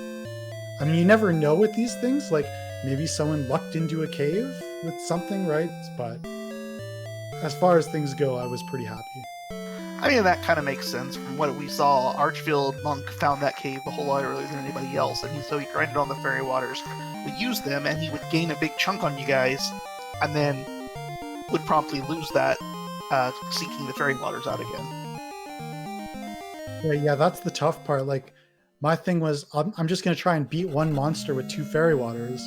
C: I mean, you never know with these things. Like maybe someone lucked into a cave with something, right? But as far as things go, I was pretty happy.
B: I mean, that kind of makes sense from what we saw. Archfield Monk found that cave a whole lot earlier than anybody else, and so he grinded on the fairy waters. We used them, and he would gain a big chunk on you guys, and then would promptly lose that, seeking the fairy waters out again.
C: Yeah, that's the tough part. Like, my thing was, I'm just going to try and beat one monster with 2 fairy waters,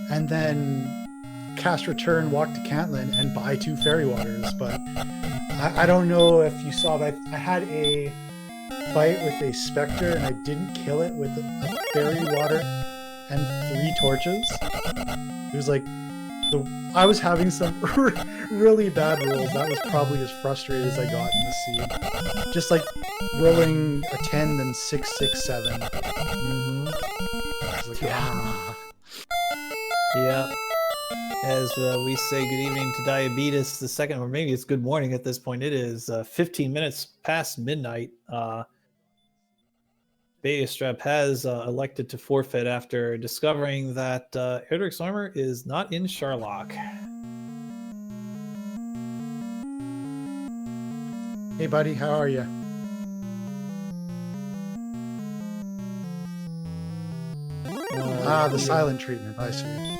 C: and then cast Return, walk to Cantlin, and buy 2 fairy waters. But I don't know if you saw that. I had a fight with a Spectre, and I didn't kill it with a fairy water and 3 torches. It was like, I was having some really bad rolls. That was probably as frustrated as I got in the seed. Just like rolling a 10, then 6, 6, 7. Mm-hmm. I was like, ah.
A: Yeah. As we say good evening to Diabetes the second, or maybe it's good morning at this point. It is 15 minutes past midnight. Beta Strep has elected to forfeit after discovering that Erdrick's armor is not in Sharlock.
C: Hey, buddy, how are you? The silent treatment. I see.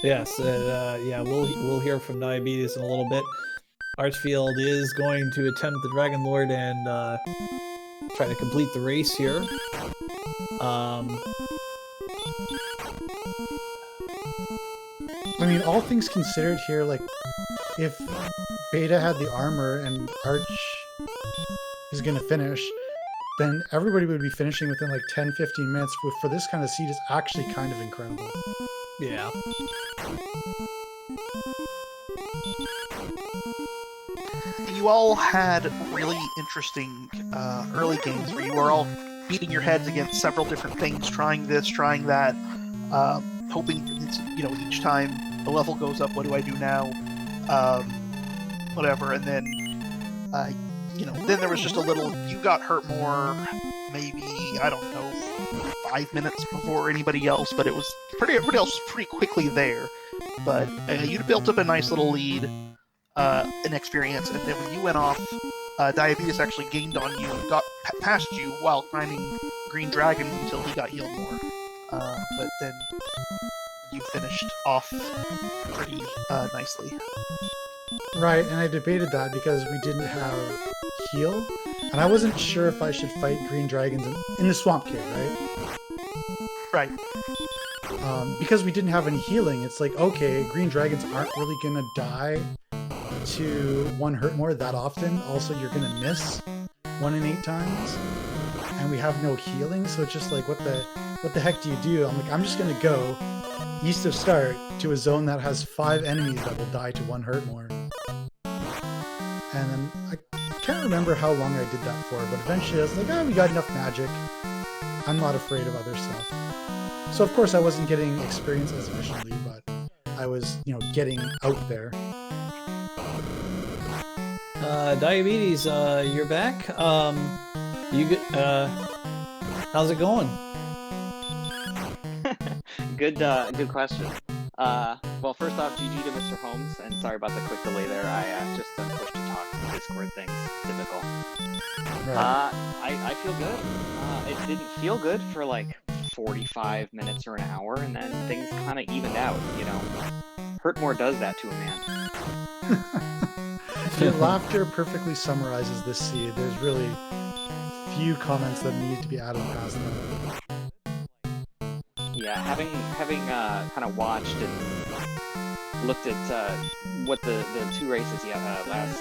A: Yes, yeah, we'll hear from Diabetes in a little bit. Archfield is going to attempt the Dragon Lord and try to complete the race here.
C: I mean, all things considered here, like, if Beta had the armor and Arch is going to finish, then everybody would be finishing within like 10-15 minutes. For this kind of seed is actually kind of incredible.
A: Yeah.
B: You all had really interesting early games where you were all beating your heads against several different things, trying this, trying that, hoping it's, each time the level goes up, what do I do now? Whatever, and then then there was just a little, you got hurt more, maybe, I don't know, 5 minutes before anybody else, but everybody else was pretty quickly there. But you'd built up a nice little lead, an experience, and then when you went off, Diabetes actually gained on you and got past you while grinding Green Dragon until he got healed more. But then you finished off pretty nicely.
C: Right, and I debated that because we didn't have heal, and I wasn't sure if I should fight green dragons in the swamp cave, right?
B: Right.
C: Because we didn't have any healing, it's like, okay, green dragons aren't really gonna die to 1 hurt more that often. Also, you're gonna miss 1 in 8 times, and we have no healing, so it's just like, what the heck do you do? I'm like, I'm just gonna go, east of start to a zone that has 5 enemies that will die to 1 hurt more. And then I can't remember how long I did that for, but eventually I was like, oh, we got enough magic. I'm not afraid of other stuff. So of course I wasn't getting experience as efficiently, but I was, getting out there.
A: Diabetes, you're back. How's it going?
D: Good question. Well, first off, GG to Mr. Holmes, and sorry about the quick delay there. I just pushed to talk. Discord things, typical.
C: Right.
D: I feel good. It didn't feel good for like 45 minutes or an hour, and then things kind of evened out. Hurtmore does that to a man.
C: Your laughter perfectly summarizes this seed. There's really few comments that need to be added past that.
D: Yeah, having kind of watched and looked at what the 2 races last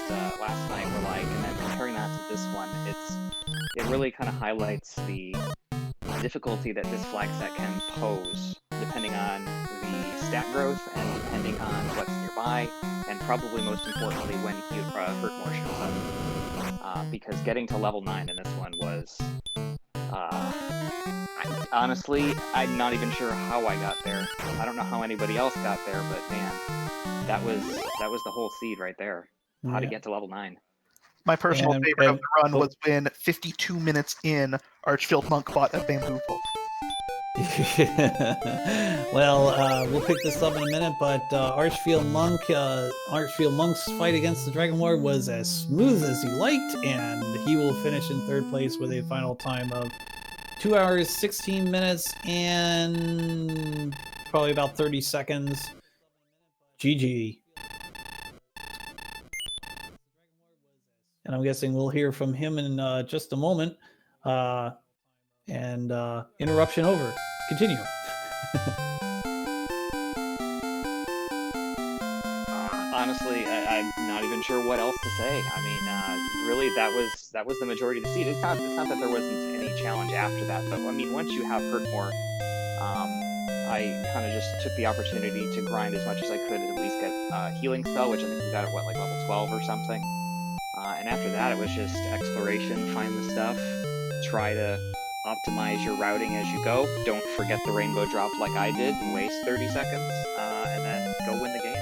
D: night were like, and then comparing that to this one, it really kind of highlights the difficulty that this flag set can pose, depending on the stat growth and depending on what's nearby, and probably most importantly when Hurtmore shows up. Because getting to level 9 in this one was, honestly, I'm not even sure how I got there. I don't know how anybody else got there, but man, that was the whole seed right there. How to get to level 9.
B: My personal favorite of the run was when 52 minutes in, Archfield Monk bought a bamboozle.
A: Well, we'll pick this up in a minute, but Archfield Monk's fight against the Dragon Lord was as smooth as he liked, and he will finish in 3rd place with a final time of 2 hours, 16 minutes, and probably about 30 seconds. GG. And I'm guessing we'll hear from him in just a moment. Interruption over. Continue.
D: Honestly, I'm not even sure what else to say. I mean, really, that was the majority of the seed. It's not that there wasn't any challenge after that, but I mean, once you have Hurtmore, I kind of just took the opportunity to grind as much as I could to at least get a healing spell, which I think we got at like level 12 or something. And after that, it was just exploration, find the stuff, try to optimize your routing as you go. Don't forget the rainbow drop like I did and waste 30 seconds, and then go win the game.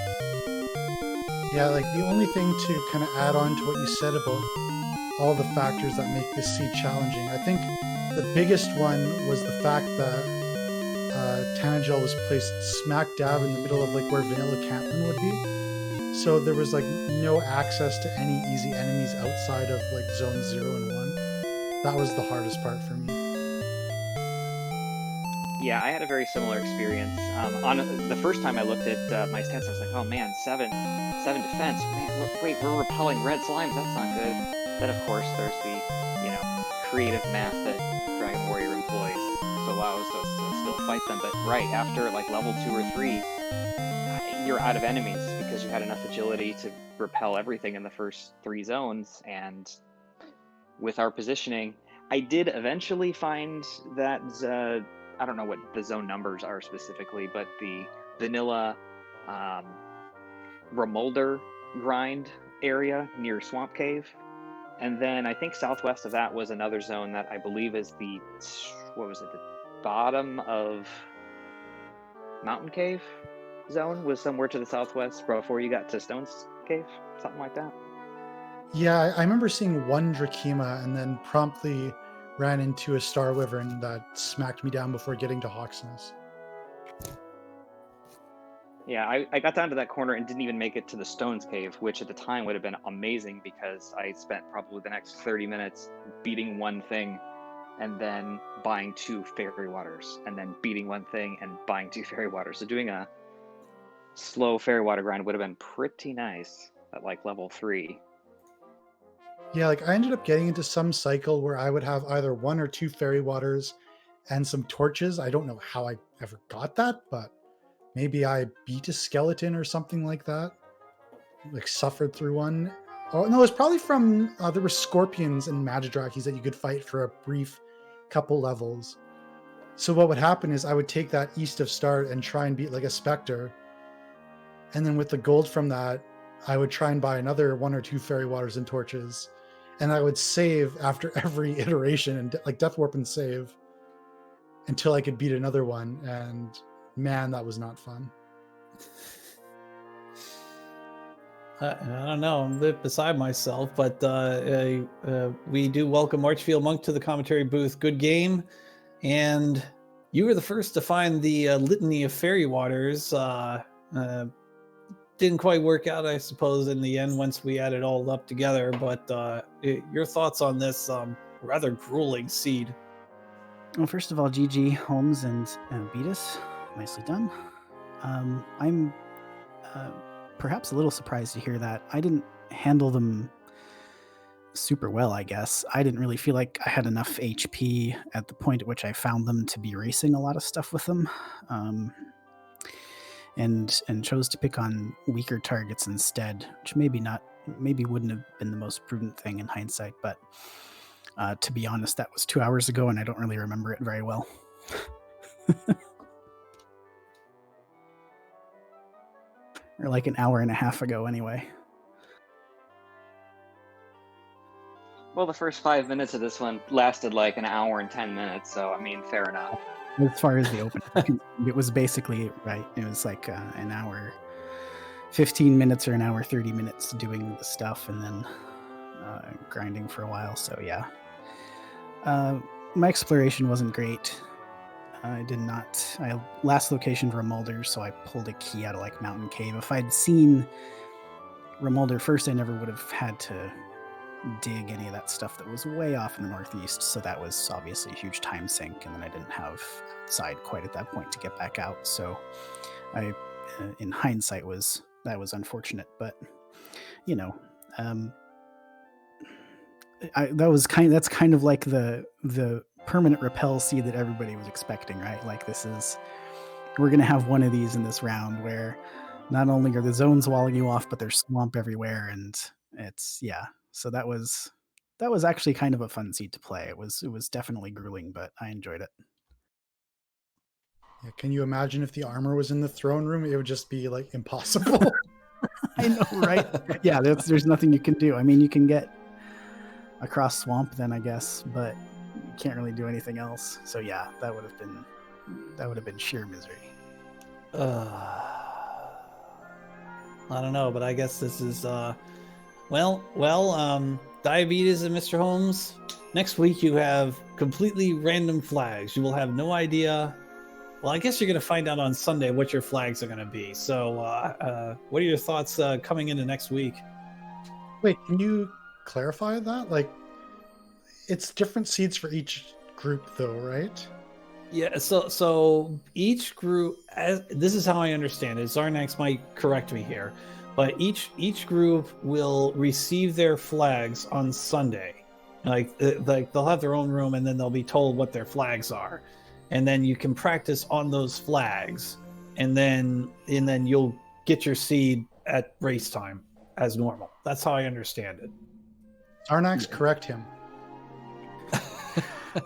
C: Yeah, like the only thing to kind of add on to what you said about all the factors that make this seed challenging, I think the biggest one was the fact that Tanagel was placed smack dab in the middle of like where Vanilla Cantland would be. So there was like no access to any easy enemies outside of like zones 0 and 1. That was the hardest part for me.
D: Yeah, I had a very similar experience. On the first time I looked at my stats, I was like, oh man, 7 defense. Man, we're repelling red slimes. That's not good. Then of course there's the creative math that Dragon Warrior employs, so allows us to still fight them. But right after like level 2 or 3, you're out of enemies because you had enough agility to repel everything in the first 3 zones. And with our positioning, I did eventually find that I don't know what the zone numbers are specifically, but the vanilla Remolder grind area near Swamp Cave. And then I think southwest of that was another zone that I believe is the bottom of Mountain Cave zone was somewhere to the southwest before you got to Stone's Cave, something like that.
C: Yeah, I remember seeing one Drakima and then promptly ran into a Star Wyvern that smacked me down before getting to Hawksness.
D: Yeah, I got down to that corner and didn't even make it to the Stone's Cave, which at the time would have been amazing because I spent probably the next 30 minutes beating one thing and then buying 2 fairy waters, and then beating one thing and buying 2 fairy waters. So doing a slow fairy water grind would have been pretty nice at like level 3.
C: Yeah, like I ended up getting into some cycle where I would have either 1 or 2 fairy waters and some torches. I don't know how I ever got that, but maybe I beat a skeleton or something like that. Like suffered through one. Oh no, it's probably from there were scorpions and Magidrakis that you could fight for a brief couple levels. So what would happen is I would take that East of Start and try and beat like a Spectre. And then with the gold from that, I would try and buy another 1 or 2 Fairy Waters and Torches. And I would save after every iteration and like Death Warp and save until I could beat another one. And man, that was not fun.
A: I don't know. I'm a bit beside myself, but we do welcome Archfield Monk to the commentary booth. Good game. And you were the first to find the litany of Fairy Waters. Didn't quite work out, I suppose, in the end once we added it all up together. But your thoughts on this rather grueling seed?
E: Well, first of all, GG Holmes and Beatus, nicely done. I'm perhaps a little surprised to hear that. I didn't handle them super well, I guess. I didn't really feel like I had enough HP at the point at which I found them to be racing a lot of stuff with them. And chose to pick on weaker targets instead, which maybe wouldn't have been the most prudent thing in hindsight, but to be honest, that was 2 hours ago and I don't really remember it very well. Or like an hour and a half ago anyway.
D: Well, the first 5 minutes of this one lasted like an hour and 10 minutes, so I mean, fair enough.
E: As far as the open, it was basically, right, it was like an hour 15 minutes or an hour 30 minutes doing the stuff and then grinding for a while, so yeah. My exploration wasn't great. Last location Remolder, so I pulled a key out of like Mountain Cave. If I'd seen Remolder first, I never would have had to dig any of that stuff that was way off in the northeast, so that was obviously a huge time sink, and then I didn't have outside quite at that point to get back out, so I in hindsight that was unfortunate, but you know, that's kind of like the permanent repel seed that everybody was expecting, right? Like we're gonna have one of these in this round where not only are the zones walling you off, but there's swamp everywhere, and it's so that was actually kind of a fun seed to play. It was definitely grueling, but I enjoyed it.
C: Yeah, can you imagine if the armor was in the throne room? It would just be like impossible.
E: I know, right? Yeah, there's nothing you can do. I mean, you can get across swamp then, I guess, but you can't really do anything else. So yeah, that would have been sheer misery.
A: I don't know, but I guess this is Diabetes and Mr. Holmes. Next week you have completely random flags. You will have no idea. Well, I guess you're going to find out on Sunday what your flags are going to be. So, what are your thoughts coming into next week?
C: Wait, can you clarify that? Like, it's different seeds for each group, though, right?
A: Yeah. So each group, this is how I understand it. Zarnax might correct me here, but each group will receive their flags on Sunday. Like they'll have their own room, and then they'll be told what their flags are. And then you can practice on those flags, and then you'll get your seed at race time as normal. That's how I understand it.
C: Arnax, correct him.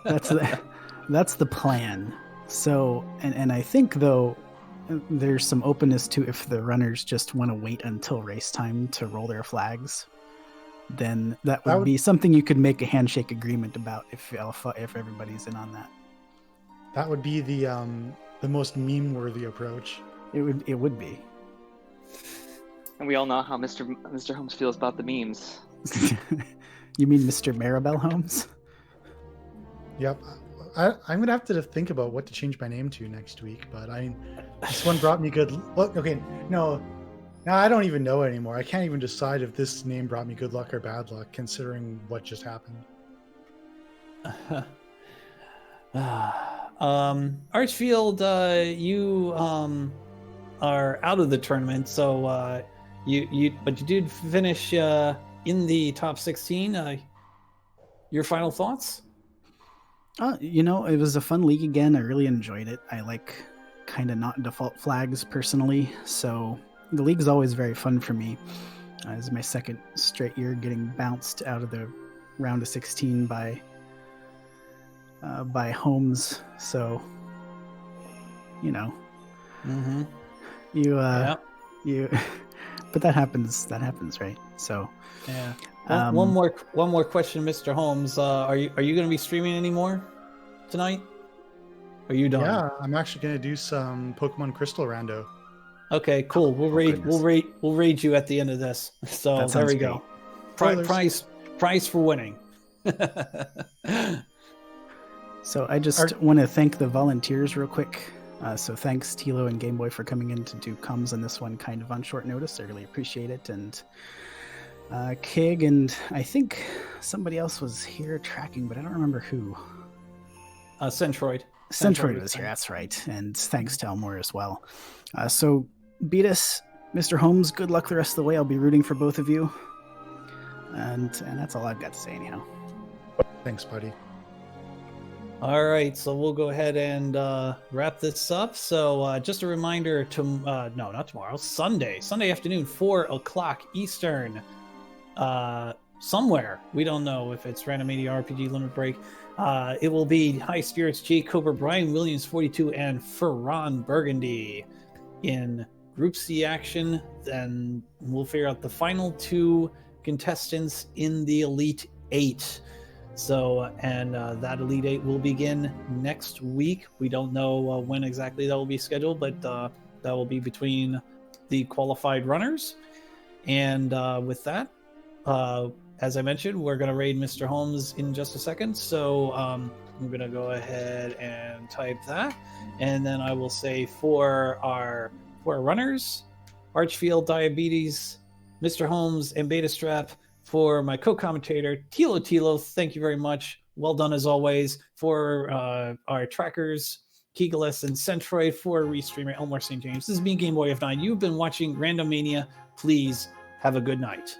E: That's the plan. So, and I think though there's some openness to if the runners just want to wait until race time to roll their flags, then that would be something you could make a handshake agreement about if everybody's in on that.
C: That would be the most meme-worthy approach.
E: It would be.
D: And we all know how Mr. Holmes feels about the memes.
E: You mean Mr. Maribel Holmes?
C: Yep. I'm going to have to think about what to change my name to next week, but this one brought me good luck. Okay, no, I don't even know anymore. I can't even decide if this name brought me good luck or bad luck, considering what just happened.
A: Archfield, you are out of the tournament, so you did finish in the top 16. Your final thoughts?
E: It was a fun league again. I really enjoyed it. I like kind of not default flags personally, so the league's always very fun for me. This is my second straight year getting bounced out of the round of 16 by Holmes, so you know,
A: Mm-hmm.
E: you, but that happens, right? So,
A: Yeah. One more question, Mr. Holmes. Are you going to be streaming anymore tonight? Are you done?
C: Yeah, I'm actually gonna do some Pokemon Crystal Rando.
A: Okay, cool. We'll raid you at the end of this. So
E: That
A: there
E: sounds
A: we go.
C: Spoilers.
A: Prize for winning.
E: So I just want to thank the volunteers real quick. So thanks Tilo and Game Boy for coming in to do comms on this one kind of on short notice. I really appreciate it. And Kig and I think somebody else was here tracking, but I don't remember who.
A: Centroid.
E: Centroid was here, that's right. And thanks to Elmore as well. So beat us, Mr. Holmes. Good luck the rest of the way. I'll be rooting for both of you. And that's all I've got to say anyhow.
C: Thanks, buddy.
A: All right, so we'll go ahead and wrap this up. So just a reminder to no, not tomorrow, Sunday afternoon, 4:00 Eastern. Somewhere, we don't know if it's Randomizer RPG Limit Break. It will be High Spirits, J. Cobra, Brian Williams, 42, and Ferran Burgundy in Group C action. Then we'll figure out the final 2 contestants in the Elite 8. So, and that Elite 8 will begin next week. We don't know when exactly that will be scheduled, but that will be between the qualified runners. And with that, as I mentioned, we're going to raid Mr. Holmes in just a second. So I'm going to go ahead and type that. And then I will say for our runners, Archfield Diabetes, Mr. Holmes, and Beta Strap. For my co-commentator, Tilo, thank you very much. Well done as always. For our trackers, Keegalis and Centroid. For restreamer, Elmore St. James. This is me, Game Boy of 9. You've been watching Randomania. Please have a good night.